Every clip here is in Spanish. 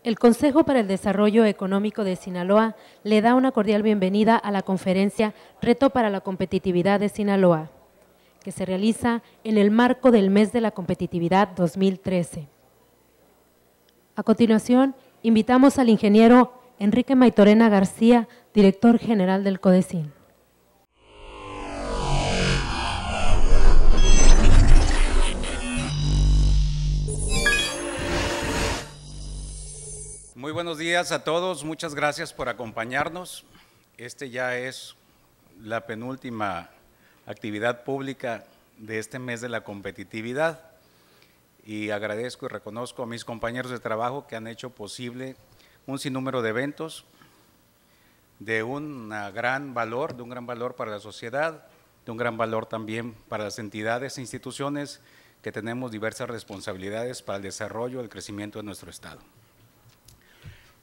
El Consejo para el Desarrollo Económico de Sinaloa le da una cordial bienvenida a la conferencia Reto para la Competitividad de Sinaloa, que se realiza en el marco del Mes de la Competitividad 2013. A continuación, invitamos al ingeniero Enrique Maitorena García, director general del CODECIN. Muy buenos días a todos, muchas gracias por acompañarnos. Este ya es la penúltima actividad pública de este mes de la competitividad y agradezco y reconozco a mis compañeros de trabajo que han hecho posible un sinnúmero de eventos de un gran valor para la sociedad, de un gran valor también para las entidades e instituciones que tenemos diversas responsabilidades para el desarrollo y el crecimiento de nuestro Estado.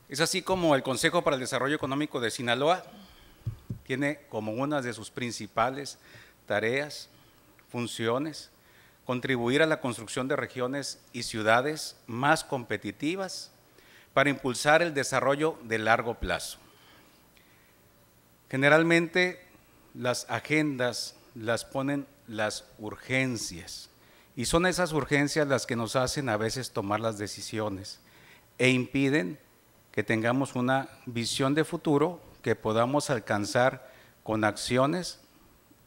Es así como el Consejo para el Desarrollo Económico de Sinaloa tiene como una de sus principales tareas, funciones, contribuir a la construcción de regiones y ciudades más competitivas para impulsar el desarrollo de largo plazo. Generalmente las agendas las ponen las urgencias y son esas urgencias las que nos hacen a veces tomar las decisiones e impiden que tengamos una visión de futuro que podamos alcanzar con acciones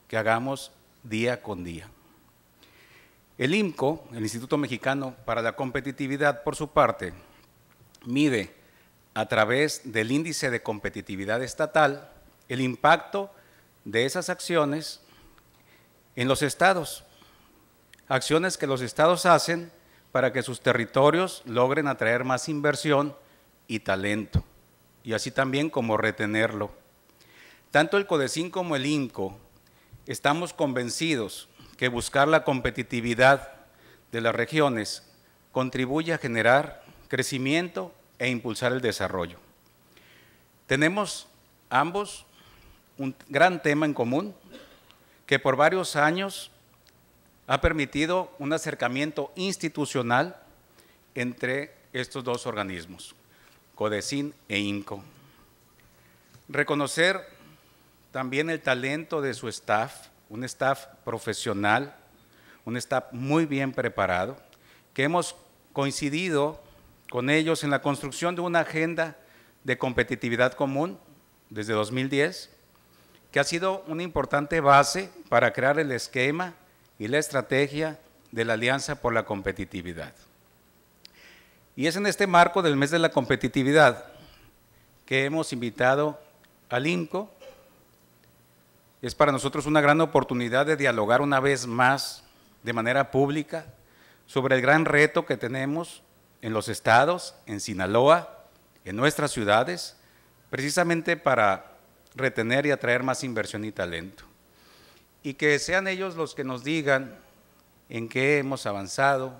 que hagamos día con día. El IMCO, el Instituto Mexicano para la Competitividad, por su parte, mide a través del Índice de Competitividad Estatal el impacto de esas acciones en los estados, acciones que los estados hacen para que sus territorios logren atraer más inversión y talento, y así también como retenerlo. Tanto el CODECIN como el IMCO estamos convencidos que buscar la competitividad de las regiones contribuye a generar crecimiento e impulsar el desarrollo. Tenemos ambos un gran tema en común que por varios años ha permitido un acercamiento institucional entre estos dos organismos, CODECIN e IMCO. Reconocer también el talento de su staff, un staff profesional, un staff muy bien preparado, que hemos coincidido con ellos en la construcción de una agenda de competitividad común desde 2010, que ha sido una importante base para crear el esquema y la estrategia de la Alianza por la Competitividad. Y es en este marco del mes de la competitividad que hemos invitado al IMCO. Es para nosotros una gran oportunidad de dialogar una vez más de manera pública sobre el gran reto que tenemos en los estados, en Sinaloa, en nuestras ciudades, precisamente para retener y atraer más inversión y talento. Y que sean ellos los que nos digan en qué hemos avanzado,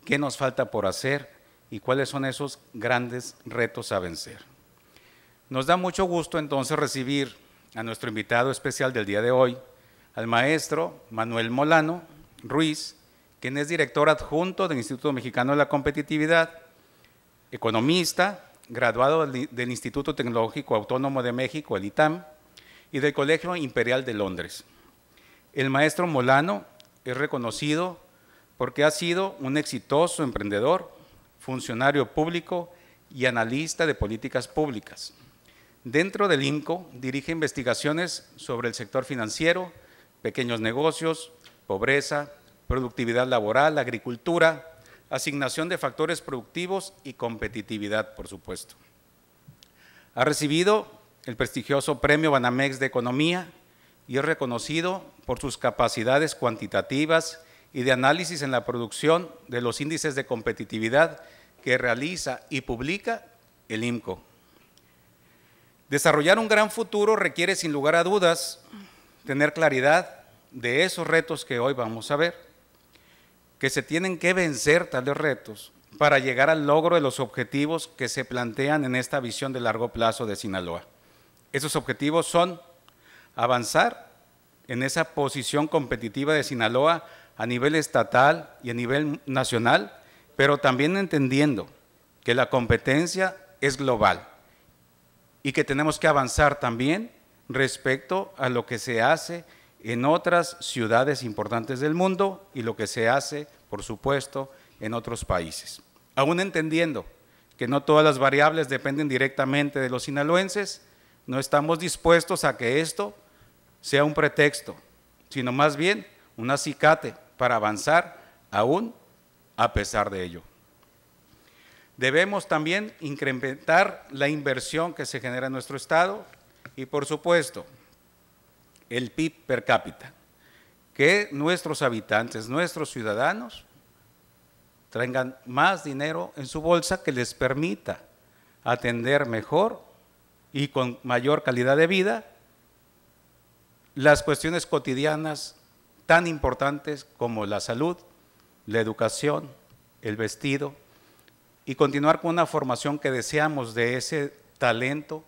qué nos falta por hacer y cuáles son esos grandes retos a vencer. Nos da mucho gusto entonces recibir a nuestro invitado especial del día de hoy, al maestro Manuel Molano Ruiz, quien es director adjunto del Instituto Mexicano de la Competitividad, economista, graduado del Instituto Tecnológico Autónomo de México, el ITAM, y del Colegio Imperial de Londres. El maestro Molano es reconocido porque ha sido un exitoso emprendedor, funcionario público y analista de políticas públicas. Dentro del IMCO dirige investigaciones sobre el sector financiero, pequeños negocios, pobreza, productividad laboral, agricultura, asignación de factores productivos y competitividad, por supuesto. Ha recibido el prestigioso Premio Banamex de Economía y es reconocido por sus capacidades cuantitativas y de análisis en la producción de los índices de competitividad que realiza y publica el IMCO. Desarrollar un gran futuro requiere sin lugar a dudas tener claridad de esos retos que hoy vamos a ver, que se tienen que vencer tales retos para llegar al logro de los objetivos que se plantean en esta visión de largo plazo de Sinaloa. Esos objetivos son avanzar en esa posición competitiva de Sinaloa a nivel estatal y a nivel nacional, pero también entendiendo que la competencia es global y que tenemos que avanzar también respecto a lo que se hace en otras ciudades importantes del mundo y lo que se hace, por supuesto, en otros países. Aún entendiendo que no todas las variables dependen directamente de los sinaloenses, no estamos dispuestos a que esto sea un pretexto, sino más bien un acicate para avanzar aún a pesar de ello. Debemos también incrementar la inversión que se genera en nuestro estado y, por supuesto, el PIB per cápita, que nuestros habitantes, nuestros ciudadanos, traigan más dinero en su bolsa que les permita atender mejor y con mayor calidad de vida las cuestiones cotidianas tan importantes como la salud, la educación, el vestido, y continuar con una formación que deseamos de ese talento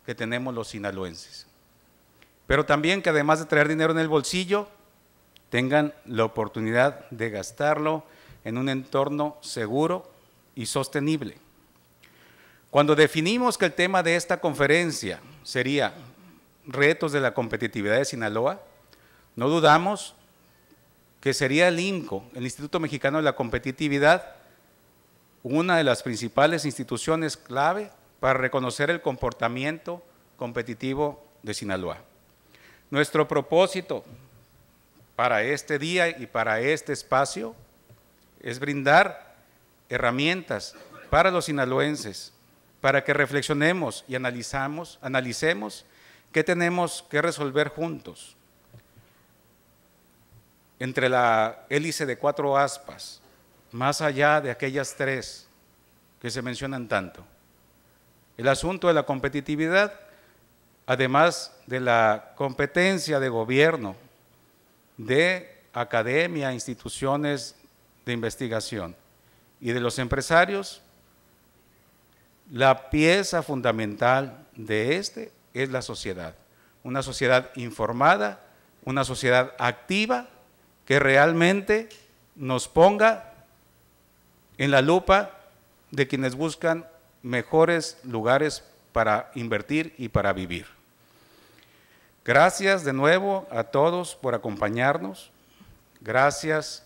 que tenemos los sinaloenses. Pero también que además de traer dinero en el bolsillo, tengan la oportunidad de gastarlo en un entorno seguro y sostenible. Cuando definimos que el tema de esta conferencia sería retos de la competitividad de Sinaloa, no dudamos que sería el IMCO, el Instituto Mexicano de la Competitividad, una de las principales instituciones clave para reconocer el comportamiento competitivo de Sinaloa. Nuestro propósito para este día y para este espacio es brindar herramientas para los sinaloenses, para que reflexionemos y analicemos qué tenemos que resolver juntos. Entre la hélice de 4 aspas, más allá de aquellas 3 que se mencionan tanto. El asunto de la competitividad, además de la competencia de gobierno, de academia, instituciones de investigación y de los empresarios, la pieza fundamental de este es la sociedad. Una sociedad informada, una sociedad activa que realmente nos ponga en la lupa de quienes buscan mejores lugares para invertir y para vivir. Gracias de nuevo a todos por acompañarnos, gracias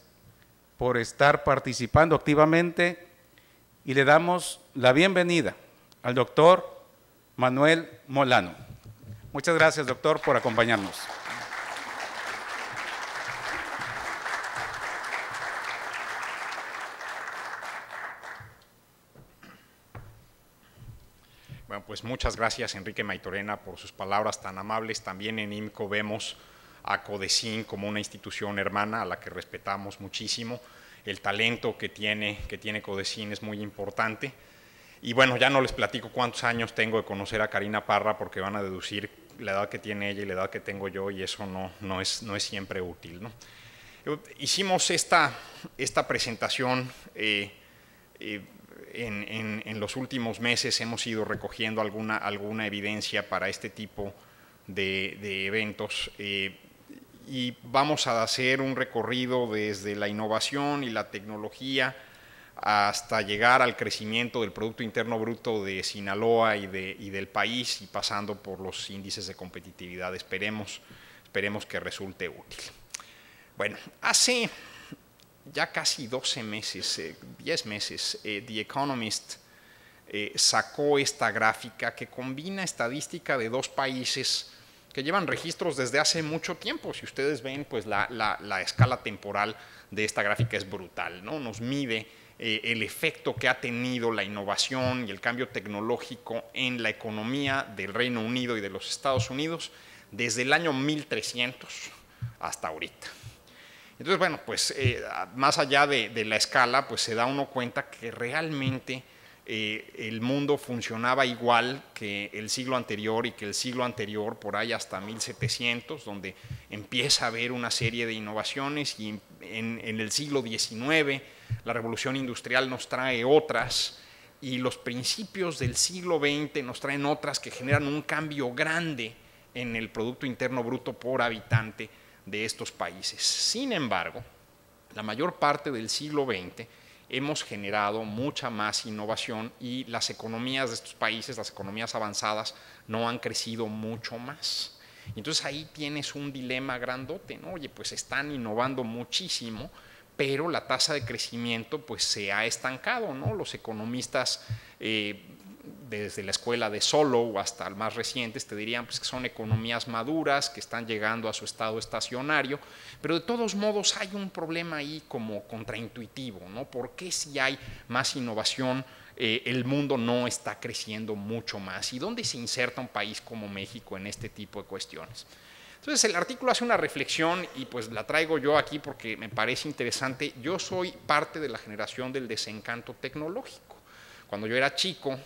por estar participando activamente y le damos la bienvenida al doctor Manuel Molano. Muchas gracias, doctor, por acompañarnos. Bueno, pues muchas gracias, Enrique Maytorena, por sus palabras tan amables. También en IMCO vemos a CODECIN como una institución hermana a la que respetamos muchísimo. El talento que tiene CODECIN es muy importante. Y bueno, ya no les platico cuántos años tengo de conocer a Karina Parra, porque van a deducir la edad que tiene ella y la edad que tengo yo, y eso no es siempre útil, ¿no? Hicimos esta presentación en los últimos meses. Hemos ido recogiendo alguna evidencia para este tipo de eventos y vamos a hacer un recorrido desde la innovación y la tecnología hasta llegar al crecimiento del Producto Interno Bruto de Sinaloa y del país, y pasando por los índices de competitividad. Esperemos que resulte útil. Bueno, hace ya casi 12 meses, 10 meses, The Economist sacó esta gráfica que combina estadística de 2 países que llevan registros desde hace mucho tiempo. Si ustedes ven, pues la escala temporal de esta gráfica es brutal, ¿no? Nos mide el efecto que ha tenido la innovación y el cambio tecnológico en la economía del Reino Unido y de los Estados Unidos desde el año 1300 hasta ahorita. Entonces, bueno, pues más allá de la escala, pues se da uno cuenta que realmente el mundo funcionaba igual que el siglo anterior, y que el siglo anterior por ahí hasta 1700, donde empieza a haber una serie de innovaciones, y en el siglo XIX la revolución industrial nos trae otras, y los principios del siglo XX nos traen otras que generan un cambio grande en el Producto Interno Bruto por habitante de estos países. Sin embargo, la mayor parte del siglo XX hemos generado mucha más innovación y las economías de estos países, las economías avanzadas, no han crecido mucho más. Entonces ahí tienes un dilema grandote, ¿no? Oye, pues están innovando muchísimo, pero la tasa de crecimiento pues se ha estancado, ¿no? Los economistas desde la escuela de Solow hasta el más recientes te dirían pues, que son economías maduras, que están llegando a su estado estacionario, pero de todos modos hay un problema ahí como contraintuitivo, ¿no? ¿Por qué si hay más innovación el mundo no está creciendo mucho más? ¿Y dónde se inserta un país como México en este tipo de cuestiones? Entonces el artículo hace una reflexión y pues la traigo yo aquí porque me parece interesante. Yo soy parte de la generación del desencanto tecnológico. Cuando yo era chico,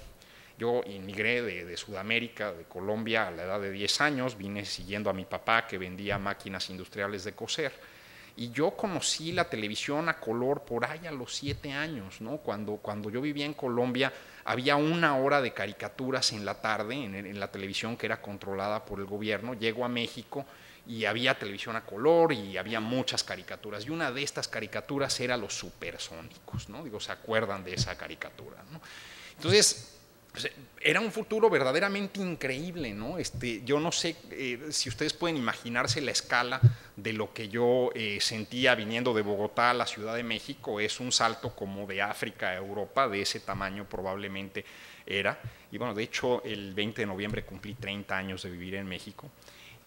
yo inmigré de Sudamérica, de Colombia, a la edad de 10 años, vine siguiendo a mi papá que vendía máquinas industriales de coser. Y yo conocí la televisión a color por ahí a los 7 años, ¿no? Cuando yo vivía en Colombia había 1 hora de caricaturas en la tarde en la televisión que era controlada por el gobierno. Llego a México y había televisión a color y había muchas caricaturas. Y una de estas caricaturas era Los Supersónicos, ¿no? Digo, ¿se acuerdan de esa caricatura, ¿no? Entonces, pues, era un futuro verdaderamente increíble, ¿no? Yo no sé si ustedes pueden imaginarse la escala de lo que yo sentía viniendo de Bogotá a la Ciudad de México. Es un salto como de África a Europa, de ese tamaño probablemente era. Y bueno, de hecho, el 20 de noviembre cumplí 30 años de vivir en México.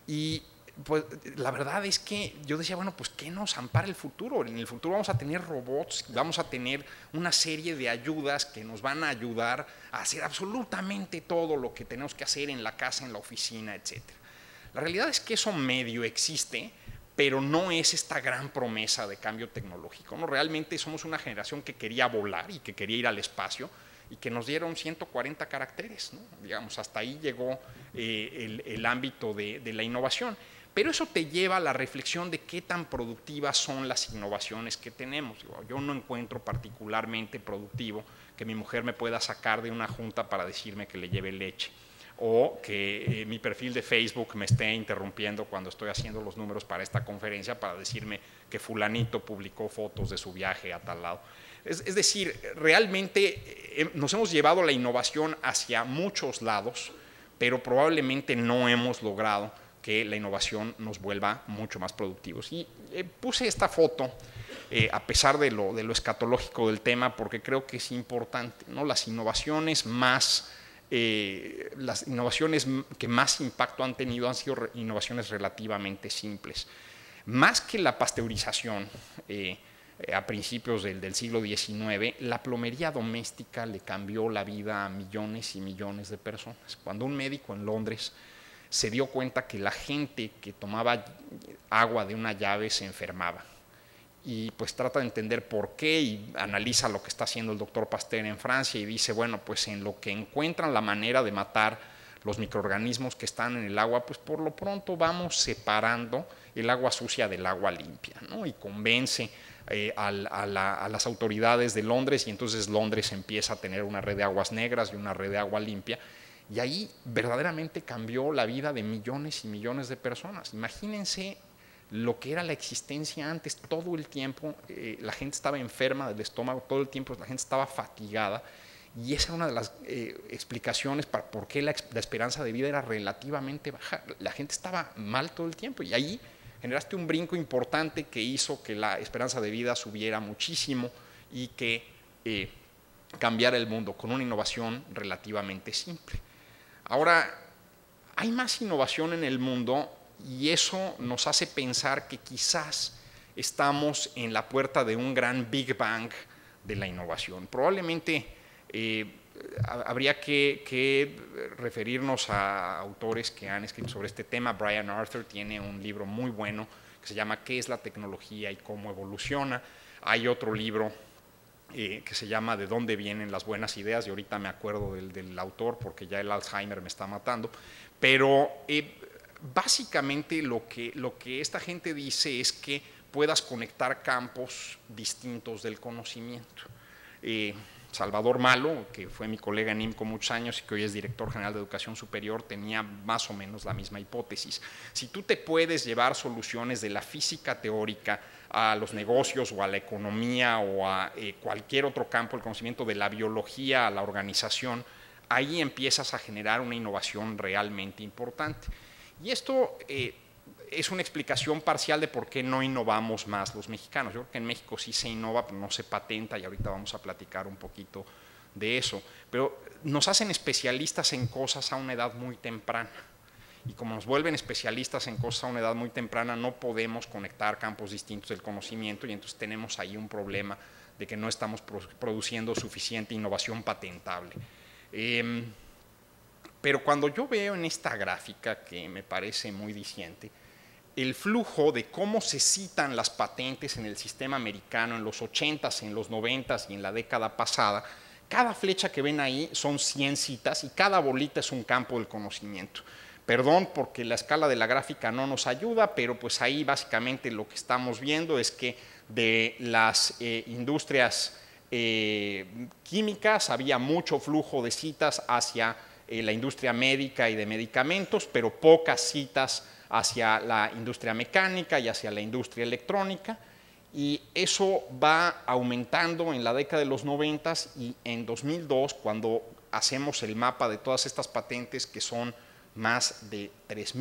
Y pues la verdad es que yo decía, bueno, pues ¿qué nos ampara el futuro? En el futuro vamos a tener robots, vamos a tener una serie de ayudas que nos van a ayudar a hacer absolutamente todo lo que tenemos que hacer en la casa, en la oficina, etc. La realidad es que eso medio existe, pero no es esta gran promesa de cambio tecnológico, ¿no? Realmente somos una generación que quería volar y que quería ir al espacio y que nos dieron 140 caracteres, ¿no? Digamos, hasta ahí llegó el ámbito de la innovación. Pero eso te lleva a la reflexión de qué tan productivas son las innovaciones que tenemos. Yo no encuentro particularmente productivo que mi mujer me pueda sacar de una junta para decirme que le lleve leche, o que mi perfil de Facebook me esté interrumpiendo cuando estoy haciendo los números para esta conferencia para decirme que fulanito publicó fotos de su viaje a tal lado. Es decir, realmente nos hemos llevado la innovación hacia muchos lados, pero probablemente no hemos logrado que la innovación nos vuelva mucho más productivos. Y puse esta foto, a pesar de lo escatológico del tema, porque creo que es importante, ¿no? Las innovaciones que más impacto han tenido han sido innovaciones relativamente simples. Más que la pasteurización, a principios del siglo XIX, la plomería doméstica le cambió la vida a millones y millones de personas. Cuando un médico en Londres se dio cuenta que la gente que tomaba agua de una llave se enfermaba. Y pues trata de entender por qué y analiza lo que está haciendo el doctor Pasteur en Francia y dice, bueno, pues en lo que encuentran la manera de matar los microorganismos que están en el agua, pues por lo pronto vamos separando el agua sucia del agua limpia, ¿no? Y convence a las autoridades de Londres y entonces Londres empieza a tener una red de aguas negras y una red de agua limpia. Y ahí verdaderamente cambió la vida de millones y millones de personas. Imagínense lo que era la existencia antes. Todo el tiempo la gente estaba enferma del estómago, todo el tiempo la gente estaba fatigada. Y esa era una de las explicaciones para por qué la esperanza de vida era relativamente baja. La gente estaba mal todo el tiempo y ahí generaste un brinco importante que hizo que la esperanza de vida subiera muchísimo y que cambiara el mundo con una innovación relativamente simple. Ahora, hay más innovación en el mundo y eso nos hace pensar que quizás estamos en la puerta de un gran Big Bang de la innovación. Probablemente habría que referirnos a autores que han escrito sobre este tema. Brian Arthur tiene un libro muy bueno que se llama ¿Qué es la tecnología y cómo evoluciona? Hay otro libro que se llama ¿De dónde vienen las buenas ideas? Y ahorita me acuerdo del autor porque ya el Alzheimer me está matando. Pero básicamente lo que esta gente dice es que puedas conectar campos distintos del conocimiento. Salvador Malo, que fue mi colega en IMCO muchos años y que hoy es director general de Educación Superior, tenía más o menos la misma hipótesis. Si tú te puedes llevar soluciones de la física teórica a los negocios o a la economía o a cualquier otro campo del conocimiento, de la biología a la organización, ahí empiezas a generar una innovación realmente importante. Y esto es una explicación parcial de por qué no innovamos más los mexicanos. Yo creo que en México sí se innova, pero no se patenta, y ahorita vamos a platicar un poquito de eso. Pero nos hacen especialistas en cosas a una edad muy temprana. Y como nos vuelven especialistas en cosas a una edad muy temprana, no podemos conectar campos distintos del conocimiento, y entonces tenemos ahí un problema de que no estamos produciendo suficiente innovación patentable. Pero cuando yo veo en esta gráfica, que me parece muy diciente, el flujo de cómo se citan las patentes en el sistema americano en los 80s, en los 90s y en la década pasada, cada flecha que ven ahí son 100 citas y cada bolita es un campo del conocimiento. Perdón porque la escala de la gráfica no nos ayuda, pero pues ahí básicamente lo que estamos viendo es que de las industrias químicas había mucho flujo de citas hacia la industria médica y de medicamentos, pero pocas citas hacia la industria mecánica y hacia la industria electrónica, y eso va aumentando en la década de los 90s, y en 2002, cuando hacemos el mapa de todas estas patentes, que son más de 3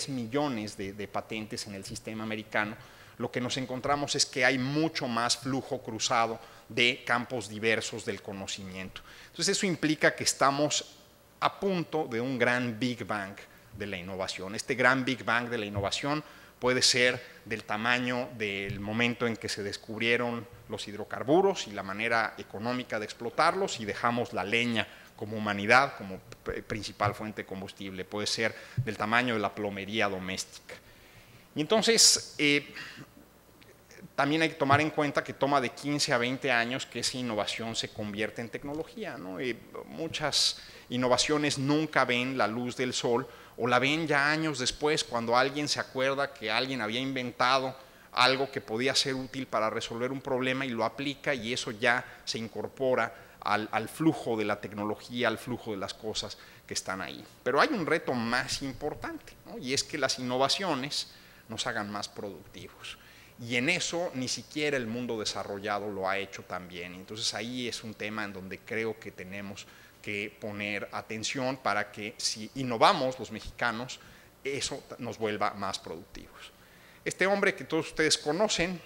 millones de patentes en el sistema americano, lo que nos encontramos es que hay mucho más flujo cruzado de campos diversos del conocimiento. Entonces eso implica que estamos a punto de un gran Big Bang de la innovación. Este gran Big Bang de la innovación puede ser del tamaño del momento en que se descubrieron los hidrocarburos y la manera económica de explotarlos, y dejamos la leña como humanidad, como principal fuente de combustible. Puede ser del tamaño de la plomería doméstica. Y entonces, también hay que tomar en cuenta que toma de 15 a 20 años que esa innovación se convierte en tecnología, ¿no? Muchas innovaciones nunca ven la luz del sol, o la ven ya años después, cuando alguien se acuerda que alguien había inventado algo que podía ser útil para resolver un problema y lo aplica, y eso ya se incorpora al flujo de la tecnología, al flujo de las cosas que están ahí. Pero hay un reto más importante, ¿no? Y es que las innovaciones nos hagan más productivos. Y en eso ni siquiera el mundo desarrollado lo ha hecho tan bien. Entonces ahí es un tema en donde creo que tenemos que poner atención para que, si innovamos los mexicanos, eso nos vuelva más productivos. Este hombre que todos ustedes conocen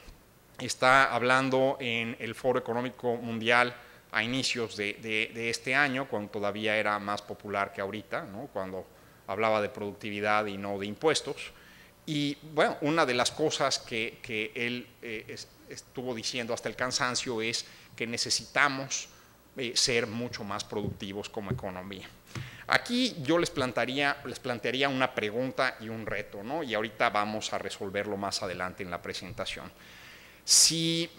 está hablando en el Foro Económico Mundial a inicios de este año, cuando todavía era más popular que ahorita, ¿no? Cuando hablaba de productividad y no de impuestos. Y bueno, una de las cosas que él estuvo diciendo hasta el cansancio es que necesitamos ser mucho más productivos como economía. Aquí yo les plantearía una pregunta y un reto, ¿no? Y ahorita vamos a resolverlo más adelante en la presentación. Si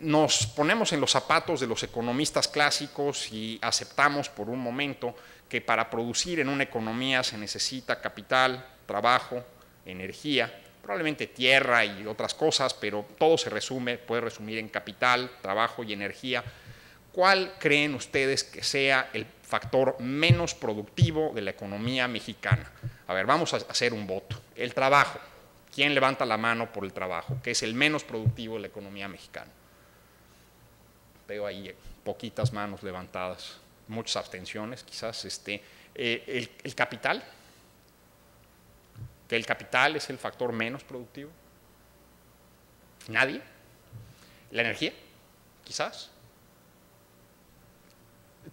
nos ponemos en los zapatos de los economistas clásicos y aceptamos por un momento que para producir en una economía se necesita capital, trabajo, energía, probablemente tierra y otras cosas, pero todo puede resumir en capital, trabajo y energía. ¿Cuál creen ustedes que sea el factor menos productivo de la economía mexicana? A ver, vamos a hacer un voto. El trabajo. ¿Quién levanta la mano por el trabajo? ¿Qué es el menos productivo de la economía mexicana? Veo ahí poquitas manos levantadas, muchas abstenciones quizás. El capital. ¿Que el capital es el factor menos productivo? ¿Nadie? ¿La energía? Quizás.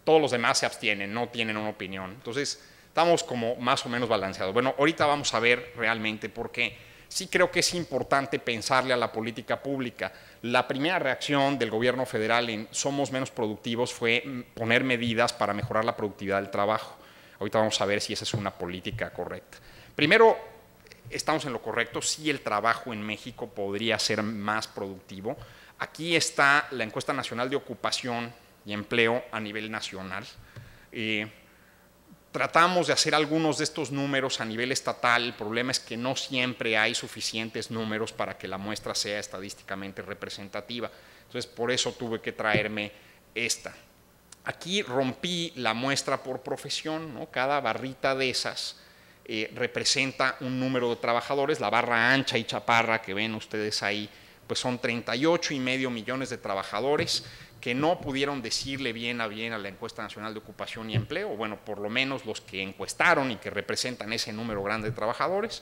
Todos los demás se abstienen, no tienen una opinión. Entonces, estamos como más o menos balanceados. Bueno, ahorita vamos a ver realmente por qué. Sí creo que es importante pensarle a la política pública. La primera reacción del gobierno federal en somos menos productivos fue poner medidas para mejorar la productividad del trabajo. Ahorita vamos a ver si esa es una política correcta. Primero, estamos en lo correcto, sí el trabajo en México podría ser más productivo. Aquí está la encuesta nacional de ocupación y empleo a nivel nacional. Tratamos de hacer algunos de estos números a nivel estatal. El problema es que no siempre hay suficientes números para que la muestra sea estadísticamente representativa. Entonces, por eso tuve que traerme esta. Aquí rompí la muestra por profesión, ¿no? Cada barrita de esas representa un número de trabajadores. La barra ancha y chaparra que ven ustedes ahí, pues son 38,5 millones de trabajadores que no pudieron decirle bien a la Encuesta Nacional de Ocupación y Empleo, bueno, por lo menos los que encuestaron y que representan ese número grande de trabajadores,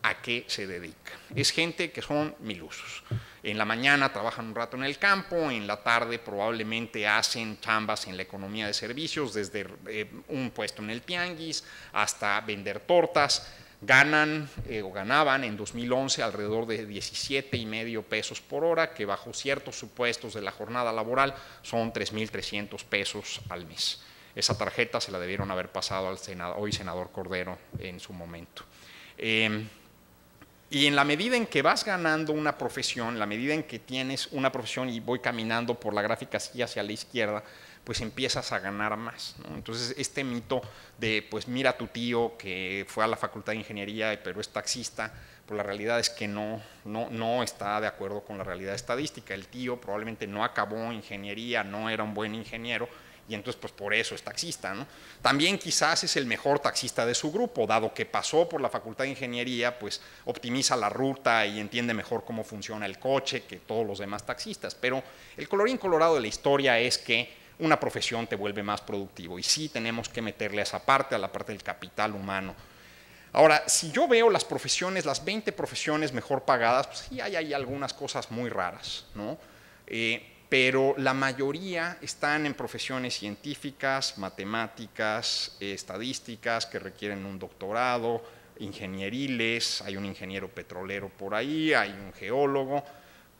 a qué se dedican. Es gente que son milusos. En la mañana trabajan un rato en el campo, en la tarde probablemente hacen chambas en la economía de servicios, desde un puesto en el tianguis hasta vender tortas. Ganan o ganaban en 2011 alrededor de 17,5 pesos por hora, que bajo ciertos supuestos de la jornada laboral son 3,300 pesos al mes. Esa tarjeta se la debieron haber pasado al hoy senador Cordero en su momento. Y en la medida en que vas ganando una profesión, en la medida en que tienes una profesión, y voy caminando por la gráfica así hacia la izquierda, pues empiezas a ganar más, ¿no? Entonces este mito de, pues mira a tu tío que fue a la Facultad de Ingeniería pero es taxista, pues la realidad es que no está de acuerdo con la realidad estadística. El tío probablemente no acabó ingeniería, no era un buen ingeniero, y entonces pues por eso es taxista, ¿no? También quizás es el mejor taxista de su grupo, dado que pasó por la Facultad de Ingeniería, pues optimiza la ruta y entiende mejor cómo funciona el coche que todos los demás taxistas. Pero el colorín colorado de la historia es que una profesión te vuelve más productivo, y sí tenemos que meterle a esa parte, a la parte del capital humano. Ahora, si yo veo las profesiones, las 20 profesiones mejor pagadas, pues sí hay algunas cosas muy raras, ¿no? Pero la mayoría están en profesiones científicas, matemáticas, estadísticas, que requieren un doctorado, ingenieriles, hay un ingeniero petrolero por ahí, hay un geólogo,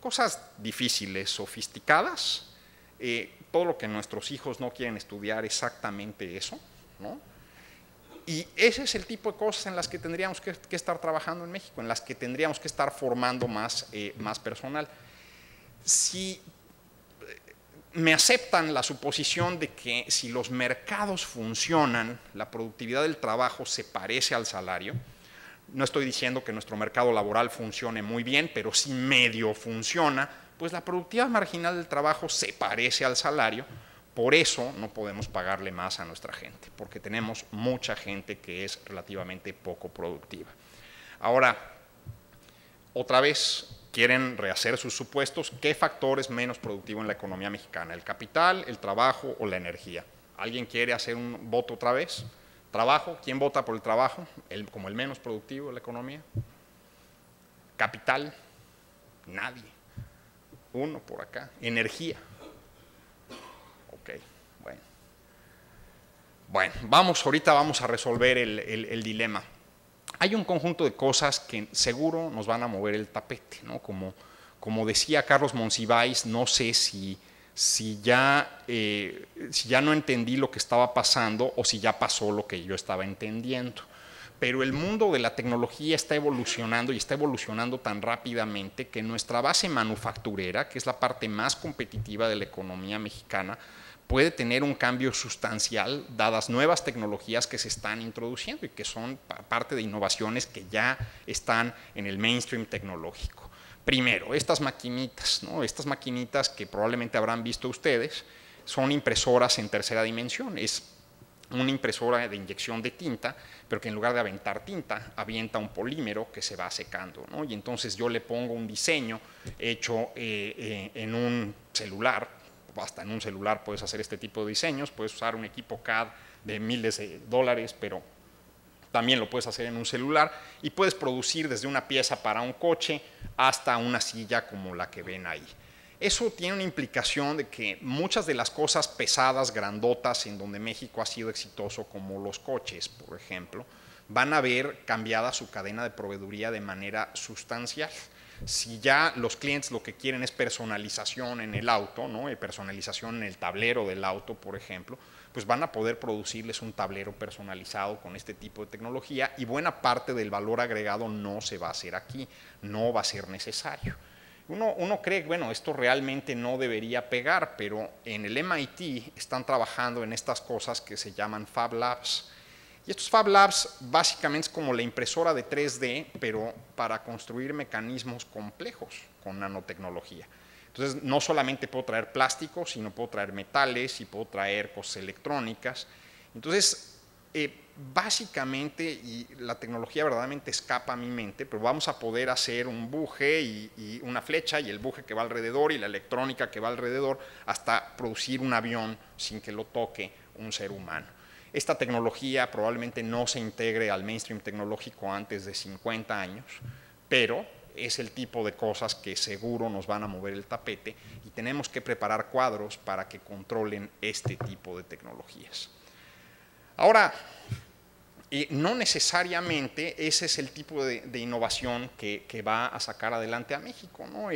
cosas difíciles, sofisticadas. Todo lo que nuestros hijos no quieren estudiar, exactamente eso, ¿no? Y ese es el tipo de cosas en las que tendríamos que estar trabajando en México, en las que tendríamos que estar formando más personal. Si me aceptan la suposición de que si los mercados funcionan, la productividad del trabajo se parece al salario. No estoy diciendo que nuestro mercado laboral funcione muy bien, pero si medio funciona, pues la productividad marginal del trabajo se parece al salario. Por eso no podemos pagarle más a nuestra gente, porque tenemos mucha gente que es relativamente poco productiva. Ahora, otra vez, quieren rehacer sus supuestos. ¿Qué factor es menos productivo en la economía mexicana? ¿El capital, el trabajo o la energía? ¿Alguien quiere hacer un voto otra vez? ¿Trabajo? ¿Quién vota por el trabajo? Como el menos productivo de la economía. ¿Capital? Nadie. Uno por acá. ¿Energía? Ok, bueno. Ahorita vamos a resolver el dilema. Hay un conjunto de cosas que seguro nos van a mover el tapete, ¿no? Como decía Carlos Monsiváis, no sé si ya no entendí lo que estaba pasando o si ya pasó lo que yo estaba entendiendo. Pero el mundo de la tecnología está evolucionando, y está evolucionando tan rápidamente que nuestra base manufacturera, que es la parte más competitiva de la economía mexicana, puede tener un cambio sustancial dadas nuevas tecnologías que se están introduciendo y que son parte de innovaciones que ya están en el mainstream tecnológico. Primero, estas maquinitas, ¿no? Estas maquinitas que probablemente habrán visto ustedes, son impresoras en tercera dimensión. Es una impresora de inyección de tinta, pero que en lugar de aventar tinta, avienta un polímero que se va secando, ¿no? Y entonces yo le pongo un diseño hecho en un celular. Hasta en un celular puedes hacer este tipo de diseños, puedes usar un equipo CAD de miles de dólares, pero también lo puedes hacer en un celular, y puedes producir desde una pieza para un coche hasta una silla como la que ven ahí. Eso tiene una implicación de que muchas de las cosas pesadas, grandotas, en donde México ha sido exitoso, como los coches, por ejemplo, van a ver cambiada su cadena de proveeduría de manera sustancial. Si ya los clientes lo que quieren es personalización en el auto, ¿no? Personalización en el tablero del auto, por ejemplo, pues van a poder producirles un tablero personalizado con este tipo de tecnología, y buena parte del valor agregado no se va a hacer aquí, no va a ser necesario. Uno cree, bueno, esto realmente no debería pegar, pero en el MIT están trabajando en estas cosas que se llaman Fab Labs. Y estos Fab Labs básicamente es como la impresora de 3D, pero para construir mecanismos complejos con nanotecnología. Entonces Entonces, no solamente puedo traer plástico, sino puedo traer metales y puedo traer cosas electrónicas. Entonces, básicamente, y la tecnología verdaderamente escapa a mi mente, pero vamos a poder hacer un buje y una flecha y el buje que va alrededor y la electrónica que va alrededor hasta producir un avión sin que lo toque un ser humano. Esta tecnología probablemente no se integre al mainstream tecnológico antes de 50 años, pero es el tipo de cosas que seguro nos van a mover el tapete y tenemos que preparar cuadros para que controlen este tipo de tecnologías. Ahora, no necesariamente ese es el tipo de innovación que va a sacar adelante a México, ¿no?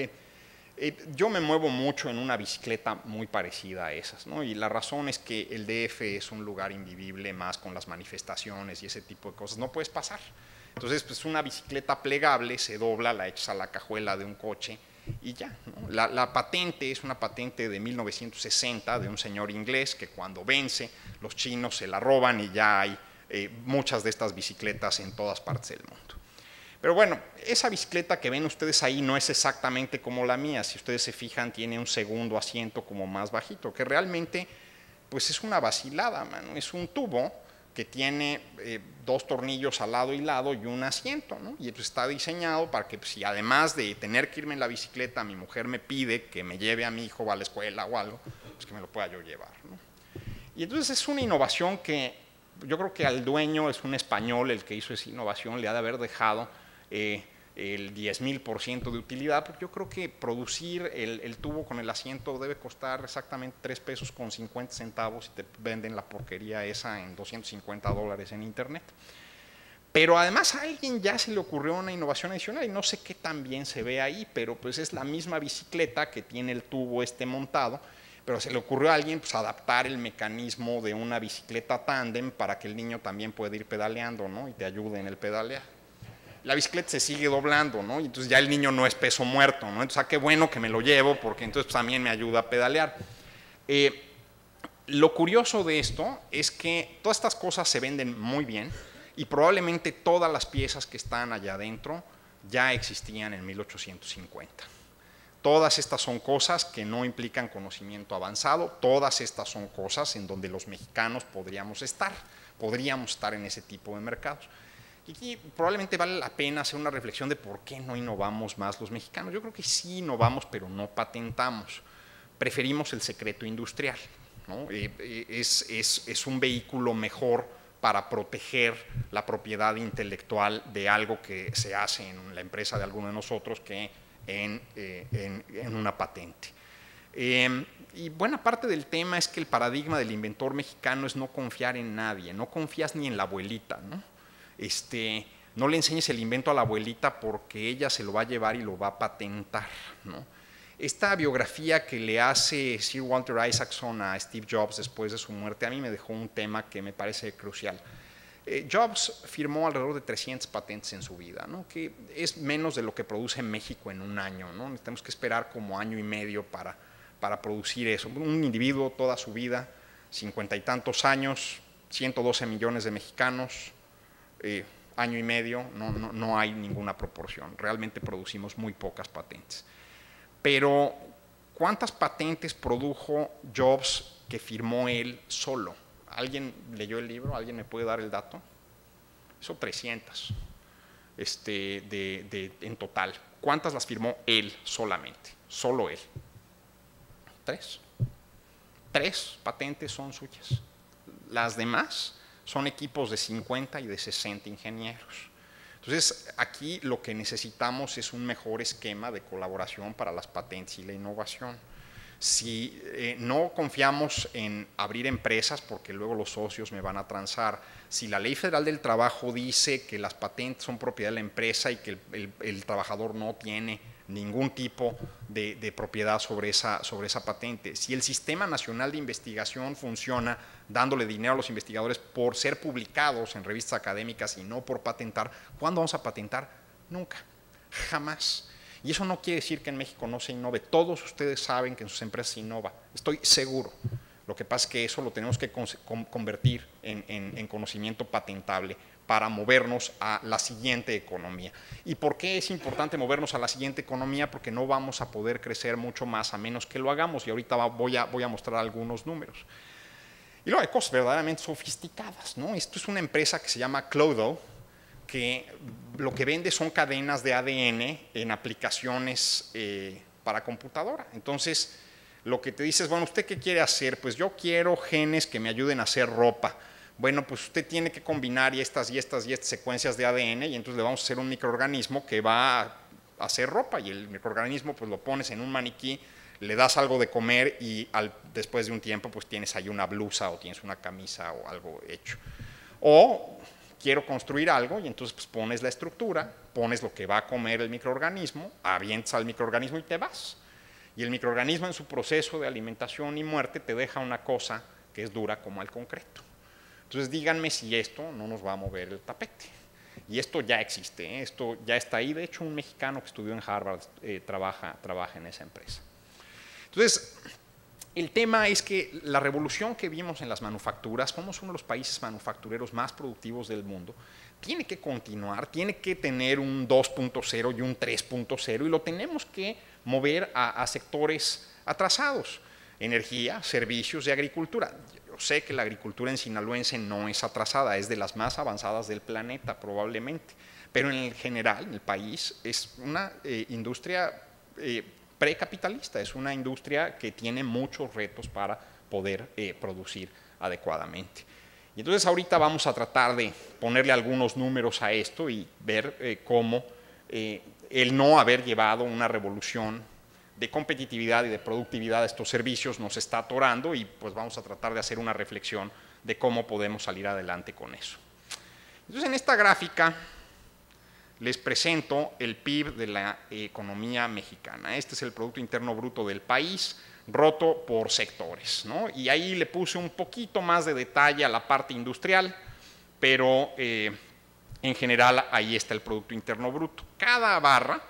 Yo me muevo mucho en una bicicleta muy parecida a esas, ¿no? Y la razón es que el DF es un lugar invivible, más con las manifestaciones y ese tipo de cosas, no puedes pasar. Entonces, pues una bicicleta plegable se dobla, la echas a la cajuela de un coche y ya, ¿no? La patente es una patente de 1960 de un señor inglés que cuando vence los chinos se la roban y ya hay muchas de estas bicicletas en todas partes del mundo. Pero bueno, esa bicicleta que ven ustedes ahí no es exactamente como la mía. Si ustedes se fijan, tiene un segundo asiento como más bajito, que realmente pues es una vacilada, mano. Es un tubo que tiene dos tornillos al lado y lado y un asiento, ¿no? Y pues está diseñado para que pues, si además de tener que irme en la bicicleta, mi mujer me pide que me lleve a mi hijo a la escuela o algo, pues que me lo pueda yo llevar, ¿no? Y entonces es una innovación que yo creo que al dueño, es un español el que hizo esa innovación, le ha de haber dejado el 10,000% de utilidad, porque yo creo que producir el tubo con el asiento debe costar exactamente 3 pesos con 50 centavos y te venden la porquería esa en $250 en internet. Pero además a alguien ya se le ocurrió una innovación adicional y no sé qué tan bien se ve ahí, pero pues es la misma bicicleta que tiene el tubo montado, pero se le ocurrió a alguien pues adaptar el mecanismo de una bicicleta tándem para que el niño también pueda ir pedaleando, ¿no? Y te ayude en el pedalear. La bicicleta se sigue doblando, ¿no? Y entonces ya el niño no es peso muerto, ¿no? Entonces, qué bueno que me lo llevo porque entonces pues, también me ayuda a pedalear. Lo curioso de esto es que todas estas cosas se venden muy bien y probablemente todas las piezas que están allá adentro ya existían en 1850. Todas estas son cosas que no implican conocimiento avanzado, todas estas son cosas en donde los mexicanos podríamos estar en ese tipo de mercados. Y aquí probablemente vale la pena hacer una reflexión de por qué no innovamos más los mexicanos. Yo creo que sí innovamos, pero no patentamos. Preferimos el secreto industrial, ¿no? Es un vehículo mejor para proteger la propiedad intelectual de algo que se hace en la empresa de alguno de nosotros que en una patente. Y buena parte del tema es que el paradigma del inventor mexicano es no confiar en nadie, no confías ni en la abuelita, ¿no? No le enseñes el invento a la abuelita porque ella se lo va a llevar y lo va a patentar, ¿no? Esta biografía que le hace Sir Walter Isaacson a Steve Jobs después de su muerte a mí me dejó un tema que me parece crucial. Jobs firmó alrededor de 300 patentes en su vida, ¿no? Que es menos de lo que produce México en un año, ¿no? Tenemos que esperar como año y medio para producir eso. Un individuo toda su vida, 50 y tantos años, 112 millones de mexicanos, año y medio, no hay ninguna proporción. Realmente producimos muy pocas patentes. Pero, ¿cuántas patentes produjo Jobs que firmó él solo? ¿Alguien leyó el libro? ¿Alguien me puede dar el dato? Son 300 en total. ¿Cuántas las firmó él solamente? Solo él. 3. 3 patentes son suyas. Las demás son equipos de 50 y de 60 ingenieros. Entonces, aquí lo que necesitamos es un mejor esquema de colaboración para las patentes y la innovación. Si no confiamos en abrir empresas, porque luego los socios me van a transar, si la Ley Federal del Trabajo dice que las patentes son propiedad de la empresa y que el trabajador no tiene ningún tipo de propiedad sobre esa patente, si el Sistema Nacional de Investigación funciona dándole dinero a los investigadores por ser publicados en revistas académicas y no por patentar, ¿cuándo vamos a patentar? Nunca, jamás. Y eso no quiere decir que en México no se innove. Todos ustedes saben que en sus empresas se innova, estoy seguro. Lo que pasa es que eso lo tenemos que convertir en conocimiento patentable para movernos a la siguiente economía. ¿Y por qué es importante movernos a la siguiente economía? Porque no vamos a poder crecer mucho más a menos que lo hagamos, y ahorita voy a mostrar algunos números. Y luego hay cosas verdaderamente sofisticadas, ¿no? Esto es una empresa que se llama Clodo, que lo que vende son cadenas de ADN en aplicaciones para computadora. Entonces, lo que te dice es, bueno, ¿usted qué quiere hacer? Pues yo quiero genes que me ayuden a hacer ropa. Bueno, pues usted tiene que combinar estas secuencias de ADN, y entonces le vamos a hacer un microorganismo que va a hacer ropa, y el microorganismo pues lo pones en un maniquí, le das algo de comer y después de un tiempo pues tienes ahí una blusa o tienes una camisa o algo hecho. O quiero construir algo, y entonces pues pones la estructura, pones lo que va a comer el microorganismo, avientas al microorganismo y te vas. Y el microorganismo en su proceso de alimentación y muerte te deja una cosa que es dura como el concreto. Entonces díganme si esto no nos va a mover el tapete. Y esto ya existe, ¿eh? Esto ya está ahí. De hecho, un mexicano que estudió en Harvard trabaja en esa empresa. Entonces, el tema es que la revolución que vimos en las manufacturas, somos uno de los países manufactureros más productivos del mundo, tiene que continuar, tiene que tener un 2.0 y un 3.0, y lo tenemos que mover a sectores atrasados: energía, servicios y agricultura. Yo sé que la agricultura en sinaloense no es atrasada, es de las más avanzadas del planeta probablemente, pero en el general, en el país, es una industria precapitalista, es una industria que tiene muchos retos para poder producir adecuadamente. Y entonces ahorita vamos a tratar de ponerle algunos números a esto y ver cómo el no haber llevado una revolución de competitividad y de productividad de estos servicios nos está atorando, y pues vamos a tratar de hacer una reflexión de cómo podemos salir adelante con eso. Entonces, en esta gráfica les presento el PIB de la economía mexicana. Este es el Producto Interno Bruto del país, roto por sectores, ¿no? Y ahí le puse un poquito más de detalle a la parte industrial, pero en general ahí está el Producto Interno Bruto. Cada barra,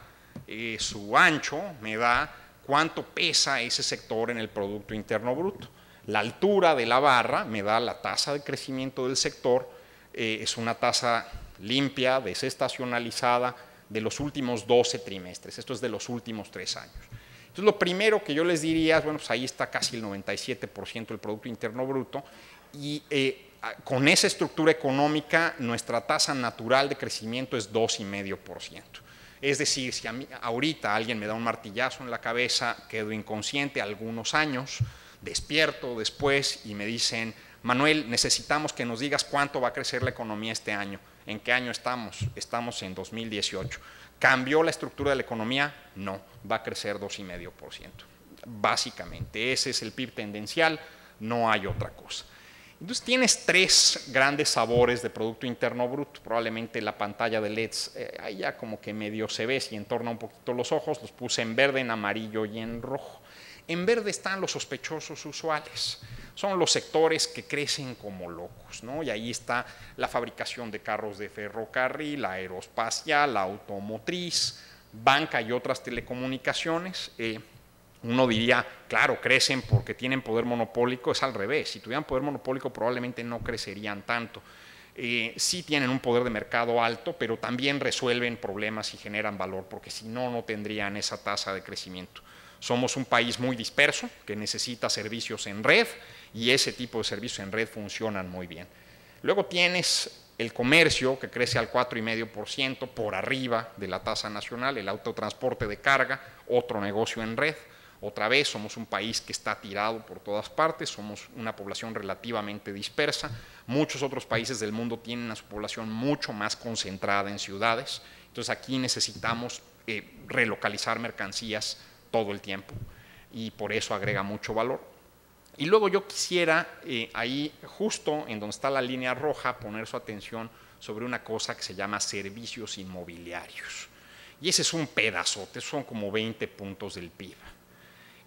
su ancho, me da cuánto pesa ese sector en el Producto Interno Bruto. La altura de la barra me da la tasa de crecimiento del sector, es una tasa limpia, desestacionalizada, de los últimos 12 trimestres. Esto es de los últimos 3 años. Entonces, lo primero que yo les diría es, bueno, pues ahí está casi el 97% del Producto Interno Bruto, y con esa estructura económica, nuestra tasa natural de crecimiento es 2,5%. Es decir, si ahorita alguien me da un martillazo en la cabeza, quedo inconsciente algunos años, despierto después y me dicen, Manuel, necesitamos que nos digas cuánto va a crecer la economía este año. ¿En qué año estamos? Estamos en 2018. ¿Cambió la estructura de la economía? No, va a crecer 2,5%. Básicamente, ese es el PIB tendencial, no hay otra cosa. Entonces tienes 3 grandes sabores de Producto Interno Bruto. Probablemente la pantalla de LEDs, ahí ya como que medio se ve, si entorna un poquito los ojos, los puse en verde, en amarillo y en rojo. En verde están los sospechosos usuales. Son los sectores que crecen como locos, ¿no? Y ahí está la fabricación de carros de ferrocarril, la aeroespacial, la automotriz, banca y otras telecomunicaciones. Uno diría, claro, crecen porque tienen poder monopólico. Es al revés. Si tuvieran poder monopólico probablemente no crecerían tanto. Sí tienen un poder de mercado alto, pero también resuelven problemas y generan valor, porque si no, no tendrían esa tasa de crecimiento. Somos un país muy disperso que necesita servicios en red, y ese tipo de servicios en red funcionan muy bien. Luego tienes el comercio, que crece al 4,5% por arriba de la tasa nacional, el autotransporte de carga, otro negocio en red. Otra vez, somos un país que está tirado por todas partes, somos una población relativamente dispersa. Muchos otros países del mundo tienen a su población mucho más concentrada en ciudades. Entonces aquí necesitamos relocalizar mercancías todo el tiempo, y por eso agrega mucho valor. Y luego yo quisiera ahí, justo en donde está la línea roja, poner su atención sobre una cosa que se llama servicios inmobiliarios. Y ese es un pedazote, son como 20 puntos del PIB.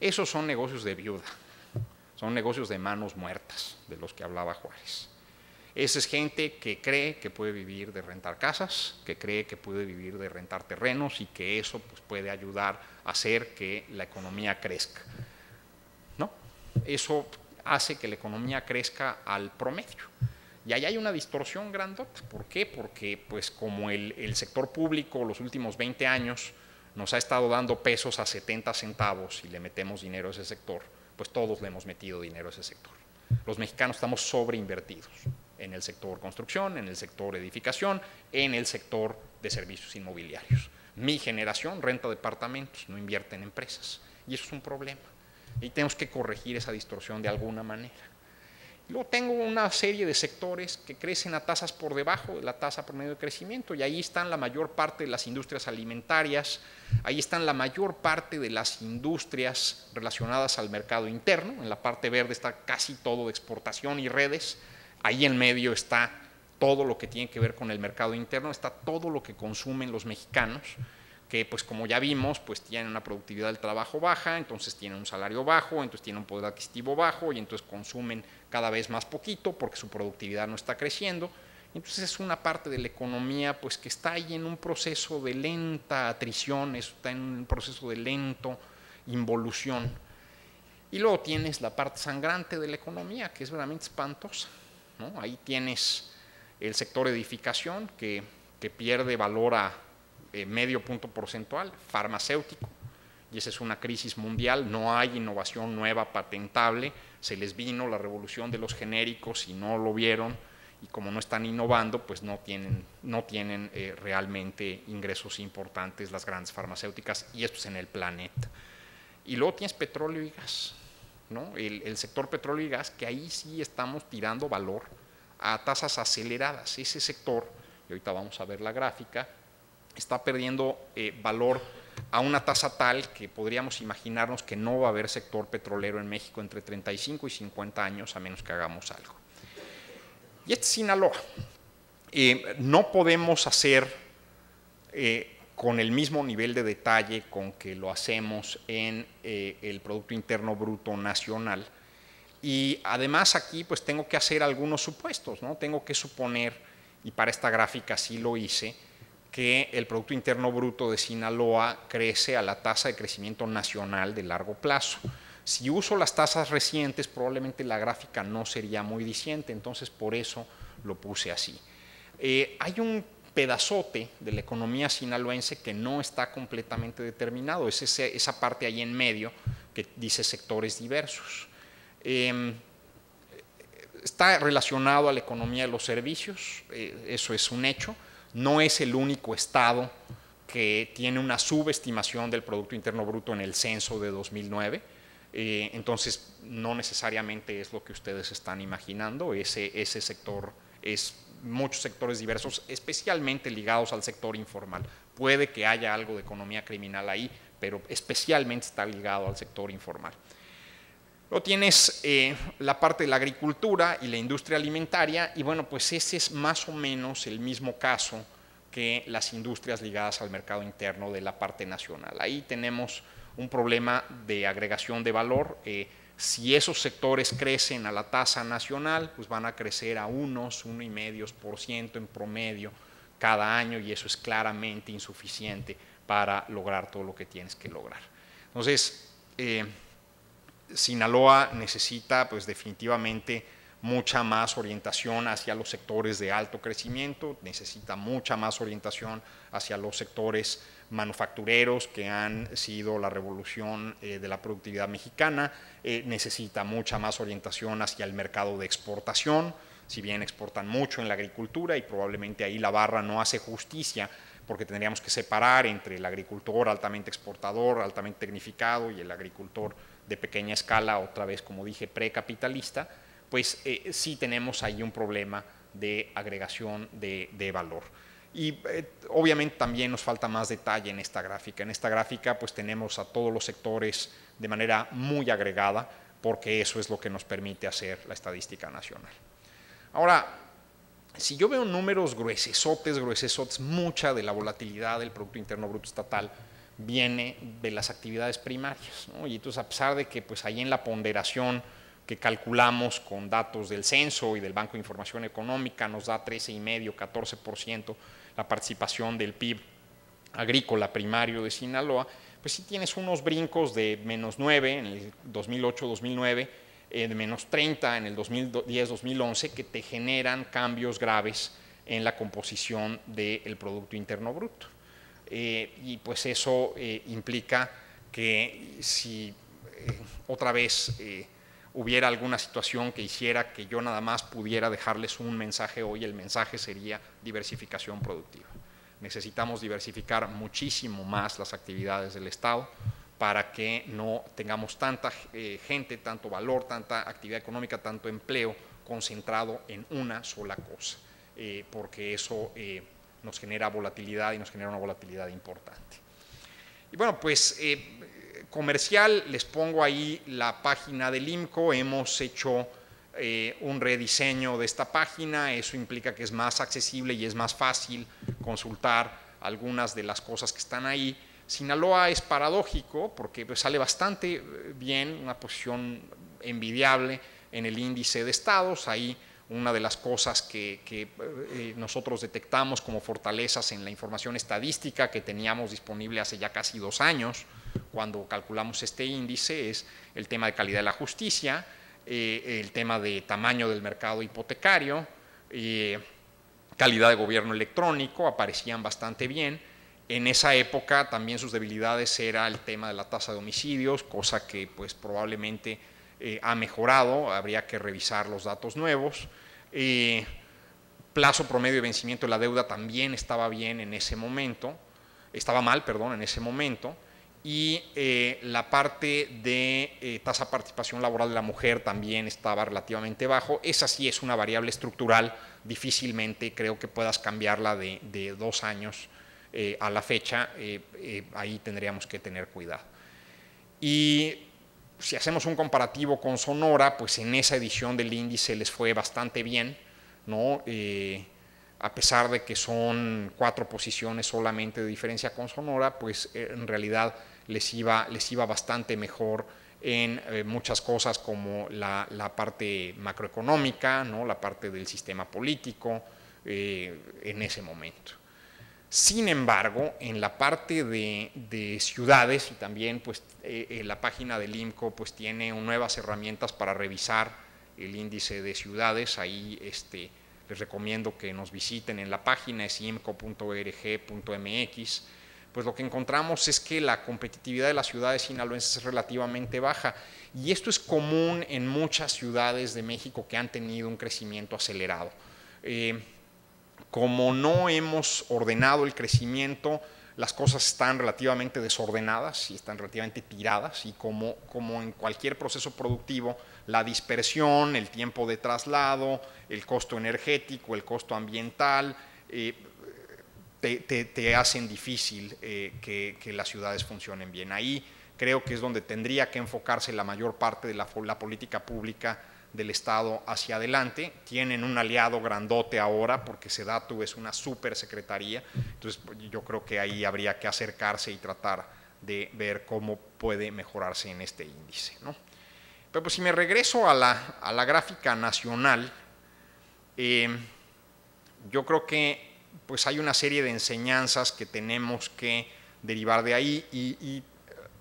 Esos son negocios de viuda, son negocios de manos muertas, de los que hablaba Juárez. Esa es gente que cree que puede vivir de rentar casas, que cree que puede vivir de rentar terrenos, y que eso pues, puede ayudar a hacer que la economía crezca. No, eso hace que la economía crezca al promedio. Y ahí hay una distorsión grandota. ¿Por qué? Porque pues como el sector público los últimos 20 años nos ha estado dando pesos a 70 centavos y le metemos dinero a ese sector, pues todos le hemos metido dinero a ese sector. Los mexicanos estamos sobreinvertidos en el sector construcción, en el sector edificación, en el sector de servicios inmobiliarios. Mi generación renta departamentos, no invierte en empresas. Y eso es un problema. Y tenemos que corregir esa distorsión de alguna manera. Luego tengo una serie de sectores que crecen a tasas por debajo de la tasa promedio de crecimiento, y ahí están la mayor parte de las industrias alimentarias, ahí están la mayor parte de las industrias relacionadas al mercado interno. En la parte verde está casi todo de exportación y redes, ahí en medio está todo lo que tiene que ver con el mercado interno, está todo lo que consumen los mexicanos, que pues como ya vimos, pues tienen una productividad del trabajo baja, entonces tienen un salario bajo, entonces tienen un poder adquisitivo bajo y entonces consumen cada vez más poquito porque su productividad no está creciendo. Entonces es una parte de la economía pues que está ahí en un proceso de lenta atrición, está en un proceso de lento involución. Y luego tienes la parte sangrante de la economía, que es verdaderamente espantosa, ¿no? Ahí tienes el sector edificación que pierde valor a medio punto porcentual, farmacéutico, y esa es una crisis mundial, no hay innovación nueva patentable, se les vino la revolución de los genéricos y no lo vieron, y como no están innovando, pues no tienen realmente ingresos importantes las grandes farmacéuticas, y esto es en el planeta. Y luego tienes petróleo y gas, ¿no? El sector petróleo y gas, que ahí sí estamos tirando valor a tasas aceleradas. Ese sector, y ahorita vamos a ver la gráfica, está perdiendo valor a una tasa tal que podríamos imaginarnos que no va a haber sector petrolero en México entre 35 y 50 años, a menos que hagamos algo. Y este es Sinaloa. No podemos hacer con el mismo nivel de detalle con que lo hacemos en el Producto Interno Bruto Nacional. Y además aquí pues tengo que hacer algunos supuestos, ¿no? Tengo que suponer, y para esta gráfica sí lo hice, que el Producto Interno Bruto de Sinaloa crece a la tasa de crecimiento nacional de largo plazo. Si uso las tasas recientes, probablemente la gráfica no sería muy diciente, entonces por eso lo puse así. Hay un pedazote de la economía sinaloense que no está completamente determinado, es esa parte ahí en medio que dice sectores diversos. Está relacionado a la economía de los servicios, eso es un hecho. No es el único estado que tiene una subestimación del Producto Interno Bruto en el censo de 2009, entonces no necesariamente es lo que ustedes están imaginando. Ese sector es muchos sectores diversos, especialmente ligados al sector informal. Puede que haya algo de economía criminal ahí, pero especialmente está ligado al sector informal. Luego tienes la parte de la agricultura y la industria alimentaria, y bueno, pues ese es más o menos el mismo caso que las industrias ligadas al mercado interno de la parte nacional. Ahí tenemos un problema de agregación de valor. Si esos sectores crecen a la tasa nacional, pues van a crecer a 1,5% en promedio cada año, y eso es claramente insuficiente para lograr todo lo que tienes que lograr. Entonces, Sinaloa necesita pues definitivamente mucha más orientación hacia los sectores de alto crecimiento, necesita mucha más orientación hacia los sectores manufactureros que han sido la revolución de la productividad mexicana, necesita mucha más orientación hacia el mercado de exportación, si bien exportan mucho en la agricultura y probablemente ahí la barra no hace justicia, porque tendríamos que separar entre el agricultor altamente exportador, altamente tecnificado, y el agricultor de pequeña escala, otra vez como dije, precapitalista, pues sí tenemos ahí un problema de agregación de valor. Y obviamente también nos falta más detalle en esta gráfica. En esta gráfica pues tenemos a todos los sectores de manera muy agregada, porque eso es lo que nos permite hacer la estadística nacional. Ahora, si yo veo números gruesesotes, mucha de la volatilidad del Producto Interno Bruto estatal viene de las actividades primarias, ¿no? Y entonces, a pesar de que pues ahí en la ponderación que calculamos con datos del censo y del Banco de Información Económica nos da 13,5%, 14% la participación del PIB agrícola primario de Sinaloa, pues sí tienes unos brincos de -9 en el 2008-2009, de menos 30 en el 2010-2011, que te generan cambios graves en la composición del Producto Interno Bruto. Y pues eso implica que si otra vez hubiera alguna situación que hiciera que yo nada más pudiera dejarles un mensaje hoy, el mensaje sería diversificación productiva. Necesitamos diversificar muchísimo más las actividades del Estado para que no tengamos tanta gente, tanto valor, tanta actividad económica, tanto empleo concentrado en una sola cosa, porque eso nos genera volatilidad y nos genera una volatilidad importante. Y bueno, pues comercial, les pongo ahí la página del IMCO. Hemos hecho un rediseño de esta página. Eso implica que es más accesible y es más fácil consultar algunas de las cosas que están ahí. Sinaloa es paradójico porque pues, sale bastante bien, una posición envidiable en el índice de estados. Ahí una de las cosas que nosotros detectamos como fortalezas en la información estadística que teníamos disponible hace ya casi 2 años, cuando calculamos este índice, es el tema de calidad de la justicia, el tema de tamaño del mercado hipotecario, calidad de gobierno electrónico, aparecían bastante bien. En esa época también sus debilidades era el tema de la tasa de homicidios, cosa que pues probablemente ha mejorado, habría que revisar los datos nuevos. Plazo promedio de vencimiento de la deuda también estaba bien en ese momento, estaba mal, perdón, en ese momento. Y la parte de tasa de participación laboral de la mujer también estaba relativamente bajo. Esa sí es una variable estructural, difícilmente creo que puedas cambiarla de 2 años a la fecha, ahí tendríamos que tener cuidado. Y si hacemos un comparativo con Sonora, pues en esa edición del índice les fue bastante bien, ¿no? A pesar de que son 4 posiciones solamente de diferencia con Sonora, pues en realidad les iba bastante mejor en muchas cosas como la parte macroeconómica, ¿no? La parte del sistema político en ese momento. Sin embargo, en la parte de ciudades, y también pues, la página del IMCO pues, tiene nuevas herramientas para revisar el índice de ciudades. Ahí les recomiendo que nos visiten en la página, es imco.org.mx. Pues lo que encontramos es que la competitividad de las ciudades sinaloenses es relativamente baja, y esto es común en muchas ciudades de México que han tenido un crecimiento acelerado. Como no hemos ordenado el crecimiento, las cosas están relativamente desordenadas y están relativamente tiradas, y como en cualquier proceso productivo, la dispersión, el tiempo de traslado, el costo energético, el costo ambiental, te hacen difícil que las ciudades funcionen bien. Ahí creo que es donde tendría que enfocarse la mayor parte de la política pública del Estado hacia adelante. Tienen un aliado grandote ahora porque SEDATU es una super secretaría, entonces yo creo que ahí habría que acercarse y tratar de ver cómo puede mejorarse en este índice, ¿no? Pero pues si me regreso a la gráfica nacional, yo creo que pues hay una serie de enseñanzas que tenemos que derivar de ahí, y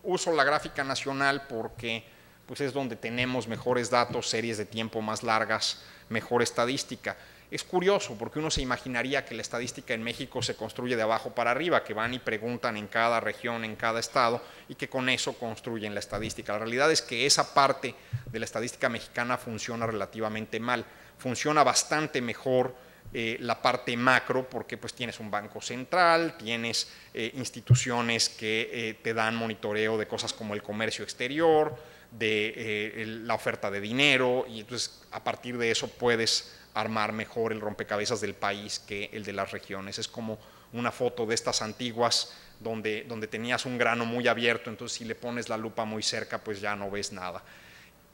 uso la gráfica nacional porque pues es donde tenemos mejores datos, series de tiempo más largas, mejor estadística. Es curioso porque uno se imaginaría que la estadística en México se construye de abajo para arriba, que van y preguntan en cada región, en cada estado, y que con eso construyen la estadística. La realidad es que esa parte de la estadística mexicana funciona relativamente mal. Funciona bastante mejor la parte macro, porque pues tienes un banco central, tienes instituciones que te dan monitoreo de cosas como el comercio exterior, de la oferta de dinero, y entonces a partir de eso puedes armar mejor el rompecabezas del país que el de las regiones. Es como una foto de estas antiguas donde tenías un grano muy abierto, entonces si le pones la lupa muy cerca pues ya no ves nada.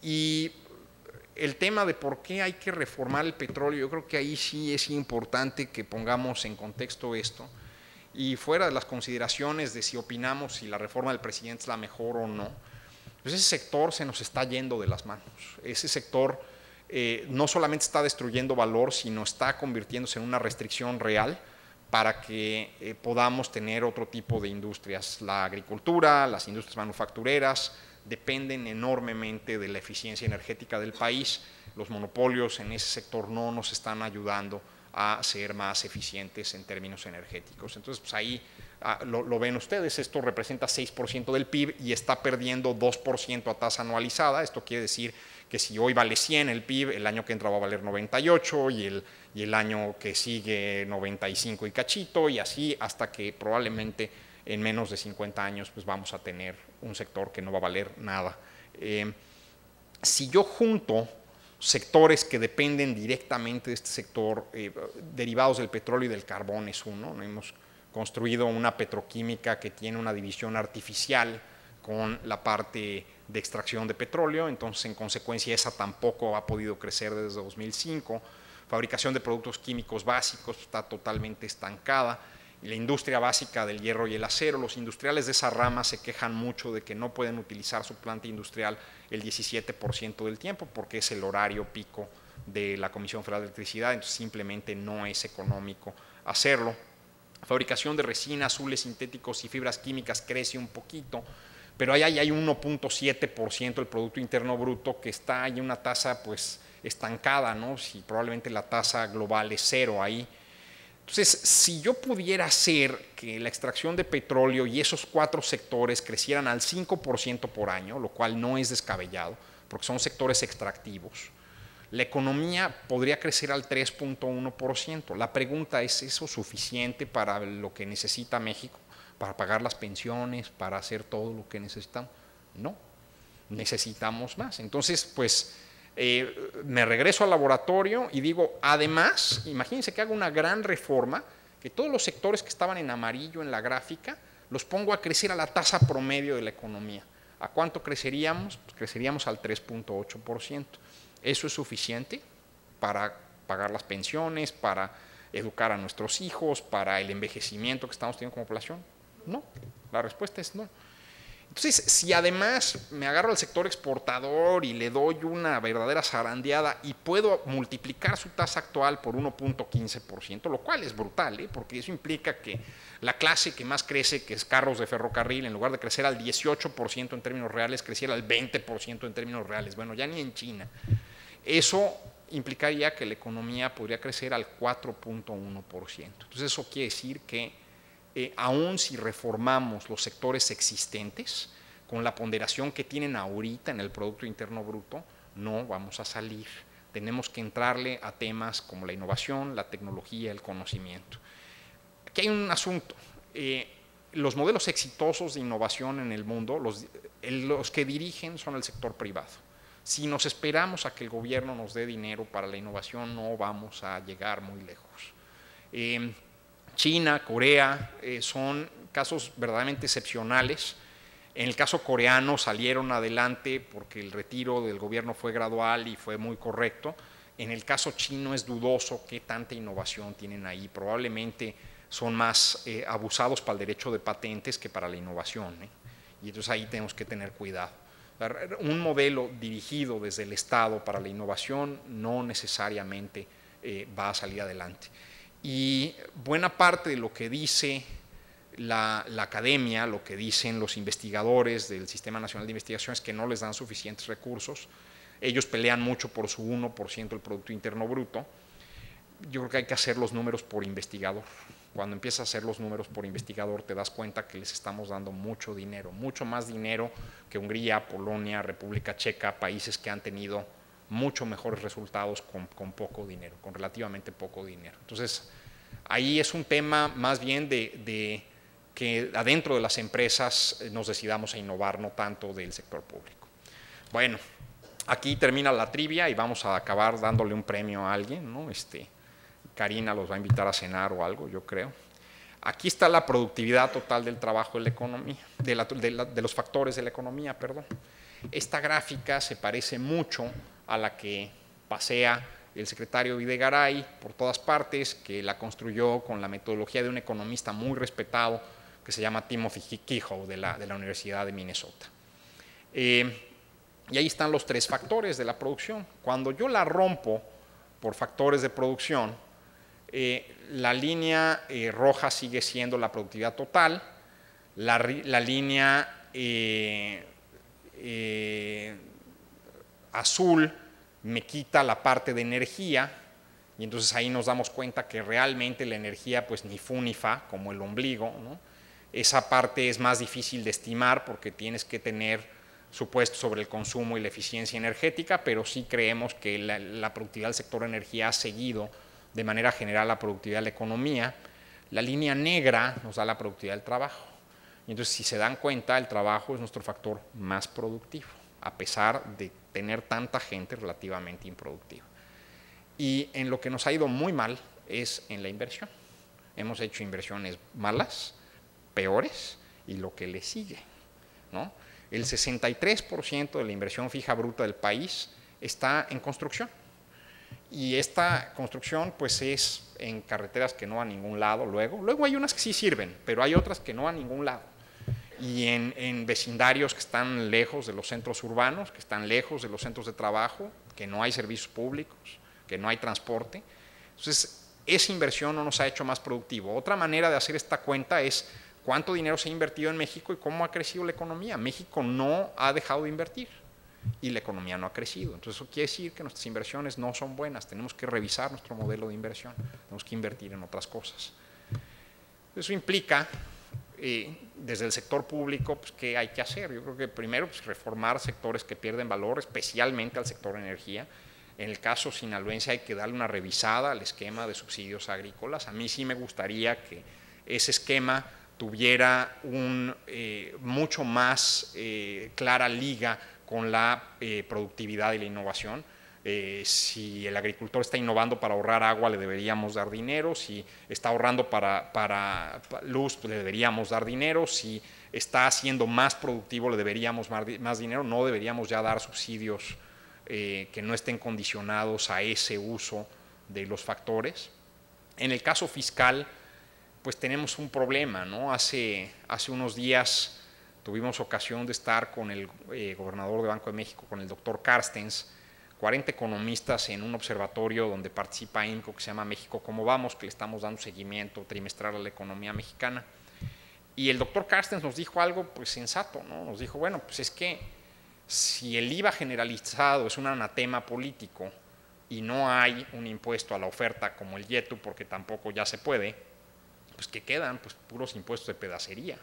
Y el tema de por qué hay que reformar el petróleo, yo creo que ahí sí es importante que pongamos en contexto esto, y fuera de las consideraciones de si opinamos si la reforma del presidente es la mejor o no, pues ese sector se nos está yendo de las manos. Ese sector no solamente está destruyendo valor, sino está convirtiéndose en una restricción real para que podamos tener otro tipo de industrias. La agricultura, las industrias manufactureras dependen enormemente de la eficiencia energética del país. Los monopolios en ese sector no nos están ayudando a ser más eficientes en términos energéticos. Entonces, pues ahí lo ven ustedes, esto representa 6% del PIB y está perdiendo 2% a tasa anualizada. Esto quiere decir que si hoy vale 100 el PIB, el año que entra va a valer 98 y el año que sigue 95 y cachito, y así hasta que probablemente en menos de 50 años pues vamos a tener un sector que no va a valer nada. Si yo junto sectores que dependen directamente de este sector, derivados del petróleo y del carbón es uno. Hemos construido una petroquímica que tiene una división artificial con la parte de extracción de petróleo, entonces en consecuencia esa tampoco ha podido crecer desde 2005. Fabricación de productos químicos básicos está totalmente estancada. Y la industria básica del hierro y el acero, los industriales de esa rama se quejan mucho de que no pueden utilizar su planta industrial el 17% del tiempo porque es el horario pico de la Comisión Federal de Electricidad, entonces simplemente no es económico hacerlo. Fabricación de resina, azules sintéticos y fibras químicas crece un poquito, pero ahí hay 1.7% del Producto Interno Bruto que está en una tasa pues estancada, ¿no? Si probablemente la tasa global es cero ahí. Entonces, si yo pudiera hacer que la extracción de petróleo y esos 4 sectores crecieran al 5% por año, lo cual no es descabellado, porque son sectores extractivos, la economía podría crecer al 3.1%. La pregunta es, ¿eso suficiente para lo que necesita México? ¿Para pagar las pensiones? ¿Para hacer todo lo que necesitamos? No, necesitamos más. Entonces, pues me regreso al laboratorio y digo, además, imagínense que hago una gran reforma, que todos los sectores que estaban en amarillo en la gráfica, los pongo a crecer a la tasa promedio de la economía. ¿A cuánto creceríamos? Pues creceríamos al 3.8%. ¿Eso es suficiente para pagar las pensiones, para educar a nuestros hijos, para el envejecimiento que estamos teniendo como población? No, la respuesta es no. Entonces, si además me agarro al sector exportador y le doy una verdadera zarandeada y puedo multiplicar su tasa actual por 1.15%, lo cual es brutal, porque eso implica que la clase que más crece, que es carros de ferrocarril, en lugar de crecer al 18% en términos reales, creciera al 20% en términos reales. Bueno, ya ni en China. Eso implicaría que la economía podría crecer al 4.1%. Entonces, eso quiere decir que aún si reformamos los sectores existentes, con la ponderación que tienen ahorita en el Producto Interno Bruto, no vamos a salir. Tenemos que entrarle a temas como la innovación, la tecnología, el conocimiento. Aquí hay un asunto. Los modelos exitosos de innovación en el mundo, los que dirigen son el sector privado. Si nos esperamos a que el gobierno nos dé dinero para la innovación, no vamos a llegar muy lejos. China, Corea, son casos verdaderamente excepcionales. En el caso coreano salieron adelante porque el retiro del gobierno fue gradual y fue muy correcto. En el caso chino es dudoso qué tanta innovación tienen ahí. Probablemente son más abusados para el derecho de patentes que para la innovación, y entonces ahí tenemos que tener cuidado. Un modelo dirigido desde el Estado para la innovación no necesariamente va a salir adelante. Y buena parte de lo que dice la academia, lo que dicen los investigadores del Sistema Nacional de Investigación es que no les dan suficientes recursos. Ellos pelean mucho por su 1% del Producto Interno Bruto. Yo creo que hay que hacer los números por investigador. Cuando empiezas a hacer los números por investigador te das cuenta que les estamos dando mucho dinero, mucho más dinero que Hungría, Polonia, República Checa, países que han tenido mucho mejores resultados con poco dinero, con relativamente poco dinero. Entonces, ahí es un tema más bien de que adentro de las empresas nos decidamos a innovar, no tanto del sector público. Bueno, aquí termina la trivia y vamos a acabar dándole un premio a alguien, ¿no? Karina los va a invitar a cenar o algo, yo creo. Aquí está la productividad total del trabajo de la economía, de los factores de la economía, perdón. Esta gráfica se parece mucho a la que pasea el secretario Videgaray por todas partes, que la construyó con la metodología de un economista muy respetado que se llama Timothy Kehoe de la Universidad de Minnesota. Y ahí están los 3 factores de la producción. Cuando yo la rompo por factores de producción, la línea roja sigue siendo la productividad total, la línea azul me quita la parte de energía, y entonces ahí nos damos cuenta que realmente la energía pues ni fu ni fa, como el ombligo, ¿no? Esa parte es más difícil de estimar porque tienes que tener supuestos sobre el consumo y la eficiencia energética, pero sí creemos que la productividad del sector energía ha seguido de manera general la productividad de la economía. La línea negra nos da la productividad del trabajo. Y entonces, si se dan cuenta, el trabajo es nuestro factor más productivo, a pesar de tener tanta gente relativamente improductiva. Y en lo que nos ha ido muy mal es en la inversión. Hemos hecho inversiones malas, peores, y lo que le sigue, ¿no? El 63% de la inversión fija bruta del país está en construcción. Y esta construcción pues es en carreteras que no van a ningún lado luego hay unas que sí sirven, pero hay otras que no van a ningún lado. Y en vecindarios que están lejos de los centros urbanos, que están lejos de los centros de trabajo, que no hay servicios públicos, que no hay transporte. Entonces, esa inversión no nos ha hecho más productivo. Otra manera de hacer esta cuenta es cuánto dinero se ha invertido en México y cómo ha crecido la economía. México no ha dejado de invertir y la economía no ha crecido. Entonces, eso quiere decir que nuestras inversiones no son buenas. Tenemos que revisar nuestro modelo de inversión. Tenemos que invertir en otras cosas. Eso implica, desde el sector público, pues, ¿qué hay que hacer? Yo creo que primero pues, reformar sectores que pierden valor, especialmente al sector energía. En el caso sinaloense hay que darle una revisada al esquema de subsidios agrícolas. A mí sí me gustaría que ese esquema tuviera mucho más clara liga con la productividad y la innovación. Si el agricultor está innovando para ahorrar agua, le deberíamos dar dinero. Si está ahorrando para luz, pues le deberíamos dar dinero. Si está haciendo más productivo, le deberíamos más dinero. No deberíamos ya dar subsidios que no estén condicionados a ese uso de los factores. En el caso fiscal, pues tenemos un problema, ¿no? Hace unos días tuvimos ocasión de estar con el gobernador de Banco de México, con el doctor Carstens, 40 economistas en un observatorio donde participa INCO, que se llama México Cómo Vamos, que le estamos dando seguimiento trimestral a la economía mexicana. Y el doctor Carstens nos dijo algo pues sensato, ¿no? Nos dijo, bueno, pues es que si el IVA generalizado es un anatema político y no hay un impuesto a la oferta como el YETU, porque tampoco ya se puede, pues ¿qué quedan? Pues puros impuestos de pedacería.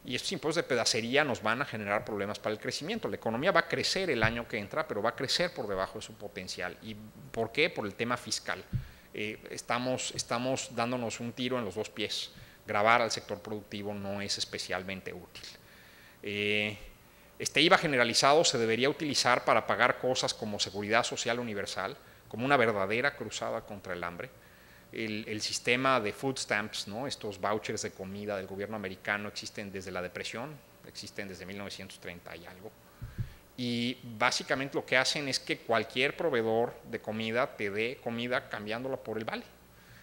Y estos impuestos de pedacería nos van a generar problemas para el crecimiento. La economía va a crecer el año que entra, pero va a crecer por debajo de su potencial. ¿Y por qué? Por el tema fiscal. Estamos dándonos un tiro en los dos pies. Gravar al sector productivo no es especialmente útil. Este IVA generalizado se debería utilizar para pagar cosas como seguridad social universal, como una verdadera cruzada contra el hambre. El sistema de food stamps, ¿no? Estos vouchers de comida del gobierno americano existen desde la depresión, existen desde 1930 y algo. Y básicamente lo que hacen es que cualquier proveedor de comida te dé comida cambiándola por el vale.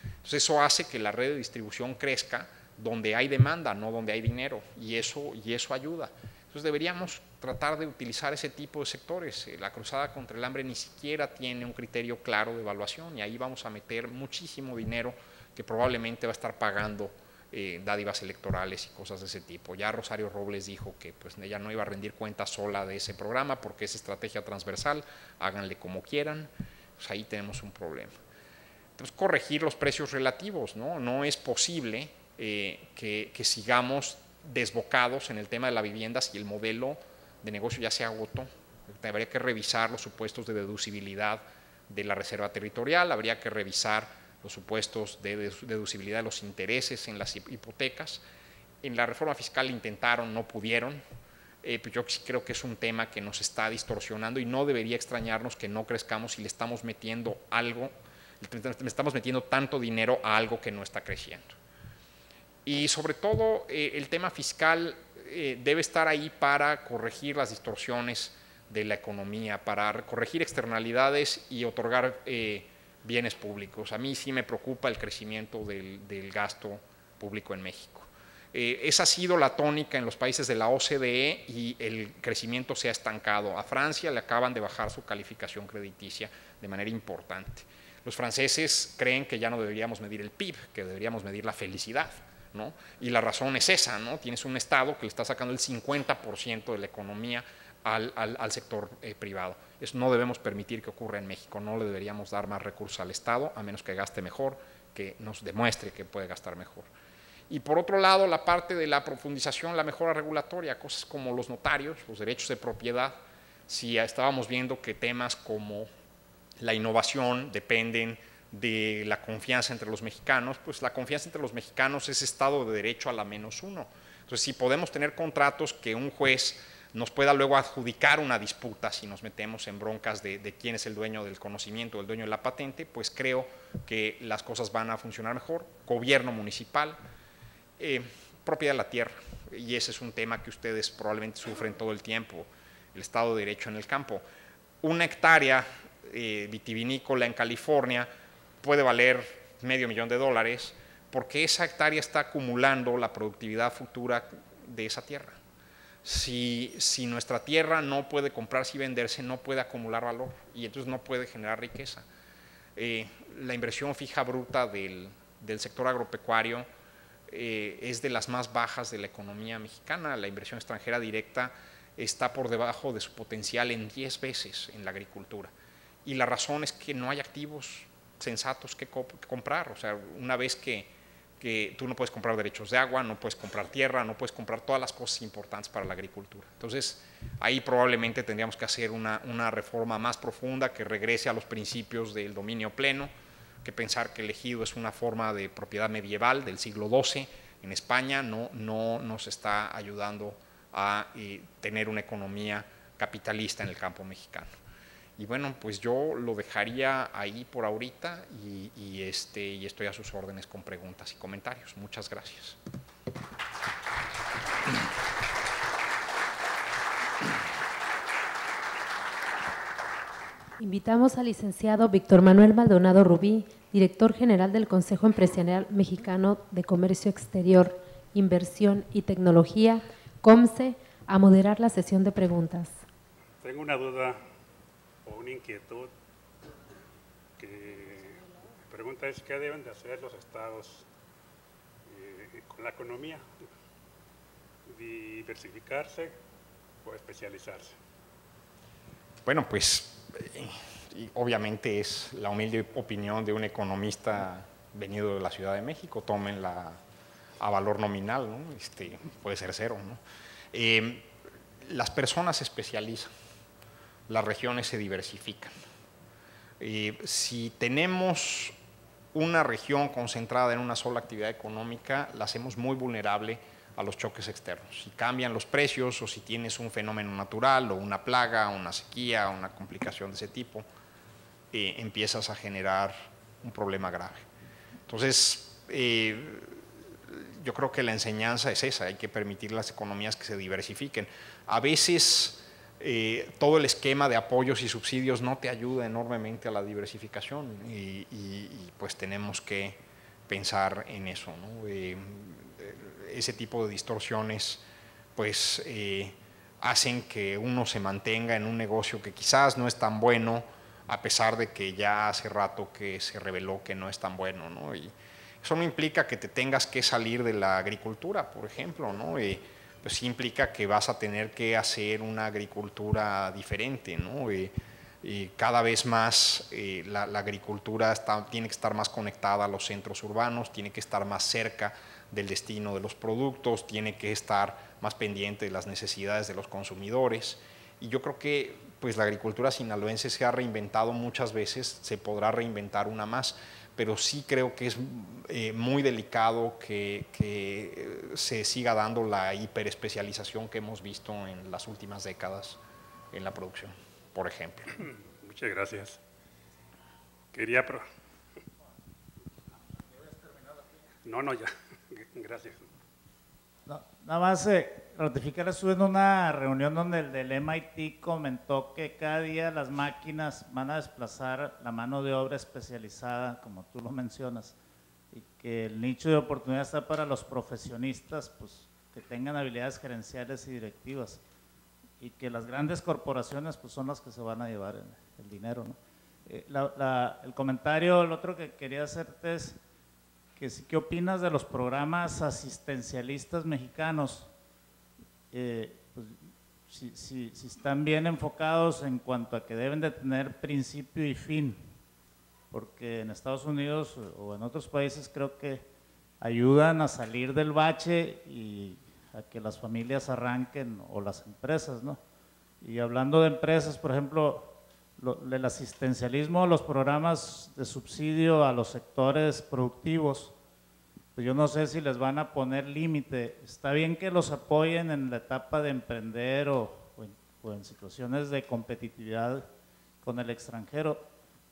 Entonces eso hace que la red de distribución crezca donde hay demanda, no donde hay dinero, y eso ayuda. Entonces deberíamos tratar de utilizar ese tipo de sectores. La cruzada contra el hambre ni siquiera tiene un criterio claro de evaluación y ahí vamos a meter muchísimo dinero que probablemente va a estar pagando dádivas electorales y cosas de ese tipo. Ya Rosario Robles dijo que pues, ella no iba a rendir cuenta sola de ese programa porque es estrategia transversal, háganle como quieran, pues ahí tenemos un problema. Entonces corregir los precios relativos, no es posible que sigamos desbocados en el tema de la vivienda si el modelo de negocio ya se agotó. Habría que revisar los supuestos de deducibilidad de la reserva territorial, habría que revisar los supuestos de deducibilidad de los intereses en las hipotecas. En la reforma fiscal intentaron, no pudieron. Pues yo creo que es un tema que nos está distorsionando y no debería extrañarnos que no crezcamos si le estamos metiendo tanto dinero a algo que no está creciendo. Y sobre todo el tema fiscal debe estar ahí para corregir las distorsiones de la economía, para corregir externalidades y otorgar bienes públicos. A mí sí me preocupa el crecimiento del gasto público en México. Esa ha sido la tónica en los países de la OCDE y el crecimiento se ha estancado. A Francia le acaban de bajar su calificación crediticia de manera importante. Los franceses creen que ya no deberíamos medir el PIB, que deberíamos medir la felicidad, ¿no? Y la razón es esa, ¿no? Tienes un Estado que le está sacando el 50% de la economía al sector privado. Eso no debemos permitir que ocurra en México, no le deberíamos dar más recursos al Estado, a menos que gaste mejor, que nos demuestre que puede gastar mejor. Y por otro lado, la parte de la profundización, la mejora regulatoria, cosas como los notarios, los derechos de propiedad. Si estábamos viendo que temas como la innovación dependen de la confianza entre los mexicanos, pues la confianza entre los mexicanos es Estado de Derecho a la -1. Entonces, si podemos tener contratos que un juez nos pueda luego adjudicar una disputa si nos metemos en broncas de quién es el dueño del conocimiento, el dueño de la patente, pues creo que las cosas van a funcionar mejor. Gobierno municipal, propiedad de la tierra, y ese es un tema que ustedes probablemente sufren todo el tiempo, el Estado de Derecho en el campo. Una hectárea vitivinícola en California puede valer $500,000 porque esa hectárea está acumulando la productividad futura de esa tierra. Si nuestra tierra no puede comprarse y venderse, no puede acumular valor y entonces no puede generar riqueza. La inversión fija bruta del sector agropecuario es de las más bajas de la economía mexicana. La inversión extranjera directa está por debajo de su potencial en 10 veces en la agricultura. Y la razón es que no hay activos sensatos que comprar. O sea, una vez que tú no puedes comprar derechos de agua, no puedes comprar tierra, no puedes comprar todas las cosas importantes para la agricultura. Entonces, ahí probablemente tendríamos que hacer una reforma más profunda que regrese a los principios del dominio pleno, que pensar que el ejido es una forma de propiedad medieval del siglo XII en España no nos está ayudando a tener una economía capitalista en el campo mexicano. Y bueno, pues yo lo dejaría ahí por ahorita y estoy a sus órdenes con preguntas y comentarios. Muchas gracias. Invitamos al licenciado Víctor Manuel Maldonado Rubí, director general del Consejo Empresarial Mexicano de Comercio Exterior, Inversión y Tecnología, COMCE, a moderar la sesión de preguntas. Tengo una duda o una inquietud. La pregunta es, ¿qué deben de hacer los estados con la economía? ¿Diversificarse o especializarse? Bueno, pues obviamente es la humilde opinión de un economista venido de la Ciudad de México, tómenla a valor nominal, ¿no? Puede ser 0, ¿no? Las personas se especializan, las regiones se diversifican. Si tenemos una región concentrada en una sola actividad económica, la hacemos muy vulnerable a los choques externos. Si cambian los precios o si tienes un fenómeno natural o una plaga, una sequía, una complicación de ese tipo, empiezas a generar un problema grave. Entonces, yo creo que la enseñanza es esa, hay que permitir las economías que se diversifiquen. A veces todo el esquema de apoyos y subsidios no te ayuda enormemente a la diversificación y pues tenemos que pensar en eso, ¿no? Ese tipo de distorsiones pues hacen que uno se mantenga en un negocio que quizás no es tan bueno, a pesar de que ya hace rato que se reveló que no es tan bueno, ¿no? Y eso no implica que te tengas que salir de la agricultura, por ejemplo, ¿no? Pues sí implica que vas a tener que hacer una agricultura diferente, ¿no? Cada vez más la agricultura tiene que estar más conectada a los centros urbanos, tiene que estar más cerca del destino de los productos, tiene que estar más pendiente de las necesidades de los consumidores. Y yo creo que pues, la agricultura sinaloense se ha reinventado muchas veces, se podrá reinventar una más, pero sí creo que es muy delicado que se siga dando la hiperespecialización que hemos visto en las últimas décadas en la producción, por ejemplo. Muchas gracias. No, ya. Gracias. No, nada más ratificar, estuve en una reunión donde el del MIT comentó que cada día las máquinas van a desplazar la mano de obra especializada, como tú lo mencionas, y que el nicho de oportunidad está para los profesionistas, pues que tengan habilidades gerenciales y directivas, y que las grandes corporaciones pues son las que se van a llevar el dinero, ¿no? El comentario, el otro que quería hacerte es ¿qué opinas de los programas asistencialistas mexicanos? Pues si están bien enfocados en cuanto a que deben de tener principio y fin, porque en Estados Unidos o en otros países creo que ayudan a salir del bache y a que las familias arranquen, o las empresas, ¿no? Y hablando de empresas, por ejemplo, el asistencialismo, los programas de subsidio a los sectores productivos, pues yo no sé si les van a poner límite. Está bien que los apoyen en la etapa de emprender o en situaciones de competitividad con el extranjero,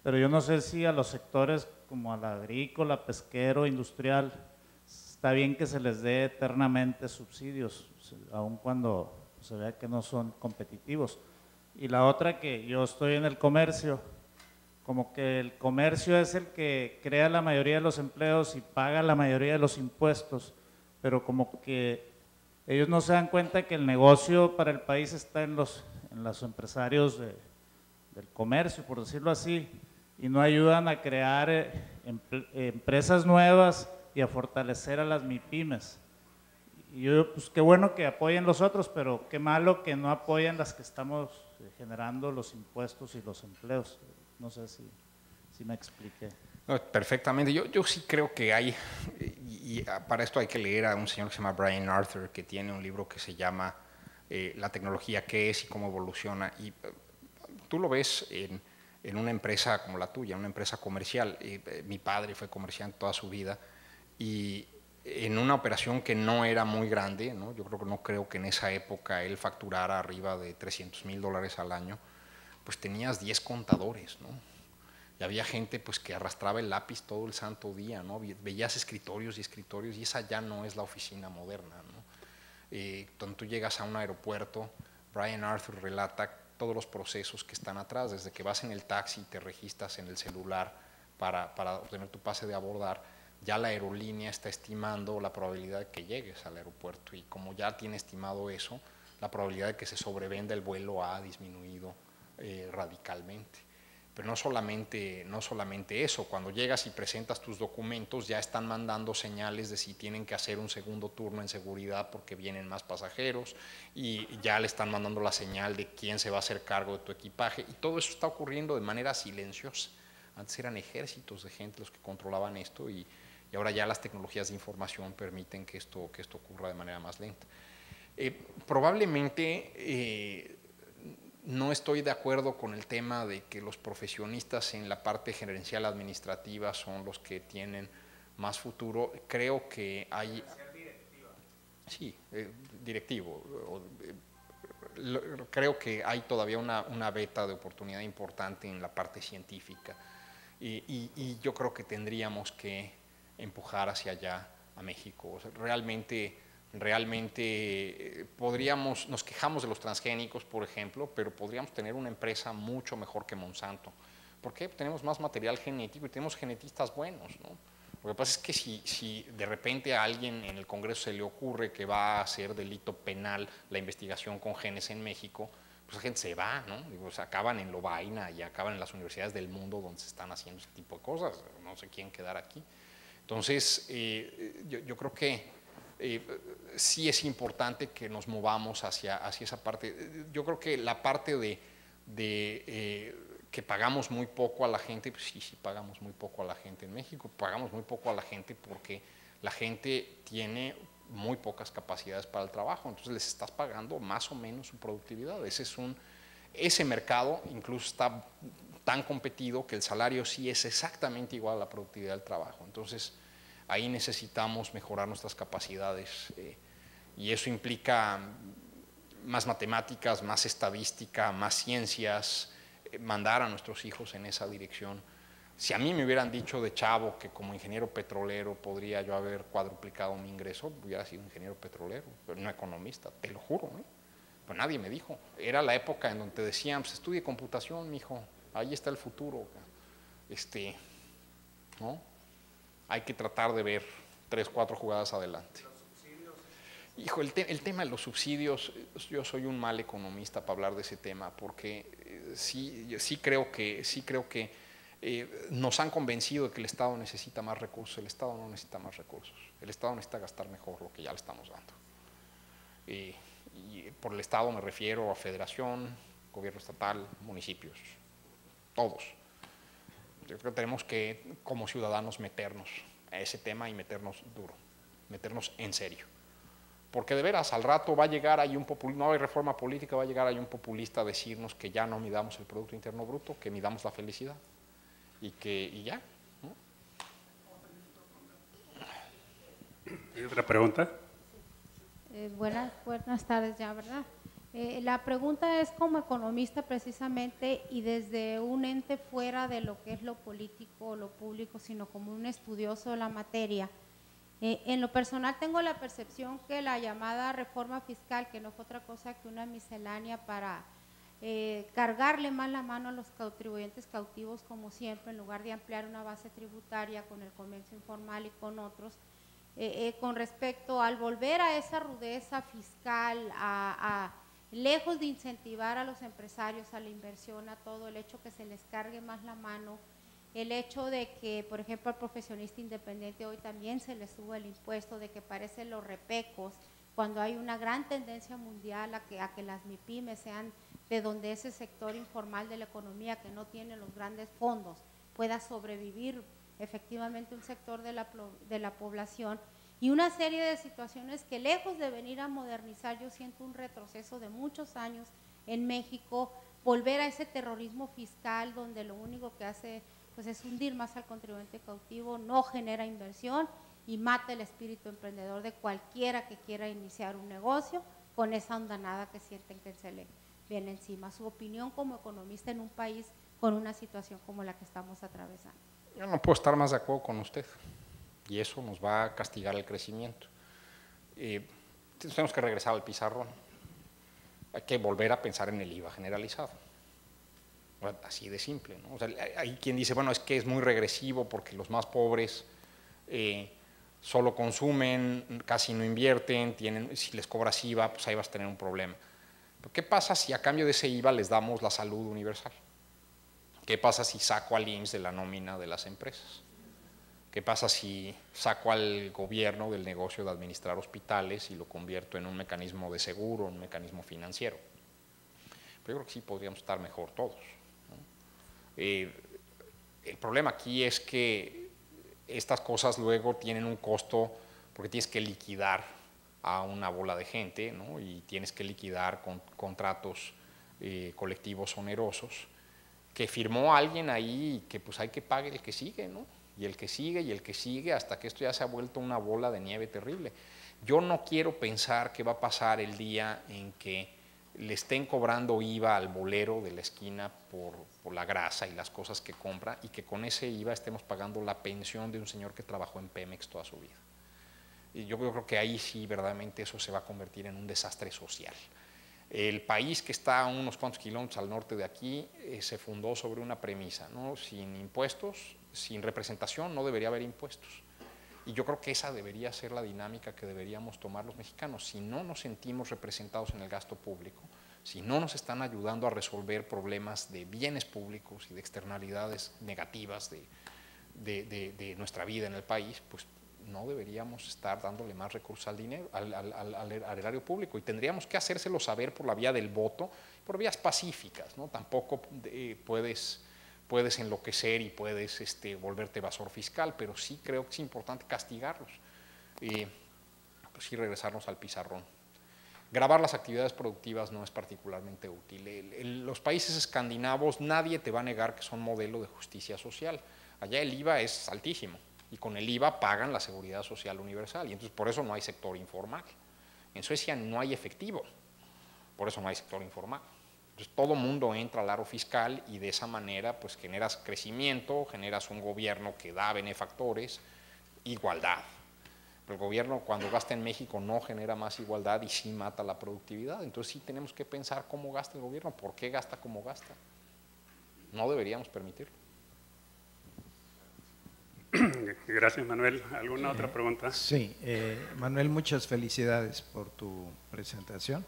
pero yo no sé si a los sectores como al agrícola, pesquero, industrial, está bien que se les dé eternamente subsidios, aun cuando se vea que no son competitivos. Y la otra, que yo estoy en el comercio, como que el comercio es el que crea la mayoría de los empleos y paga la mayoría de los impuestos, pero como que ellos no se dan cuenta que el negocio para el país está en los empresarios del comercio, por decirlo así, y no ayudan a crear empresas nuevas y a fortalecer a las MIPYMES. Y yo, pues qué bueno que apoyen los otros, pero qué malo que no apoyen las que estamos generando los impuestos y los empleos. No sé si me expliqué. No, perfectamente. Yo sí creo que hay, y para esto hay que leer a un señor que se llama Brian Arthur, que tiene un libro que se llama La tecnología, qué es y cómo evoluciona. Y tú lo ves en una empresa como la tuya, una empresa comercial. Mi padre fue comerciante toda su vida y en una operación que no era muy grande, ¿no? Yo no creo que en esa época él facturara arriba de $300,000 al año, pues tenías 10 contadores, ¿no? Y había gente pues que arrastraba el lápiz todo el santo día, ¿no? Veías escritorios y escritorios, y esa ya no es la oficina moderna, ¿no? Cuando tú llegas a un aeropuerto, Brian Arthur relata todos los procesos que están atrás, desde que vas en el taxi y te registras en el celular para obtener tu pase de abordar, ya la aerolínea está estimando la probabilidad de que llegues al aeropuerto, y como ya tiene estimado eso, la probabilidad de que se sobrevenda el vuelo ha disminuido radicalmente. Pero no solamente eso, cuando llegas y presentas tus documentos ya están mandando señales de si tienen que hacer un segundo turno en seguridad porque vienen más pasajeros, y ya le están mandando la señal de quién se va a hacer cargo de tu equipaje, y todo eso está ocurriendo de manera silenciosa. Antes eran ejércitos de gente los que controlaban esto, y ahora ya las tecnologías de información permiten que esto ocurra de manera más lenta. Probablemente no estoy de acuerdo con el tema de que los profesionistas en la parte gerencial administrativa son los que tienen más futuro. Creo que hay… Sí, directivo. Creo que hay todavía una veta de oportunidad importante en la parte científica, y yo creo que tendríamos que empujar hacia allá a México. O sea, realmente podríamos, nos quejamos de los transgénicos, por ejemplo, pero podríamos tener una empresa mucho mejor que Monsanto. ¿Por qué? Tenemos más material genético y tenemos genetistas buenos, ¿no? Lo que pasa es que si de repente a alguien en el Congreso se le ocurre que va a hacer delito penal la investigación con genes en México, pues la gente se va, ¿no? Digo, se acaban en Lovaina y acaban en las universidades del mundo donde se están haciendo ese tipo de cosas. No se quieren quedar aquí. Entonces, yo creo que sí es importante que nos movamos hacia esa parte. Yo creo que la parte de que pagamos muy poco a la gente, pues sí pagamos muy poco a la gente en México, pagamos muy poco a la gente porque la gente tiene muy pocas capacidades para el trabajo, entonces les estás pagando más o menos su productividad. Ese mercado incluso está tan competido que el salario sí es exactamente igual a la productividad del trabajo. Entonces ahí necesitamos mejorar nuestras capacidades, y eso implica más matemáticas, más estadística, más ciencias, mandar a nuestros hijos en esa dirección. Si a mí me hubieran dicho de chavo que como ingeniero petrolero podría yo haber cuadruplicado mi ingreso, hubiera sido ingeniero petrolero, pero no economista, te lo juro, ¿no? Pero nadie me dijo. Era la época en donde te decían, pues estudie computación, mijo, ahí está el futuro. ¿No? Hay que tratar de ver 3, 4 jugadas adelante. Hijo, el tema de los subsidios, yo soy un mal economista para hablar de ese tema, porque sí creo que nos han convencido de que el Estado necesita más recursos. El Estado no necesita más recursos, el Estado necesita gastar mejor lo que ya le estamos dando. Y por el Estado me refiero a federación, gobierno estatal, municipios, todos. Yo creo que tenemos que, como ciudadanos, meternos a ese tema y meternos duro, meternos en serio. Porque de veras, al rato va a llegar ahí un populista, no hay reforma política, va a llegar ahí un populista a decirnos que ya no midamos el Producto Interno Bruto, que midamos la felicidad y ya. ¿No? ¿Hay otra pregunta? Buenas tardes ya, ¿verdad? La pregunta es como economista precisamente y desde un ente fuera de lo que es lo político o lo público, sino como un estudioso de la materia. En lo personal tengo la percepción que la llamada reforma fiscal, que no fue otra cosa que una miscelánea para cargarle más la mano a los contribuyentes cautivos como siempre, en lugar de ampliar una base tributaria con el comercio informal y con otros, con respecto al volver a esa rudeza fiscal, lejos de incentivar a los empresarios a la inversión, a todo el hecho que se les cargue más la mano, el hecho de que, por ejemplo, al profesionista independiente hoy también se le sube el impuesto, de que parecen los repecos, cuando hay una gran tendencia mundial a que las MIPYMES sean de donde ese sector informal de la economía que no tiene los grandes fondos pueda sobrevivir efectivamente un sector de la población, y una serie de situaciones que lejos de venir a modernizar, yo siento un retroceso de muchos años en México, volver a ese terrorismo fiscal donde lo único que hace pues es hundir más al contribuyente cautivo, no genera inversión y mata el espíritu emprendedor de cualquiera que quiera iniciar un negocio con esa hondanada que sienten que se le viene encima. Su opinión como economista en un país con una situación como la que estamos atravesando. Yo no puedo estar más de acuerdo con usted y eso nos va a castigar el crecimiento. Tenemos que regresar al pizarrón. Hay que volver a pensar en el IVA generalizado. Así de simple, ¿no? O sea, hay quien dice, bueno, es que es muy regresivo porque los más pobres solo consumen, casi no invierten, si les cobras IVA, pues ahí vas a tener un problema. Pero ¿qué pasa si a cambio de ese IVA les damos la salud universal? ¿Qué pasa si saco al IMSS de la nómina de las empresas? ¿Qué pasa si saco al gobierno del negocio de administrar hospitales y lo convierto en un mecanismo de seguro, un mecanismo financiero? Pero yo creo que sí podríamos estar mejor todos, ¿no? El problema aquí es que estas cosas luego tienen un costo porque tienes que liquidar a una bola de gente, ¿no? Y tienes que liquidar con contratos colectivos onerosos que firmó alguien ahí y que pues hay que pagar el que sigue, ¿no? Y el que sigue y el que sigue hasta que esto ya se ha vuelto una bola de nieve terrible. Yo no quiero pensar qué va a pasar el día en que le estén cobrando IVA al bolero de la esquina por la grasa y las cosas que compra y que con ese IVA estemos pagando la pensión de un señor que trabajó en Pemex toda su vida. Y yo creo que ahí sí verdaderamente eso se va a convertir en un desastre social. El país que está a unos cuantos kilómetros al norte de aquí se fundó sobre una premisa, ¿no? Sin impuestos, sin representación, no debería haber impuestos. Y yo creo que esa debería ser la dinámica que deberíamos tomar los mexicanos. Si no nos sentimos representados en el gasto público, si no nos están ayudando a resolver problemas de bienes públicos y de externalidades negativas de nuestra vida en el país, pues no deberíamos estar dándole más recursos al dinero, al erario público, y tendríamos que hacérselo saber por la vía del voto, por vías pacíficas, ¿no? Tampoco puedes enloquecer y puedes volverte evasor fiscal, pero sí creo que es importante castigarlos. Pues sí, regresarnos al pizarrón. Grabar las actividades productivas no es particularmente útil. Los países escandinavos, nadie te va a negar que son modelo de justicia social. Allá el IVA es altísimo y con el IVA pagan la seguridad social universal y entonces por eso no hay sector informal. En Suecia no hay efectivo, por eso no hay sector informal. Entonces todo mundo entra al aro fiscal y de esa manera pues generas crecimiento, generas un gobierno que da benefactores, igualdad. Pero el gobierno cuando gasta en México no genera más igualdad y sí mata la productividad. Entonces sí tenemos que pensar cómo gasta el gobierno, por qué gasta como gasta. No deberíamos permitirlo. Gracias, Manuel. ¿Alguna otra pregunta? Sí, Manuel, muchas felicidades por tu presentación.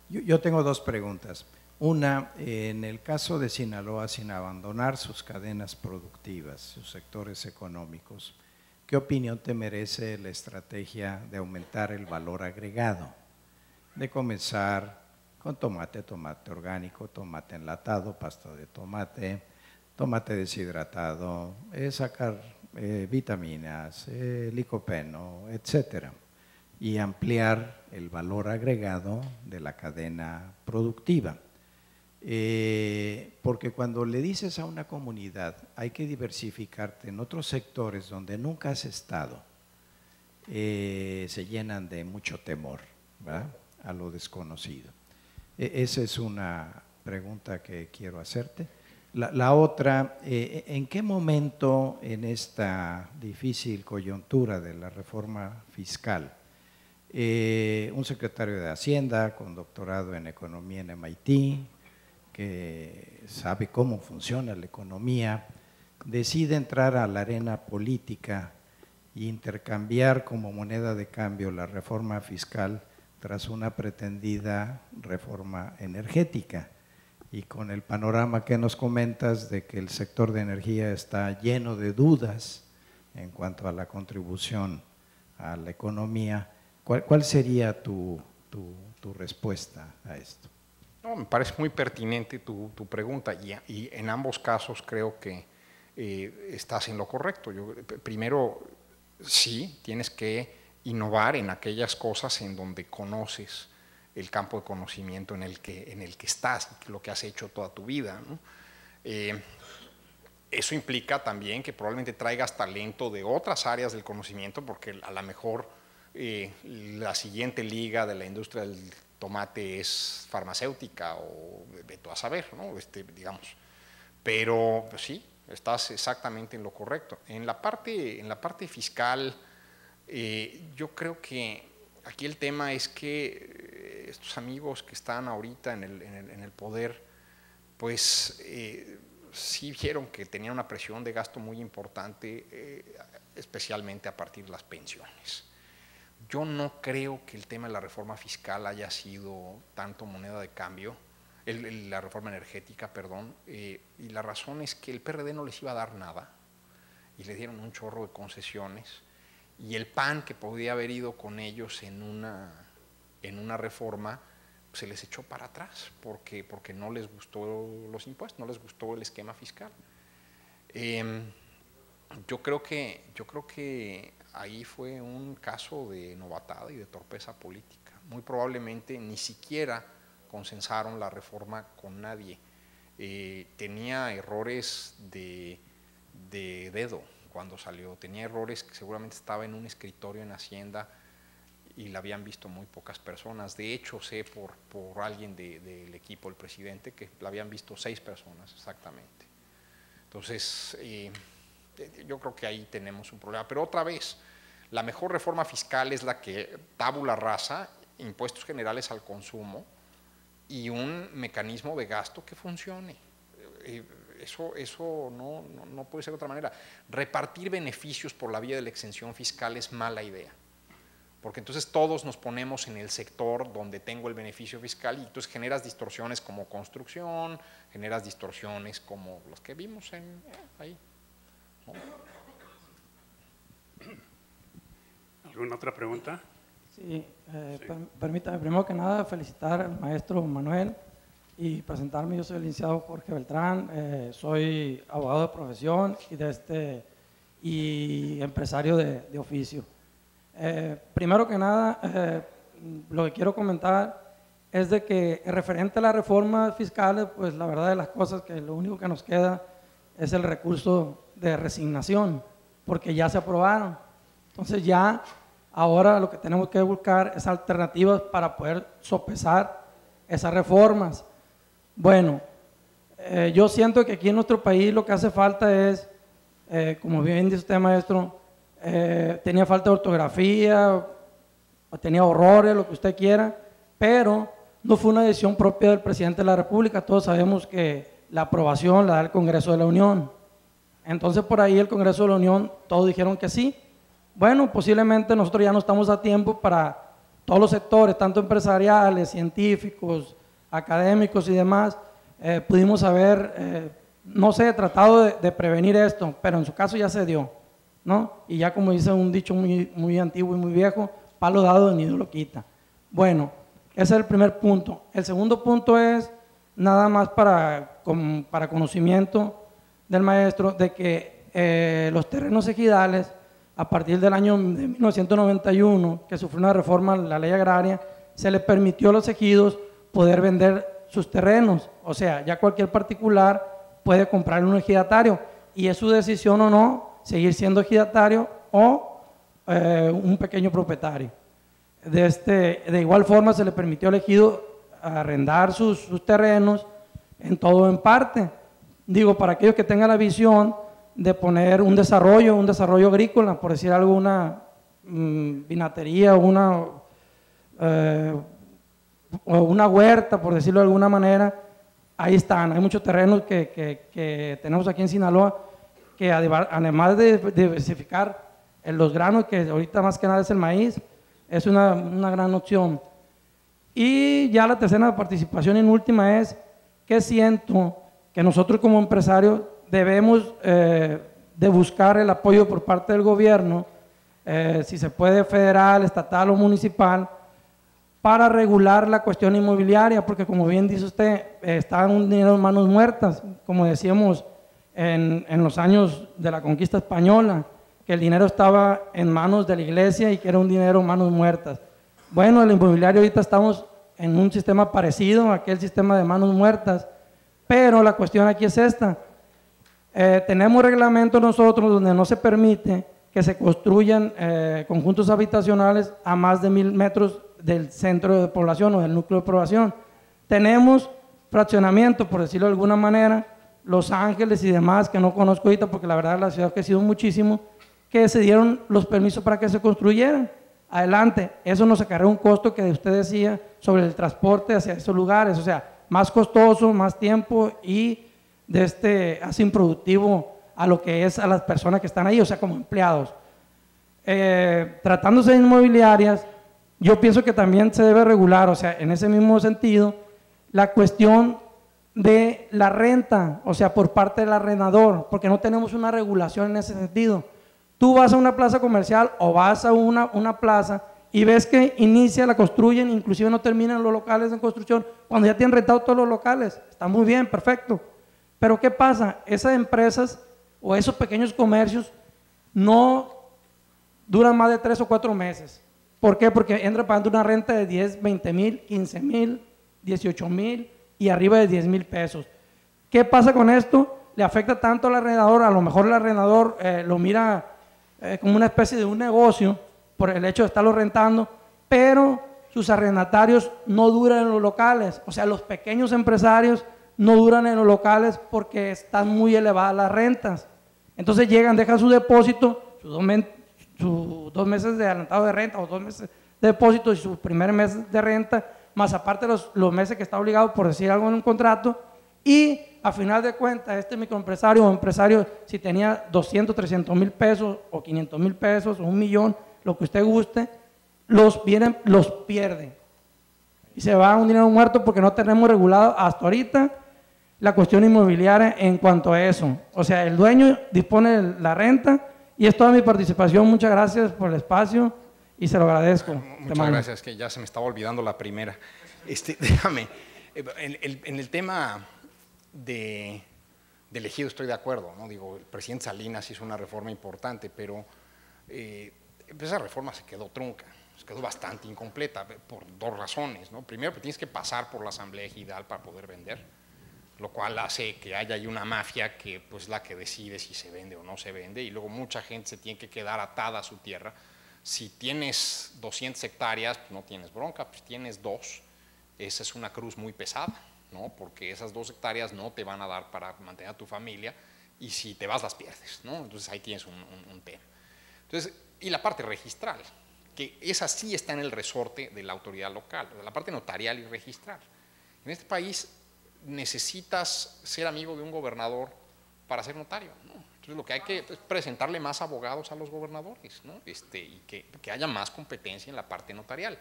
Yo tengo dos preguntas. Una, en el caso de Sinaloa, sin abandonar sus cadenas productivas, sus sectores económicos, ¿qué opinión te merece la estrategia de aumentar el valor agregado de comenzar con tomate orgánico, tomate enlatado, pasta de tomate, tomate deshidratado, sacar vitaminas, licopeno, etcétera, y ampliar el valor agregado de la cadena productiva. Porque cuando le dices a una comunidad hay que diversificarte en otros sectores donde nunca has estado, se llenan de mucho temor, ¿verdad?, a lo desconocido. Esa es una pregunta que quiero hacerte. La otra, ¿en qué momento en esta difícil coyuntura de la reforma fiscal, un secretario de Hacienda con doctorado en economía en MIT, que sabe cómo funciona la economía, decide entrar a la arena política e intercambiar como moneda de cambio la reforma fiscal tras una pretendida reforma energética? Y con el panorama que nos comentas de que el sector de energía está lleno de dudas en cuanto a la contribución a la economía, ¿cuál sería tu respuesta a esto? No, me parece muy pertinente tu pregunta y en ambos casos creo que estás en lo correcto. Primero, sí, tienes que innovar en aquellas cosas en donde conoces el campo de conocimiento en el que estás, lo que has hecho toda tu vida, ¿no? Eso implica también que probablemente traigas talento de otras áreas del conocimiento, porque a lo mejor la siguiente liga de la industria del tomate es farmacéutica o vete a saber, ¿no? Digamos. Pero pues sí, estás exactamente en lo correcto. En la parte fiscal, yo creo que aquí el tema es que estos amigos que están ahorita en el poder, pues sí vieron que tenían una presión de gasto muy importante, especialmente a partir de las pensiones. Yo no creo que el tema de la reforma fiscal haya sido tanto moneda de cambio, la reforma energética, perdón, y la razón es que el PRD no les iba a dar nada y le dieron un chorro de concesiones, y el PAN, que podía haber ido con ellos en una reforma, se les echó para atrás porque no les gustó los impuestos, no les gustó el esquema fiscal. Yo creo que ahí fue un caso de novatada y de torpeza política. Muy probablemente ni siquiera consensaron la reforma con nadie. Tenía errores de dedo cuando salió, tenía errores que seguramente estaba en un escritorio en Hacienda y la habían visto muy pocas personas. De hecho, sé por alguien del equipo del presidente que la habían visto 6 personas exactamente. Entonces, yo creo que ahí tenemos un problema. Pero otra vez, la mejor reforma fiscal es la que tabula rasa, impuestos generales al consumo y un mecanismo de gasto que funcione. Eso no puede ser de otra manera. Repartir beneficios por la vía de la exención fiscal es mala idea, porque entonces todos nos ponemos en el sector donde tengo el beneficio fiscal y entonces generas distorsiones como construcción, generas distorsiones como los que vimos ahí, ¿no? ¿Alguna otra pregunta? Sí, permítame primero que nada felicitar al maestro Manuel y presentarme. Yo soy el licenciado Jorge Beltrán, soy abogado de profesión y empresario de oficio. Primero que nada, lo que quiero comentar es de que referente a las reformas fiscales, pues la verdad de las cosas que lo único que nos queda es el recurso de resignación, porque ya se aprobaron. Entonces ya ahora lo que tenemos que buscar es alternativas para poder sopesar esas reformas. Bueno, yo siento que aquí en nuestro país lo que hace falta es, como bien dice usted, maestro, tenía falta de ortografía, tenía horrores, lo que usted quiera, pero no fue una decisión propia del presidente de la República. Todos sabemos que la aprobación la da el Congreso de la Unión. Entonces por ahí el Congreso de la Unión, todos dijeron que sí. Bueno, posiblemente nosotros ya no estamos a tiempo para todos los sectores, tanto empresariales, científicos, académicos y demás, pudimos haber, no sé, tratado de prevenir esto, pero en su caso ya se dio, ¿no? Y ya como dice un dicho muy antiguo y muy viejo, palo dado de nido lo quita. Bueno, Ese es el primer punto. El segundo punto es, nada más para conocimiento del maestro, de que los terrenos ejidales, a partir del año de 1991, que sufrió una reforma a la ley agraria, se le permitió a los ejidos poder vender sus terrenos. O sea, ya cualquier particular puede comprar un ejidatario y es su decisión o no seguir siendo ejidatario o un pequeño propietario. De igual forma se le permitió al ejido arrendar sus terrenos en todo o en parte. Digo, para aquellos que tengan la visión de poner un desarrollo agrícola, por decir algo, una vinatería o una huerta, por decirlo de alguna manera, ahí están. Hay muchos terrenos que tenemos aquí en Sinaloa que además de diversificar los granos, que ahorita más que nada es el maíz, es una gran opción. Y ya la tercera participación en última es que siento que nosotros como empresarios debemos de buscar el apoyo por parte del gobierno, si se puede federal, estatal o municipal, para regular la cuestión inmobiliaria, porque como bien dice usted, está un dinero en manos muertas, como decíamos en los años de la conquista española, que el dinero estaba en manos de la iglesia y que era un dinero en manos muertas. Bueno, el inmobiliario ahorita estamos en un sistema parecido a aquel sistema de manos muertas, pero la cuestión aquí es esta. Tenemos reglamentos nosotros donde no se permite que se construyan conjuntos habitacionales a más de 1000 metros del centro de población o del núcleo de población. Tenemos fraccionamiento, por decirlo de alguna manera, Los Ángeles y demás, que no conozco ahorita porque la verdad la ciudad ha crecido muchísimo, que se dieron los permisos para que se construyeran. Adelante, eso nos acarrea un costo que usted decía sobre el transporte hacia esos lugares, o sea, más costoso, más tiempo y hace improductivo a lo que es a las personas que están ahí, o sea, como empleados. Tratándose de inmobiliarias, yo pienso que también se debe regular, o sea, en ese mismo sentido, la cuestión de la renta, o sea, por parte del arrendador, porque no tenemos una regulación en ese sentido. Tú vas a una plaza comercial o vas a una plaza y ves que inicia, la construyen, inclusive no terminan los locales en construcción, cuando ya tienen rentado todos los locales. Está muy bien, perfecto. Pero ¿qué pasa? Esas empresas o esos pequeños comercios no duran más de 3 o 4 meses. ¿Por qué? Porque entra pagando una renta de 10, 20 mil, 15 mil, 18 mil y arriba de 10 mil pesos. ¿Qué pasa con esto? Le afecta tanto al arrendador, a lo mejor el arrendador lo mira como una especie de un negocio por el hecho de estarlo rentando, pero sus arrendatarios no duran en los locales, o sea, los pequeños empresarios no duran en los locales porque están muy elevadas las rentas. Entonces llegan, dejan su depósito, sus 2 meses de adelantado de renta o 2 meses de depósito y su primer mes de renta, más aparte los meses que está obligado por decir algo en un contrato, y a final de cuentas este microempresario o empresario, si tenía 200, 300 mil pesos o 500 mil pesos o 1 millón, lo que usted guste, los pierde y se va a un dinero muerto porque no tenemos regulado hasta ahorita la cuestión inmobiliaria en cuanto a eso. O sea, el dueño dispone de la renta y es toda mi participación. Muchas gracias por el espacio y se lo agradezco. Muchas gracias, que ya se me estaba olvidando la primera. Déjame, en el tema del ejido estoy de acuerdo, ¿no? Digo, el presidente Salinas hizo una reforma importante, pero esa reforma se quedó trunca, se quedó bastante incompleta por 2 razones, ¿no? Primero, que tienes que pasar por la asamblea ejidal para poder vender, lo cual hace que haya ahí una mafia que pues la que decide si se vende o no se vende, y luego mucha gente se tiene que quedar atada a su tierra. Si tienes 200 hectáreas, pues no tienes bronca, pues tienes 2, esa es una cruz muy pesada, ¿no? Porque esas 2 hectáreas no te van a dar para mantener a tu familia y si te vas las pierdes, ¿no? Entonces ahí tienes un tema. Entonces, y la parte registral, que esa sí está en el resorte de la autoridad local, la parte notarial y registral. En este país necesitas ser amigo de un gobernador para ser notario, ¿no? Entonces lo que hay que es presentarle más abogados a los gobernadores, ¿no? Y que haya más competencia en la parte notarial.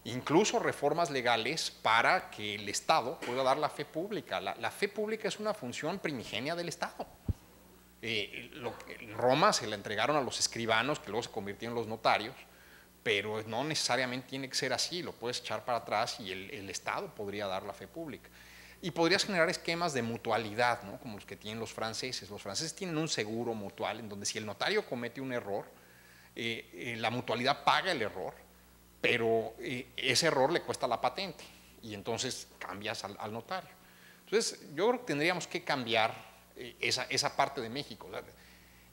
Incluso reformas legales para que el Estado pueda dar la fe pública. La fe pública es una función primigenia del Estado. Roma se la entregaron a los escribanos, que luego se convirtieron en los notarios, pero no necesariamente tiene que ser así, lo puedes echar para atrás y el Estado podría dar la fe pública. Y podrías generar esquemas de mutualidad, ¿no? Como los que tienen los franceses. Los franceses tienen un seguro mutual en donde si el notario comete un error, la mutualidad paga el error, pero ese error le cuesta la patente y entonces cambias al notario. Entonces, yo creo que tendríamos que cambiar esa parte de México.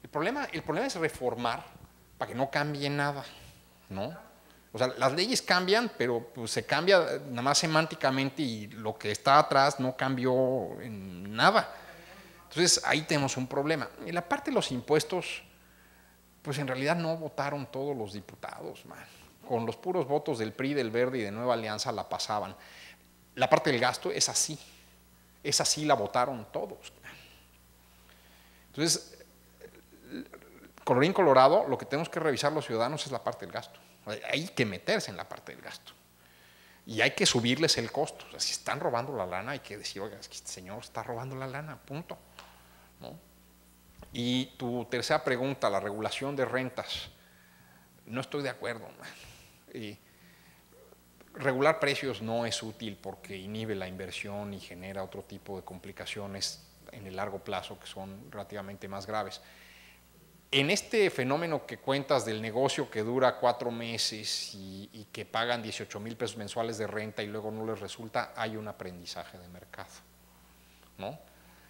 El problema es reformar para que no cambie nada, ¿no? O sea, las leyes cambian, pero pues, se cambia nada más semánticamente y lo que está atrás no cambió en nada. Entonces, ahí tenemos un problema. En la parte de los impuestos, pues en realidad no votaron todos los diputados, man. Con los puros votos del PRI, del Verde y de Nueva Alianza la pasaban. La parte del gasto es así la votaron todos. Entonces, colorín colorado, lo que tenemos que revisar los ciudadanos es la parte del gasto. Hay que meterse en la parte del gasto. Y hay que subirles el costo. O sea, si están robando la lana, hay que decir, oiga, es que este señor está robando la lana, punto, ¿no? Y tu tercera pregunta, la regulación de rentas. No estoy de acuerdo, man. Regular precios no es útil porque inhibe la inversión y genera otro tipo de complicaciones en el largo plazo que son relativamente más graves. En este fenómeno que cuentas del negocio que dura 4 meses y que pagan 18,000 pesos mensuales de renta y luego no les resulta, hay un aprendizaje de mercado, ¿no?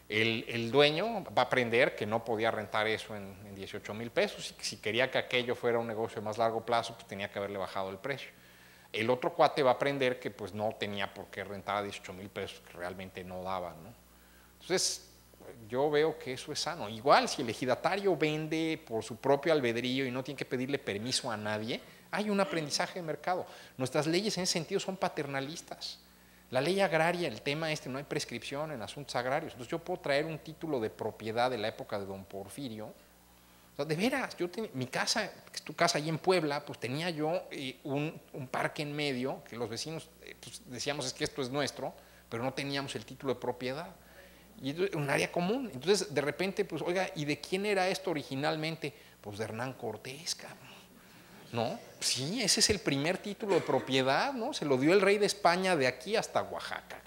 El dueño va a aprender que no podía rentar eso en 18,000 pesos y que si quería que aquello fuera un negocio de más largo plazo, pues tenía que haberle bajado el precio. El otro cuate va a aprender que pues no tenía por qué rentar a 18,000 pesos, que realmente no daban, ¿no? Entonces, yo veo que eso es sano. Igual, si el ejidatario vende por su propio albedrío y no tiene que pedirle permiso a nadie, hay un aprendizaje de mercado. Nuestras leyes en ese sentido son paternalistas. La ley agraria, el tema no hay prescripción en asuntos agrarios. Entonces, yo puedo traer un título de propiedad de la época de don Porfirio. O sea, de veras, mi casa, que es tu casa ahí en Puebla, pues tenía yo un parque en medio, que los vecinos pues decíamos es que esto es nuestro, pero no teníamos el título de propiedad. Y un área común. Entonces, de repente, pues, oiga, ¿y de quién era esto originalmente? Pues de Hernán Cortés, cabrón, ¿no? Sí, ese es el primer título de propiedad, ¿no? Se lo dio el rey de España de aquí hasta Oaxaca,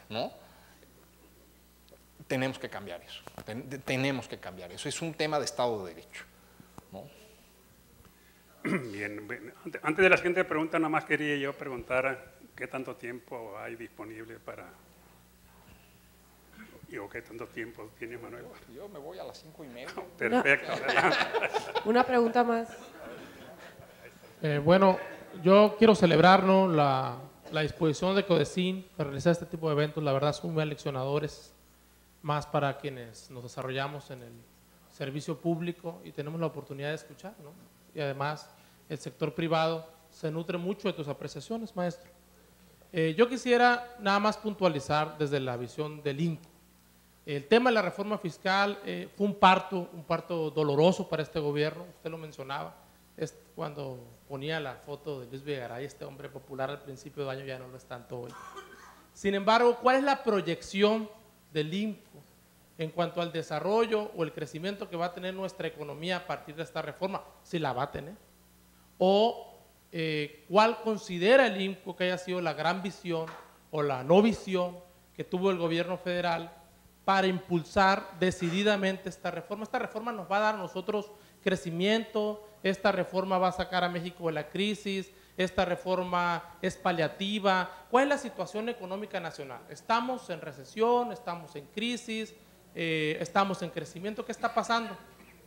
¿no? Tenemos que cambiar eso. Tenemos que cambiar eso. Es un tema de Estado de Derecho, ¿no? Bien, antes de la siguiente pregunta, nada más quería yo preguntar qué tanto tiempo hay disponible para... ¿O qué tanto tiempo tiene Manuel? Yo me voy a las 5:30. Perfecto. Una pregunta más. Bueno, yo quiero celebrar, ¿no?, la disposición de Codecin para realizar este tipo de eventos. La verdad son muy aleccionadores, más para quienes nos desarrollamos en el servicio público y tenemos la oportunidad de escuchar, ¿no? Y además el sector privado se nutre mucho de tus apreciaciones, maestro. Yo quisiera nada más puntualizar desde la visión del INCO. El tema de la reforma fiscal fue un parto doloroso para este gobierno, usted lo mencionaba, es cuando ponía la foto de Luis Videgaray, este hombre popular al principio de año, ya no lo es tanto hoy. Sin embargo, ¿cuál es la proyección del INCO en cuanto al desarrollo o el crecimiento que va a tener nuestra economía a partir de esta reforma? Si la va a tener. O ¿cuál considera el INCO que haya sido la gran visión o la no visión que tuvo el gobierno federal para impulsar decididamente esta reforma? Esta reforma nos va a dar a nosotros crecimiento, esta reforma va a sacar a México de la crisis, esta reforma es paliativa. ¿Cuál es la situación económica nacional? ¿Estamos en recesión? ¿Estamos en crisis? ¿Estamos en crecimiento? ¿Qué está pasando?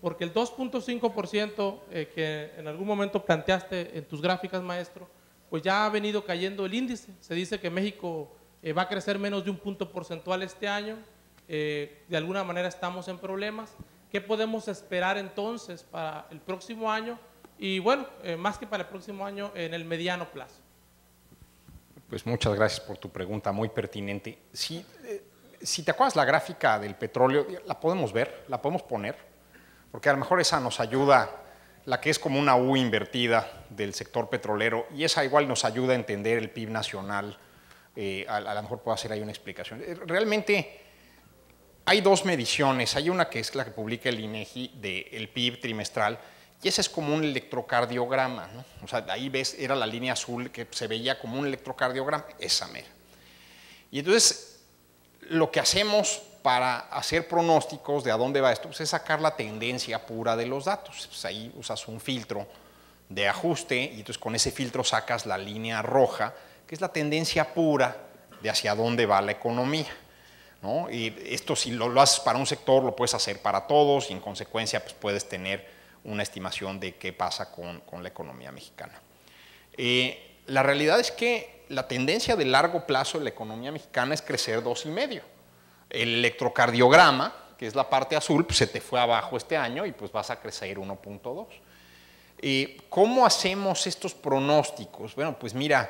Porque el 2.5% que en algún momento planteaste en tus gráficas, maestro, pues ya ha venido cayendo el índice. Se dice que México va a crecer menos de un punto porcentual este año. De alguna manera estamos en problemas. ¿Qué podemos esperar entonces para el próximo año? Y bueno, más que para el próximo año, en el mediano plazo. Pues muchas gracias por tu pregunta, muy pertinente. Si te acuerdas la gráfica del petróleo, la podemos ver, la podemos poner, porque a lo mejor esa nos ayuda, la que es como una U invertida del sector petrolero, y esa igual nos ayuda a entender el PIB nacional. A lo mejor puedo hacer ahí una explicación. Realmente hay dos mediciones, hay una que es la que publica el INEGI del PIB trimestral Y ese es como un electrocardiograma, ¿no? O sea, ahí ves, era la línea azul que se veía como un electrocardiograma, esa mera. Y entonces, lo que hacemos para hacer pronósticos de a dónde va esto, pues es sacar la tendencia pura de los datos. Pues ahí usas un filtro de ajuste y entonces con ese filtro sacas la línea roja, que es la tendencia pura de hacia dónde va la economía, ¿no? Y esto, si lo haces para un sector, lo puedes hacer para todos y en consecuencia pues puedes tener una estimación de qué pasa con la economía mexicana. La realidad es que la tendencia de largo plazo de la economía mexicana es crecer 2,5. El electrocardiograma, que es la parte azul, pues se te fue abajo este año y pues vas a crecer 1,2. ¿Cómo hacemos estos pronósticos? Bueno, pues mira,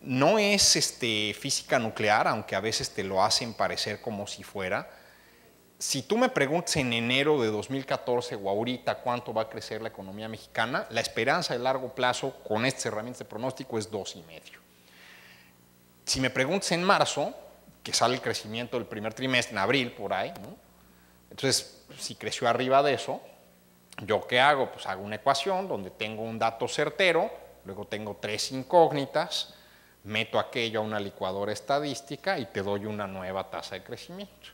no es física nuclear, aunque a veces te lo hacen parecer como si fuera. Si tú me preguntas en enero de 2014 o ahorita cuánto va a crecer la economía mexicana, la esperanza de largo plazo con estas herramientas de pronóstico es 2,5. Si me preguntas en marzo, que sale el crecimiento del primer trimestre, en abril por ahí, ¿no? Entonces, si creció arriba de eso, ¿yo qué hago? Pues hago una ecuación donde tengo un dato certero, luego tengo 3 incógnitas, meto aquello a una licuadora estadística y te doy una nueva tasa de crecimiento.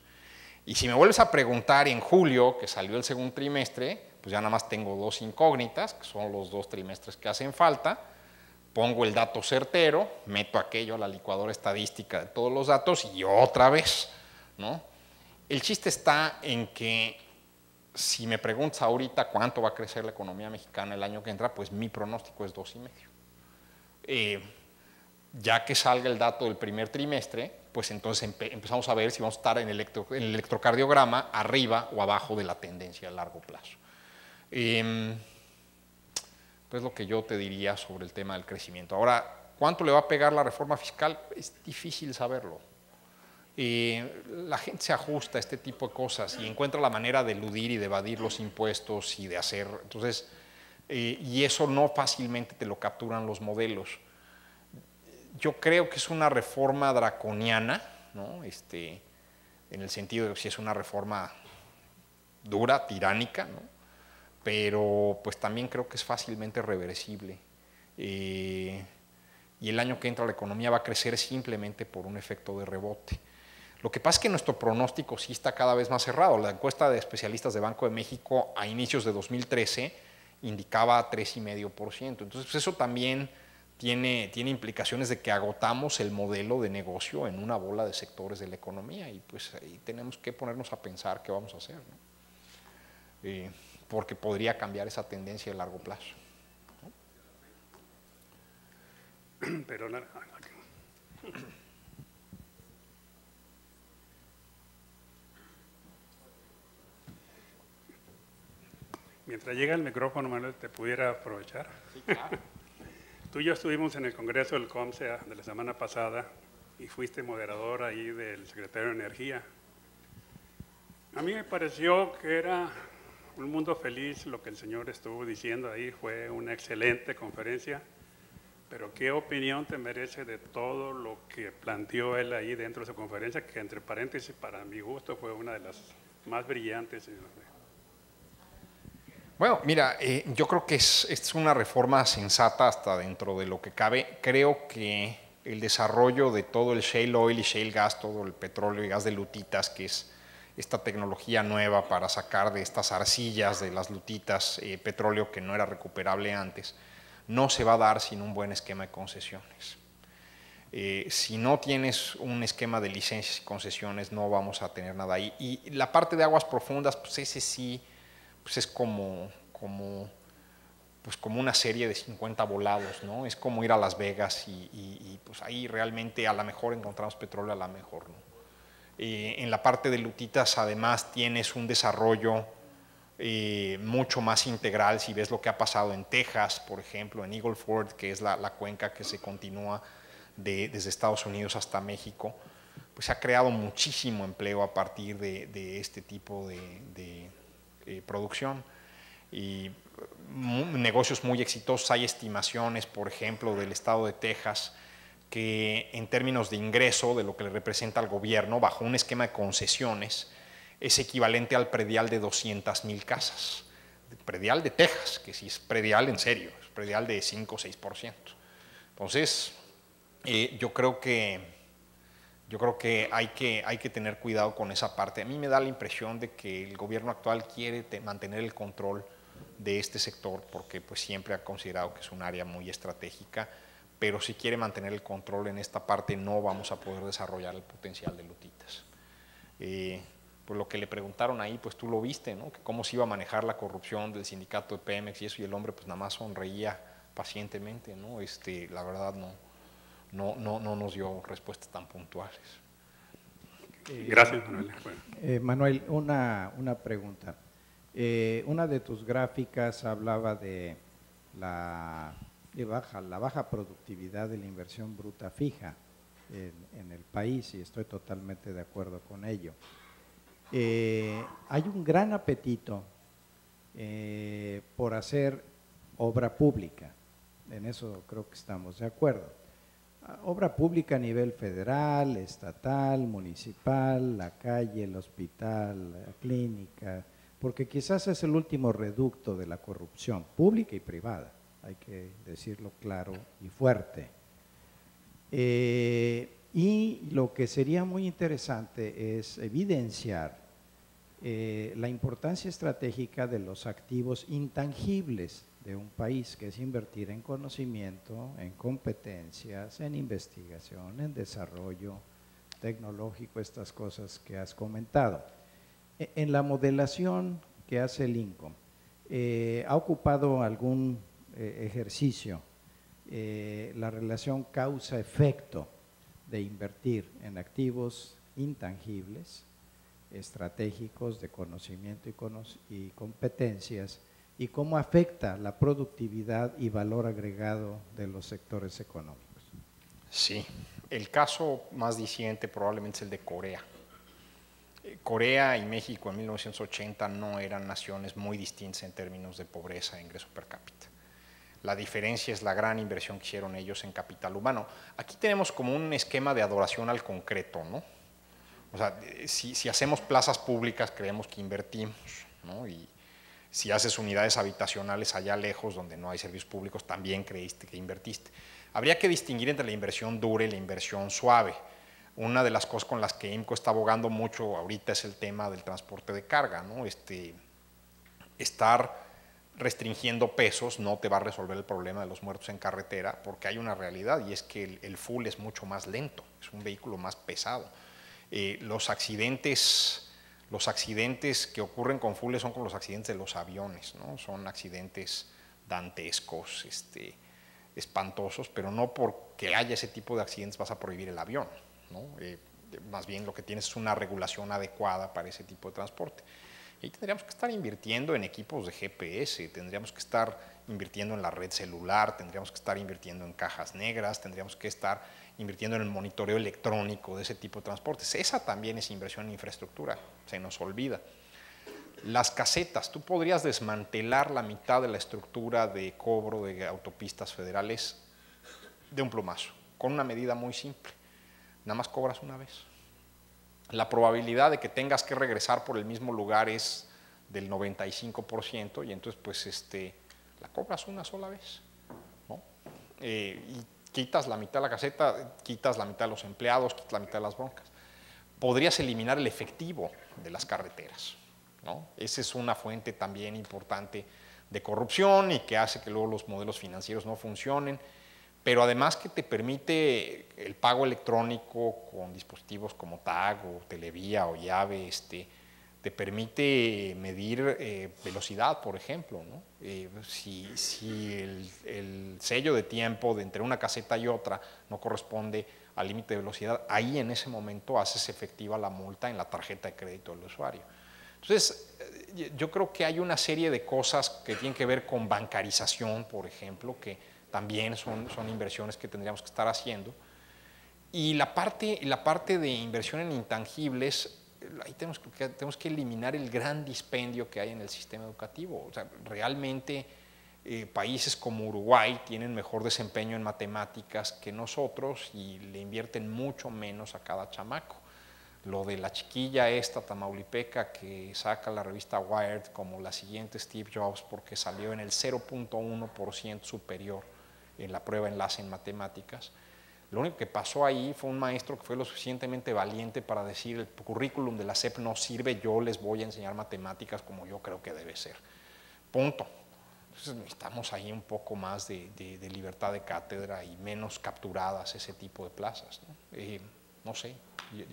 Y si me vuelves a preguntar en julio, que salió el segundo trimestre, pues ya nada más tengo 2 incógnitas, que son los 2 trimestres que hacen falta, pongo el dato certero, meto aquello a la licuadora estadística de todos los datos y otra vez, ¿no? El chiste está en que si me preguntas ahorita cuánto va a crecer la economía mexicana el año que entra, pues mi pronóstico es 2,5. Ya que salga el dato del primer trimestre, pues entonces empezamos a ver si vamos a estar en el electrocardiograma arriba o abajo de la tendencia a largo plazo. Pues lo que yo te diría sobre el tema del crecimiento. Ahora, ¿cuánto le va a pegar la reforma fiscal? Es difícil saberlo. La gente se ajusta a este tipo de cosas y encuentra la manera de eludir y de evadir los impuestos y de hacer, entonces, y eso no fácilmente te lo capturan los modelos. Yo creo que es una reforma draconiana, ¿no? En el sentido de que si es una reforma dura, tiránica, ¿no? Pero pues también creo que es fácilmente reversible. Y el año que entra la economía va a crecer simplemente por un efecto de rebote. Lo que pasa es que nuestro pronóstico sí está cada vez más cerrado. La encuesta de especialistas de Banco de México a inicios de 2013 indicaba 3,5%. Entonces, pues eso también tiene implicaciones de que agotamos el modelo de negocio en una bola de sectores de la economía y pues ahí tenemos que ponernos a pensar qué vamos a hacer, ¿no? Porque podría cambiar esa tendencia a largo plazo, ¿no? Pero mientras llega el micrófono, Manuel, ¿te pudiera aprovechar? Sí, claro. Tú y yo estuvimos en el Congreso del COMSEA de la semana pasada y fuiste moderador ahí del secretario de Energía. A mí me pareció que era un mundo feliz lo que el señor estuvo diciendo ahí, fue una excelente conferencia, pero ¿qué opinión te merece de todo lo que planteó él ahí dentro de su conferencia, que entre paréntesis, para mi gusto, fue una de las más brillantes? Bueno, mira, yo creo que es una reforma sensata hasta dentro de lo que cabe. Creo que el desarrollo de todo el shale oil y shale gas, todo el petróleo y gas de lutitas, que es esta tecnología nueva para sacar de estas arcillas de las lutitas petróleo que no era recuperable antes, no se va a dar sin un buen esquema de concesiones. Si no tienes un esquema de licencias y concesiones, no vamos a tener nada ahí. Y la parte de aguas profundas, pues ese sí, pues es como una serie de 50 volados, ¿no? Es como ir a Las Vegas y pues ahí realmente a lo mejor encontramos petróleo, a lo mejor no. En la parte de lutitas además tienes un desarrollo mucho más integral. Si ves lo que ha pasado en Texas, por ejemplo, en Eagle Ford, que es la cuenca que se continúa desde Estados Unidos hasta México, pues se ha creado muchísimo empleo a partir de este tipo de producción y negocios muy exitosos. Hay estimaciones, por ejemplo, del estado de Texas, que en términos de ingreso, de lo que le representa al gobierno, bajo un esquema de concesiones, es equivalente al predial de 200,000 casas. predial de Texas, que sí es predial en serio, es predial de 5 o 6%. Entonces, yo creo que hay que tener cuidado con esa parte. A mí me da la impresión de que el gobierno actual quiere mantener el control de este sector porque pues siempre ha considerado que es un área muy estratégica, pero si quiere mantener el control en esta parte no vamos a poder desarrollar el potencial de Lutitas. Pues lo que le preguntaron ahí, pues tú lo viste, ¿no? Que cómo se iba a manejar la corrupción del sindicato de Pemex y eso, y el hombre pues nada más sonreía pacientemente, ¿no? La verdad no nos dio respuestas tan puntuales. Gracias, Manuel. Manuel, una pregunta. Una de tus gráficas hablaba de la baja productividad de la inversión bruta fija en el país y estoy totalmente de acuerdo con ello. Hay un gran apetito por hacer obra pública, en eso creo que estamos de acuerdo. Obra pública a nivel federal, estatal, municipal, la calle, el hospital, la clínica, porque quizás es el último reducto de la corrupción pública y privada, hay que decirlo claro y fuerte. Y lo que sería muy interesante es evidenciar la importancia estratégica de los activos intangibles de un país, que es invertir en conocimiento, en competencias, en investigación, en desarrollo tecnológico, estas cosas que has comentado. En la modelación que hace el INCO, ¿ha ocupado algún ejercicio la relación causa-efecto de invertir en activos intangibles, estratégicos de conocimiento y competencias, y cómo afecta la productividad y valor agregado de los sectores económicos? Sí, el caso más diciente probablemente es el de Corea. Corea y México en 1980 no eran naciones muy distintas en términos de pobreza e ingreso per cápita. La diferencia es la gran inversión que hicieron ellos en capital humano. Aquí tenemos como un esquema de adoración al concreto, ¿no? O sea, si hacemos plazas públicas creemos que invertimos, ¿no? Y si haces unidades habitacionales allá lejos donde no hay servicios públicos también creíste que invertiste. Habría que distinguir entre la inversión dura y la inversión suave. Una de las cosas con las que IMCO está abogando mucho ahorita es el tema del transporte de carga, ¿no? Estar restringiendo pesos no te va a resolver el problema de los muertos en carretera, porque hay una realidad y es que el full es mucho más lento, es un vehículo más pesado. Los accidentes que ocurren con full son como los accidentes de los aviones, ¿no? Son accidentes dantescos, espantosos, pero no porque haya ese tipo de accidentes vas a prohibir el avión, ¿no? Más bien lo que tienes es una regulación adecuada para ese tipo de transporte. Y tendríamos que estar invirtiendo en equipos de GPS, tendríamos que estar invirtiendo en la red celular, tendríamos que estar invirtiendo en cajas negras, tendríamos que estar invirtiendo en el monitoreo electrónico de ese tipo de transportes. Esa también es inversión en infraestructura, se nos olvida. Las casetas, tú podrías desmantelar la mitad de la estructura de cobro de autopistas federales de un plumazo, con una medida muy simple. Nada más cobras una vez. La probabilidad de que tengas que regresar por el mismo lugar es del 95% y entonces pues la cobras una sola vez, ¿no? Y quitas la mitad de la caseta, quitas la mitad de los empleados, quitas la mitad de las broncas. Podrías eliminar el efectivo de las carreteras, ¿no? Esa es una fuente también importante de corrupción y que hace que luego los modelos financieros no funcionen, pero además que te permite el pago electrónico con dispositivos como TAG o Televía o llave, te permite medir velocidad, por ejemplo, ¿no? Si el sello de tiempo de entre una caseta y otra no corresponde al límite de velocidad, ahí en ese momento haces efectiva la multa en la tarjeta de crédito del usuario. Entonces, yo creo que hay una serie de cosas que tienen que ver con bancarización, por ejemplo, que también son inversiones que tendríamos que estar haciendo. Y la parte de inversión en intangibles, ahí tenemos que eliminar el gran dispendio que hay en el sistema educativo. O sea, realmente países como Uruguay tienen mejor desempeño en matemáticas que nosotros y le invierten mucho menos a cada chamaco. lo de la chiquilla esta tamaulipeca que saca la revista Wired como la siguiente Steve Jobs porque salió en el 0.1% superior en la prueba enlace en matemáticas. Lo único que pasó ahí fue un maestro que fue lo suficientemente valiente para decir el currículum de la SEP no sirve, yo les voy a enseñar matemáticas como yo creo que debe ser. Punto. Entonces necesitamos ahí un poco más de libertad de cátedra y menos capturadas ese tipo de plazas, ¿no? No sé,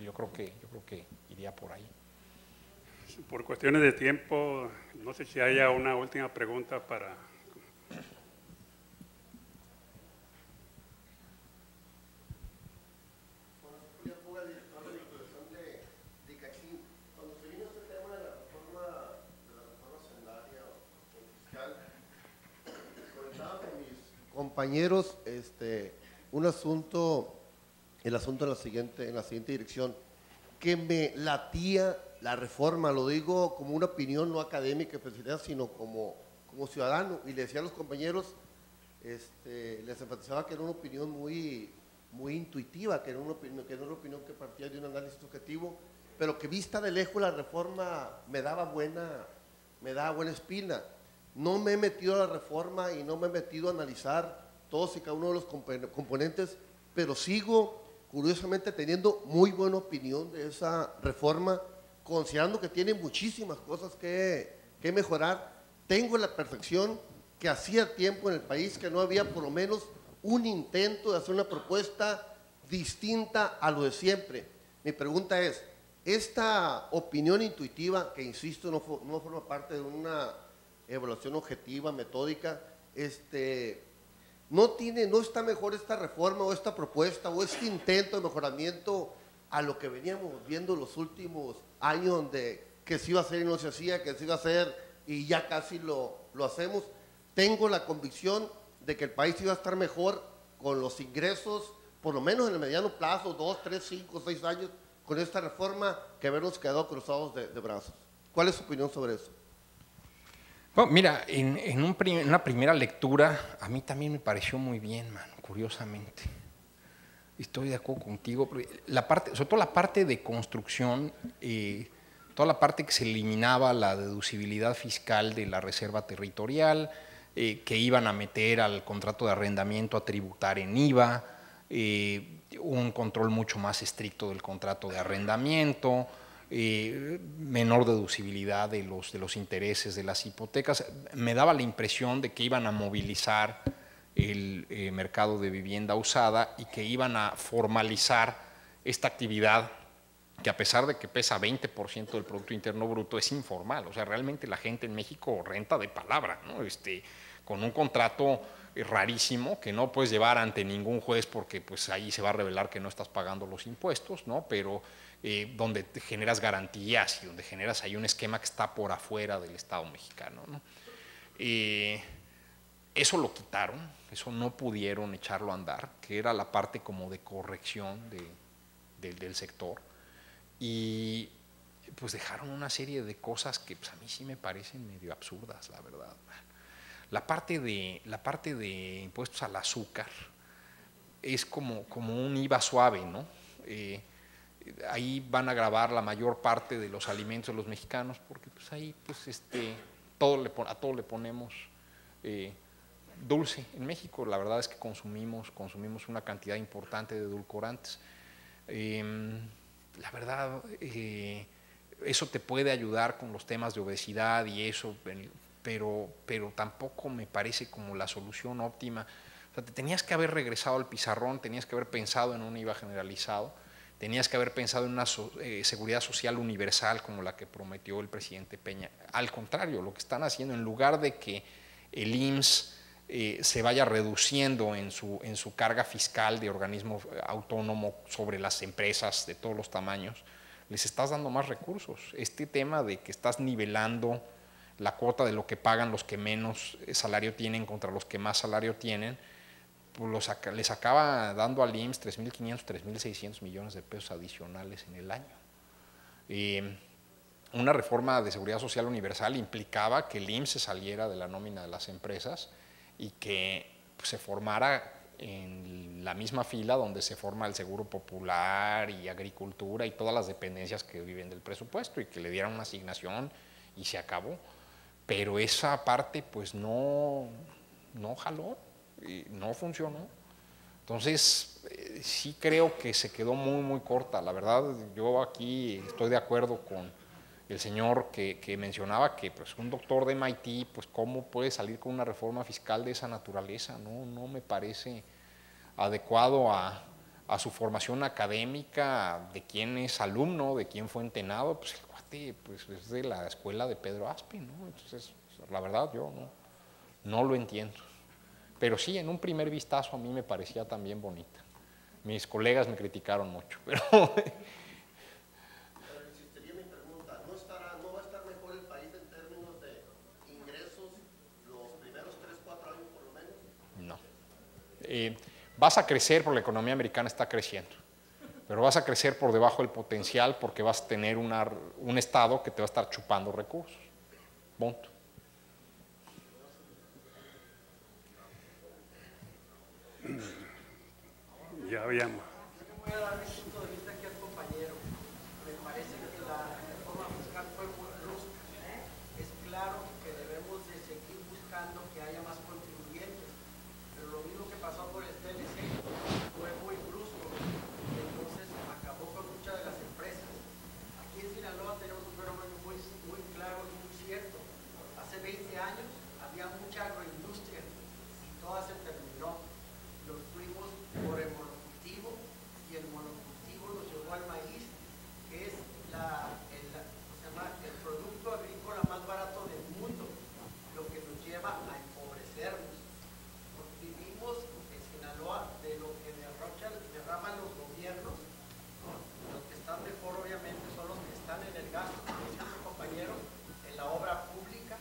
yo creo que iría por ahí. Por cuestiones de tiempo, no sé si haya una última pregunta para... Compañeros, un asunto, el asunto en la siguiente dirección, que me latía la reforma, lo digo como una opinión no académica, sino como ciudadano, y le decía a los compañeros, les enfatizaba que era una opinión muy intuitiva, que era una opinión que partía de un análisis objetivo, pero que vista de lejos la reforma me daba buena espina. No me he metido a la reforma y no me he metido a analizar todos y cada uno de los componentes, pero sigo curiosamente teniendo muy buena opinión de esa reforma, considerando que tiene muchísimas cosas que mejorar. Tengo la percepción que hacía tiempo en el país que no había por lo menos un intento de hacer una propuesta distinta a lo de siempre. Mi pregunta es, esta opinión intuitiva, que insisto no forma parte de una evaluación objetiva, metódica, no está mejor esta reforma o esta propuesta o este intento de mejoramiento a lo que veníamos viendo los últimos años, donde que se iba a hacer y no se hacía, que se iba a hacer y ya casi lo hacemos. Tengo la convicción de que el país iba a estar mejor con los ingresos, por lo menos en el mediano plazo, 2, 3, 5, 6 años, con esta reforma, que habernos quedado cruzados de brazos. ¿Cuál es su opinión sobre eso? Bueno, mira, en una primera lectura, a mí también me pareció muy bien, mano, curiosamente. Estoy de acuerdo contigo. Sobre todo la parte de construcción, toda la parte que se eliminaba la deducibilidad fiscal de la reserva territorial, que iban a meter al contrato de arrendamiento a tributar en IVA, un control mucho más estricto del contrato de arrendamiento, menor deducibilidad de los intereses de las hipotecas. Me daba la impresión de que iban a movilizar el mercado de vivienda usada y que iban a formalizar esta actividad que, a pesar de que pesa 20% del Producto Interno Bruto, es informal. O sea, realmente la gente en México renta de palabra, ¿no? Con un contrato rarísimo que no puedes llevar ante ningún juez porque pues ahí se va a revelar que no estás pagando los impuestos, ¿no? Pero donde te generas garantías y donde generas ahí un esquema que está por afuera del Estado mexicano, ¿no? Eso lo quitaron, eso no pudieron echarlo a andar, que era la parte como de corrección del sector, y pues dejaron una serie de cosas que pues, a mí sí me parecen medio absurdas, la verdad. La parte de impuestos al azúcar es como un IVA suave, ¿no? Ahí van a gravar la mayor parte de los alimentos de los mexicanos, porque pues ahí pues a todo le ponemos dulce. En México la verdad es que consumimos una cantidad importante de edulcorantes. La verdad, eso te puede ayudar con los temas de obesidad y eso, pero tampoco me parece como la solución óptima. O sea, te tenías que haber regresado al pizarrón, tenías que haber pensado en un IVA generalizado, tenías que haber pensado en una seguridad social universal como la que prometió el presidente Peña. Al contrario, lo que están haciendo, en lugar de que el IMSS se vaya reduciendo en su carga fiscal de organismo autónomo sobre las empresas de todos los tamaños, les estás dando más recursos. Este tema de que estás nivelando la cuota de lo que pagan los que menos salario tienen contra los que más salario tienen, pues les acaba dando al IMSS 3.500, 3.600 millones de pesos adicionales en el año. Una reforma de seguridad social universal implicaba que el IMSS se saliera de la nómina de las empresas y que pues, se formara en la misma fila donde se forma el Seguro Popular y Agricultura y todas las dependencias que viven del presupuesto, y que le dieran una asignación y se acabó. Pero esa parte pues no jaló, y no funcionó. Entonces sí creo que se quedó muy corta. La verdad, yo aquí estoy de acuerdo con el señor que mencionaba que pues, un doctor de MIT, pues cómo puede salir con una reforma fiscal de esa naturaleza. No me parece adecuado a su formación académica, de quién es alumno, de quién fue entrenado. Pues el cuate pues, es de la escuela de Pedro Aspe, ¿no? Entonces, la verdad, yo no lo entiendo. Pero sí, en un primer vistazo a mí me parecía también bonita. Mis colegas me criticaron mucho, pero... Insistiría mi pregunta, ¿no va a estar mejor el país en términos de ingresos los primeros 3, 4 años por lo menos? No. Vas a crecer porque la economía americana está creciendo, pero vas a crecer por debajo del potencial porque vas a tener un Estado que te va a estar chupando recursos. Punto. Ya habíamos. Yo voy a dar mi punto de vista aquí al compañero. Me parece que la reforma fiscal fue muy brusca. Es claro que debemos de seguir buscando que haya más contribuyentes, pero lo mismo que pasó por el TLC fue muy brusco, y entonces acabó con muchas de las empresas. Aquí en Sinaloa tenemos un fenómeno muy claro y muy cierto. Hace 20 años había mucha agroindustria y toda se terminó. Nos fuimos por el monocultivo y el monocultivo nos llevó al maíz, que es el producto agrícola más barato del mundo, lo que nos lleva a empobrecernos. Vivimos en Sinaloa de lo que derraman los gobiernos, ¿no? Los que están mejor obviamente son los que están en el gasto, como dice nuestro compañero, en la obra pública,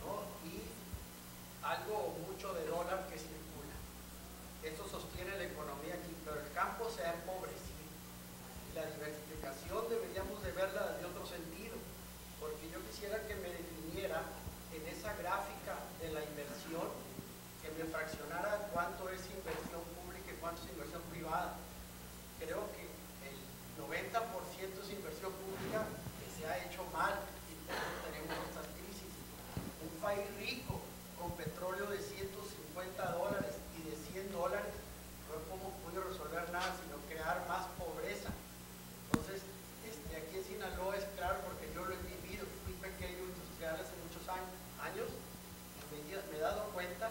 ¿no? Y algo mucho de dólar que circula. Eso sostiene la economía aquí, pero el campo se ha empobrecido. Y la diversificación deberíamos de verla desde otro sentido, porque yo quisiera que me definiera en esa gráfica de la inversión, que me fraccionara cuánto es inversión pública y cuánto es inversión privada. Creo que el 90% es inversión pública que se ha hecho mal y por eso tenemos estas crisis. Un país rico con petróleo de $150 y de $100 no hemos podido resolver nada sino crear más pobreza. Entonces, aquí en Sinaloa es claro porque yo lo he vivido, fui pequeño industrial hace muchos años y me he dado cuenta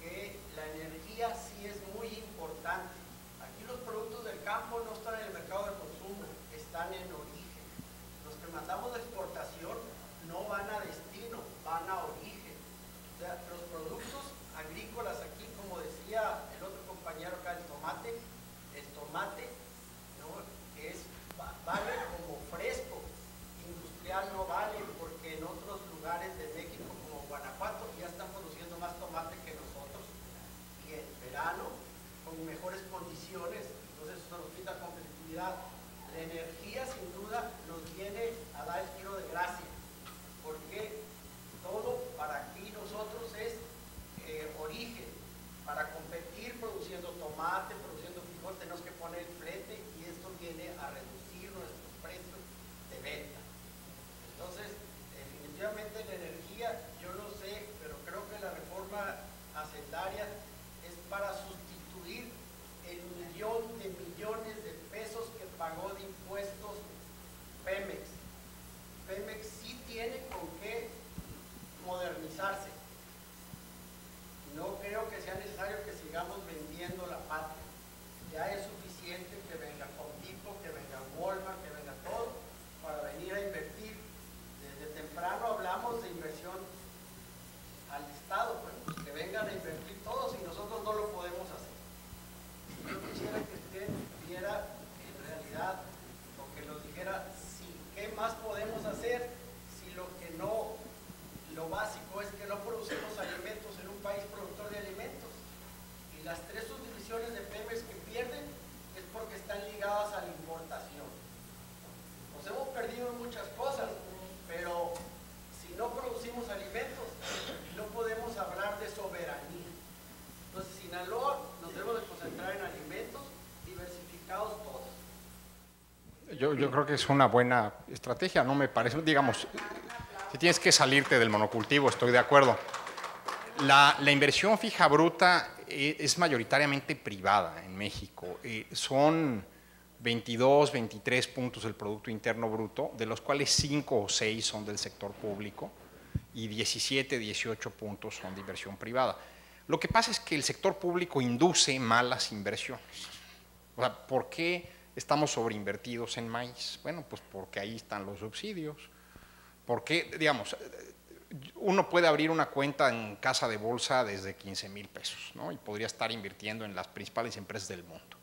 que la energía sí es muy importante. Aquí los productos del campo no están en el mercado de consumo, están en origen. Los que mandamos de exportación no van a destino, van a origen. O sea, los productos agrícolas aquí, como decía el otro compañero acá, el tomate, ¿no? Vale como fresco, industrial no vale, porque en otros lugares de México, como Guanajuato, ya están produciendo más tomate que nosotros, y en verano, con mejores condiciones, entonces eso nos quita competitividad. La energía, sin duda, nos viene a dar el tiro de gracia, porque todo para aquí nosotros es origen. Para competir produciendo tomate, produciendo frijol, tenemos que poner flete y esto viene a reducir nuestros precios de venta. Entonces, definitivamente la energía, yo no sé, pero creo que la reforma hacendaria es para sustituir el millón de millones de pesos que pagó de impuestos Pemex. Pemex sí tiene con qué modernizarse. No creo que sea necesario que sigamos vendiendo la patria. Ya es suficiente que venga Home Depot, que venga Walmart, que venga todo, para venir a invertir. Desde temprano hablamos de inversión al Estado, pues, que vengan a invertir todos y nosotros no lo podemos hacer. Yo quisiera que usted viera en realidad, o que nos dijera, ¿qué más podemos hacer si lo básico es que no producimos Yo creo que es una buena estrategia, no me parece, digamos, si tienes que salirte del monocultivo, estoy de acuerdo. La inversión fija bruta es mayoritariamente privada en México. Son 22, 23 puntos del Producto Interno Bruto, de los cuales 5 o 6 son del sector público y 17, 18 puntos son de inversión privada. Lo que pasa es que el sector público induce malas inversiones. O sea, ¿por qué estamos sobreinvertidos en maíz? Bueno, pues porque ahí están los subsidios. Porque, digamos, uno puede abrir una cuenta en casa de bolsa desde 15,000 pesos, ¿no? Y podría estar invirtiendo en las principales empresas del mundo.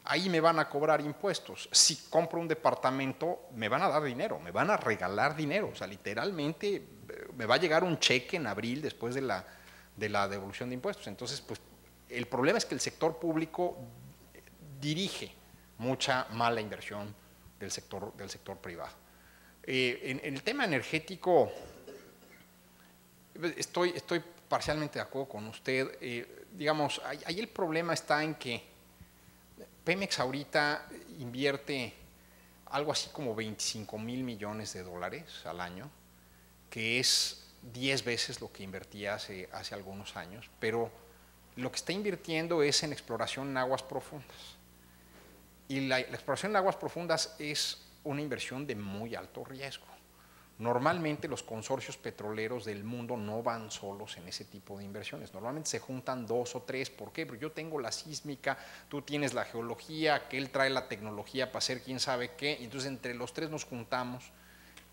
Ahí me van a cobrar impuestos. Si compro un departamento, me van a dar dinero, me van a regalar dinero. O sea, literalmente me va a llegar un cheque en abril después de la devolución de impuestos. Entonces, pues, el problema es que el sector público dirige mucha mala inversión del sector privado. En el tema energético, estoy parcialmente de acuerdo con usted. Digamos, ahí el problema está en que Pemex ahorita invierte algo así como 25,000 millones de dólares al año, que es 10 veces lo que invertía hace algunos años, pero lo que está invirtiendo es en exploración en aguas profundas. Y la exploración en aguas profundas es una inversión de muy alto riesgo. Normalmente los consorcios petroleros del mundo no van solos en ese tipo de inversiones. Normalmente se juntan 2 o 3. ¿Por qué? Porque yo tengo la sísmica, tú tienes la geología, que él trae la tecnología para hacer quién sabe qué. Y entonces entre los 3 nos juntamos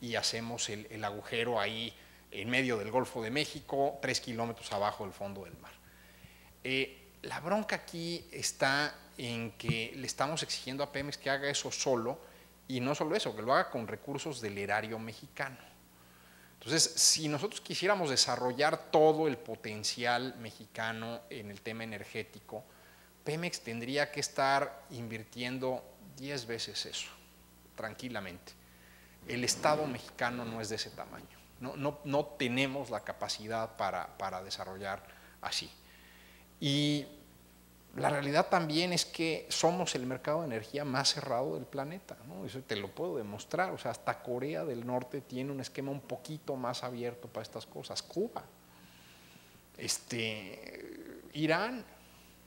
y hacemos el agujero ahí en medio del Golfo de México, 3 kilómetros abajo del fondo del mar. La bronca aquí está en que le estamos exigiendo a Pemex que haga eso solo, y no solo eso, que lo haga con recursos del erario mexicano. Entonces, si nosotros quisiéramos desarrollar todo el potencial mexicano en el tema energético, Pemex tendría que estar invirtiendo 10 veces eso, tranquilamente. El Estado mexicano no es de ese tamaño, no tenemos la capacidad para desarrollar así. Y la realidad también es que somos el mercado de energía más cerrado del planeta, ¿no? Eso te lo puedo demostrar. O sea, hasta Corea del Norte tiene un esquema un poquito más abierto para estas cosas. Cuba, Irán,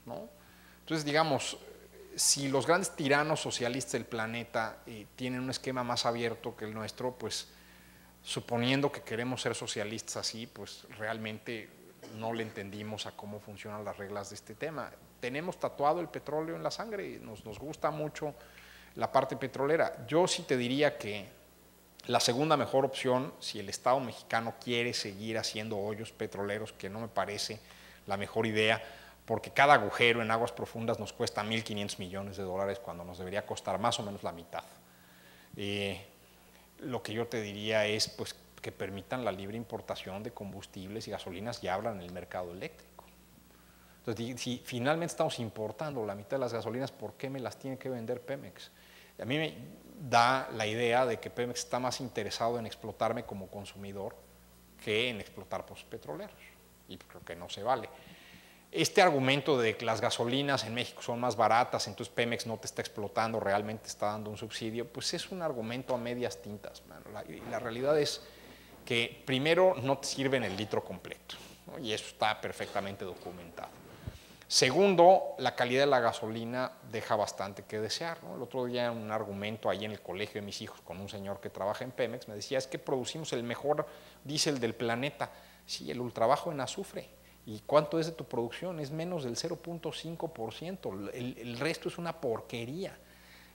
¿no? Entonces, digamos, si los grandes tiranos socialistas del planeta tienen un esquema más abierto que el nuestro, pues suponiendo que queremos ser socialistas así, pues realmente no le entendimos a cómo funcionan las reglas de este tema. Tenemos tatuado el petróleo en la sangre, nos gusta mucho la parte petrolera. Yo sí te diría que la segunda mejor opción, si el Estado mexicano quiere seguir haciendo hoyos petroleros, que no me parece la mejor idea, porque cada agujero en aguas profundas nos cuesta 1.500 millones de dólares cuando nos debería costar más o menos la mitad. Lo que yo te diría es pues, que permitan la libre importación de combustibles y gasolinas y abran el mercado eléctrico. Entonces, si finalmente estamos importando la mitad de las gasolinas, ¿por qué me las tiene que vender Pemex? A mí me da la idea de que Pemex está más interesado en explotarme como consumidor que en explotar pozos petroleros, y creo que no se vale. Este argumento de que las gasolinas en México son más baratas, entonces Pemex no te está explotando, realmente está dando un subsidio, pues es un argumento a medias tintas, mano. La realidad es que primero no te sirven el litro completo, ¿no? Y eso está perfectamente documentado. Segundo, la calidad de la gasolina deja bastante que desear, ¿no? El otro día un argumento ahí en el colegio de mis hijos con un señor que trabaja en Pemex me decía, es que producimos el mejor diésel del planeta. Sí, el ultrabajo en azufre. ¿Y cuánto es de tu producción? Es menos del 0.5%. El resto es una porquería,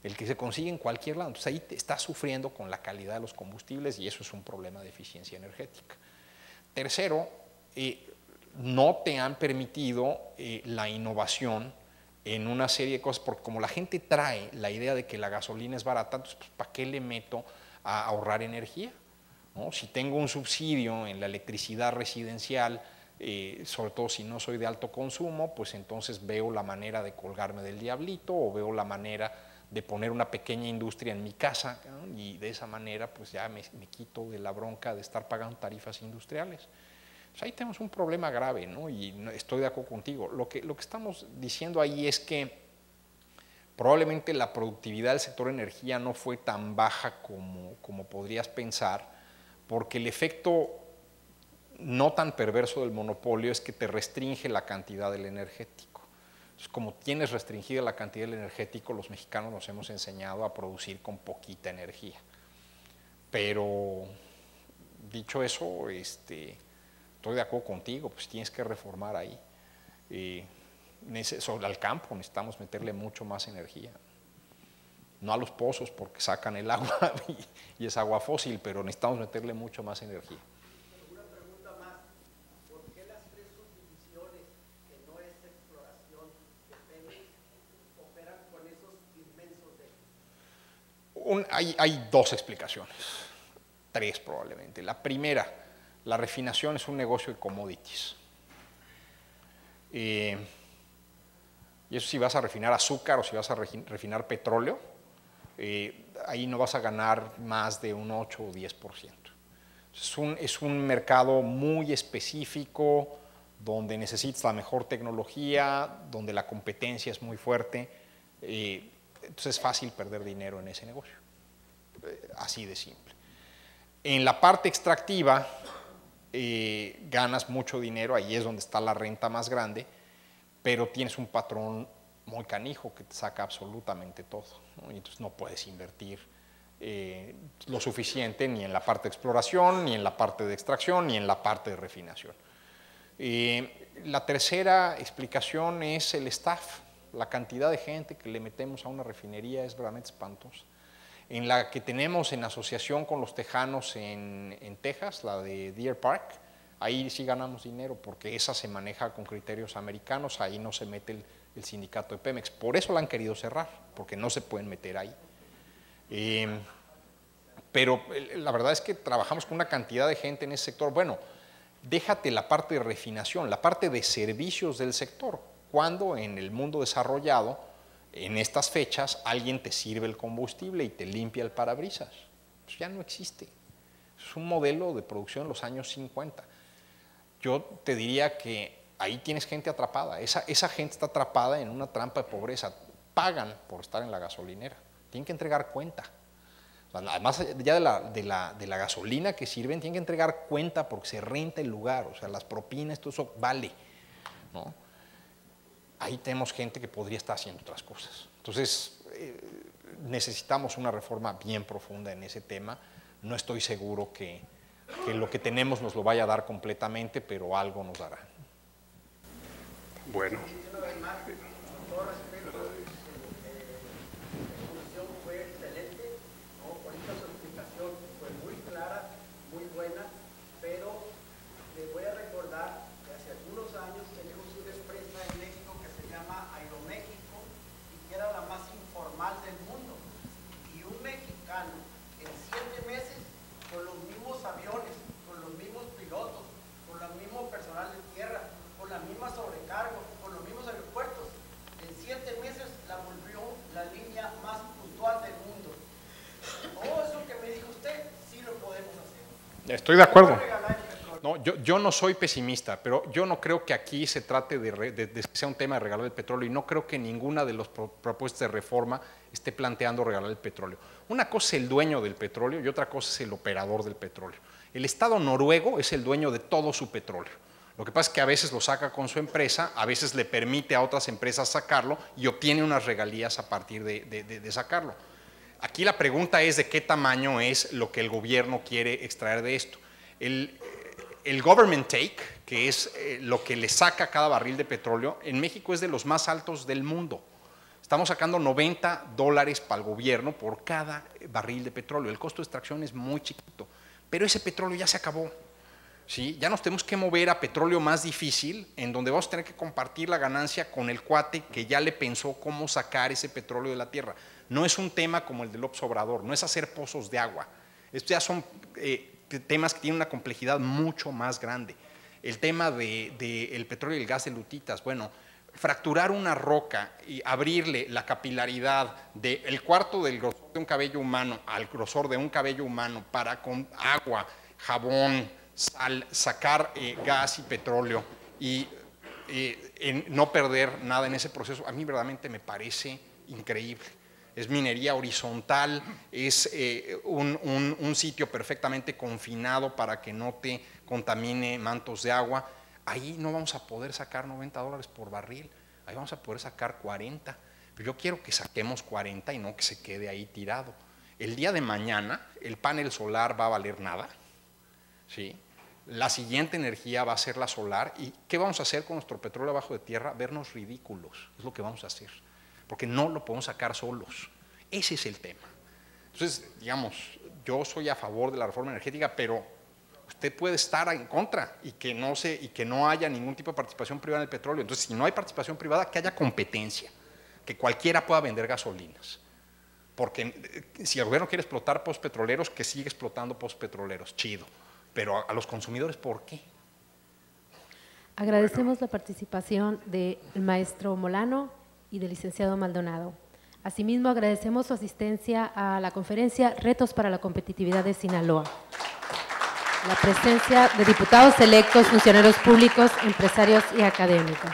el que se consigue en cualquier lado. Entonces ahí te estás sufriendo con la calidad de los combustibles y eso es un problema de eficiencia energética. Tercero, no te han permitido la innovación en una serie de cosas, porque como la gente trae la idea de que la gasolina es barata, entonces pues, ¿para qué le meto a ahorrar energía? ¿No? Si tengo un subsidio en la electricidad residencial, sobre todo si no soy de alto consumo, pues entonces veo la manera de colgarme del diablito o veo la manera de poner una pequeña industria en mi casa, ¿no? Y de esa manera pues ya me quito de la bronca de estar pagando tarifas industriales. Pues ahí tenemos un problema grave, ¿no? Y estoy de acuerdo contigo. Lo que estamos diciendo ahí es que probablemente la productividad del sector energía no fue tan baja como podrías pensar, porque el efecto no tan perverso del monopolio es que te restringe la cantidad del energético. Entonces, como tienes restringida la cantidad del energético, los mexicanos nos hemos enseñado a producir con poquita energía. Pero, dicho eso, estoy de acuerdo contigo, pues tienes que reformar ahí. Sobre el campo necesitamos meterle mucho más energía. No a los pozos porque sacan el agua y es agua fósil, pero necesitamos meterle mucho más energía. Una pregunta más. ¿Por qué las 3 subdivisiones que no es exploración de Pemex operan con esos inmensos déficits? Hay 2 explicaciones, 3 probablemente. La primera, la refinación es un negocio de commodities. Y eso si vas a refinar azúcar o si vas a refinar petróleo, ahí no vas a ganar más de un 8 o 10%. Es un mercado muy específico, donde necesitas la mejor tecnología, donde la competencia es muy fuerte, entonces es fácil perder dinero en ese negocio, así de simple. En la parte extractiva ganas mucho dinero, ahí es donde está la renta más grande, pero tienes un patrón muy canijo que te saca absolutamente todo, ¿no? Y entonces no puedes invertir lo suficiente ni en la parte de exploración, ni en la parte de extracción, ni en la parte de refinación. La tercera explicación es el staff. La cantidad de gente que le metemos a una refinería es realmente espantosa. En la que tenemos en asociación con los tejanos en Texas, la de Deer Park, ahí sí ganamos dinero porque esa se maneja con criterios americanos, ahí no se mete el sindicato de Pemex. Por eso la han querido cerrar, porque no se pueden meter ahí. Pero la verdad es que trabajamos con una cantidad de gente en ese sector. Bueno, déjate la parte de refinación, la parte de servicios del sector. Cuando en el mundo desarrollado, en estas fechas, alguien te sirve el combustible y te limpia el parabrisas. Eso ya no existe. Es un modelo de producción de los años 50. Yo te diría que ahí tienes gente atrapada. Esa gente está atrapada en una trampa de pobreza. Pagan por estar en la gasolinera. Tienen que entregar cuenta. Además, ya de la gasolina que sirven, tienen que entregar cuenta porque se renta el lugar. O sea, las propinas, todo eso vale, ¿no? Ahí tenemos gente que podría estar haciendo otras cosas. Entonces, necesitamos una reforma bien profunda en ese tema. No estoy seguro que lo que tenemos nos lo vaya a dar completamente, pero algo nos dará. Bueno. Estoy de acuerdo. No, yo no soy pesimista, pero yo no creo que aquí se trate de que sea un tema de regalar el petróleo, y no creo que ninguna de las propuestas de reforma esté planteando regalar el petróleo. Una cosa es el dueño del petróleo y otra cosa es el operador del petróleo. El Estado noruego es el dueño de todo su petróleo. Lo que pasa es que a veces lo saca con su empresa, a veces le permite a otras empresas sacarlo y obtiene unas regalías a partir de sacarlo. Aquí la pregunta es de qué tamaño es lo que el gobierno quiere extraer de esto. El government take, que es lo que le saca cada barril de petróleo, en México es de los más altos del mundo. Estamos sacando $90 para el gobierno por cada barril de petróleo. El costo de extracción es muy chiquito, pero ese petróleo ya se acabó. ¿Sí? Ya nos tenemos que mover a petróleo más difícil, en donde vamos a tener que compartir la ganancia con el cuate que ya le pensó cómo sacar ese petróleo de la tierra. No es un tema como el de López Obrador, no es hacer pozos de agua. Estos ya son temas que tienen una complejidad mucho más grande. El tema del petróleo y el gas de lutitas, bueno, fracturar una roca y abrirle la capilaridad del cuarto del grosor de un cabello humano al grosor de un cabello humano para con agua, jabón, sal, sacar gas y petróleo y no perder nada en ese proceso, a mí verdaderamente me parece increíble. Es minería horizontal, es un sitio perfectamente confinado para que no te contamine mantos de agua. Ahí no vamos a poder sacar $90 por barril, ahí vamos a poder sacar 40. Pero yo quiero que saquemos 40 y no que se quede ahí tirado. El día de mañana el panel solar va a valer nada, ¿sí? La siguiente energía va a ser la solar. ¿Y qué vamos a hacer con nuestro petróleo abajo de tierra? Vernos ridículos, es lo que vamos a hacer, porque no lo podemos sacar solos. Ese es el tema. Entonces, digamos, yo soy a favor de la reforma energética, pero usted puede estar en contra y que no haya ningún tipo de participación privada en el petróleo. Entonces, si no hay participación privada, que haya competencia, que cualquiera pueda vender gasolinas. Porque si el gobierno quiere explotar pozos petroleros, que siga explotando pozos petroleros, chido. Pero a los consumidores, ¿por qué? Agradecemos la participación del maestro Molano y del licenciado Maldonado. Asimismo, agradecemos su asistencia a la conferencia Retos para la Competitividad de Sinaloa. La presencia de diputados electos, funcionarios públicos, empresarios y académicos.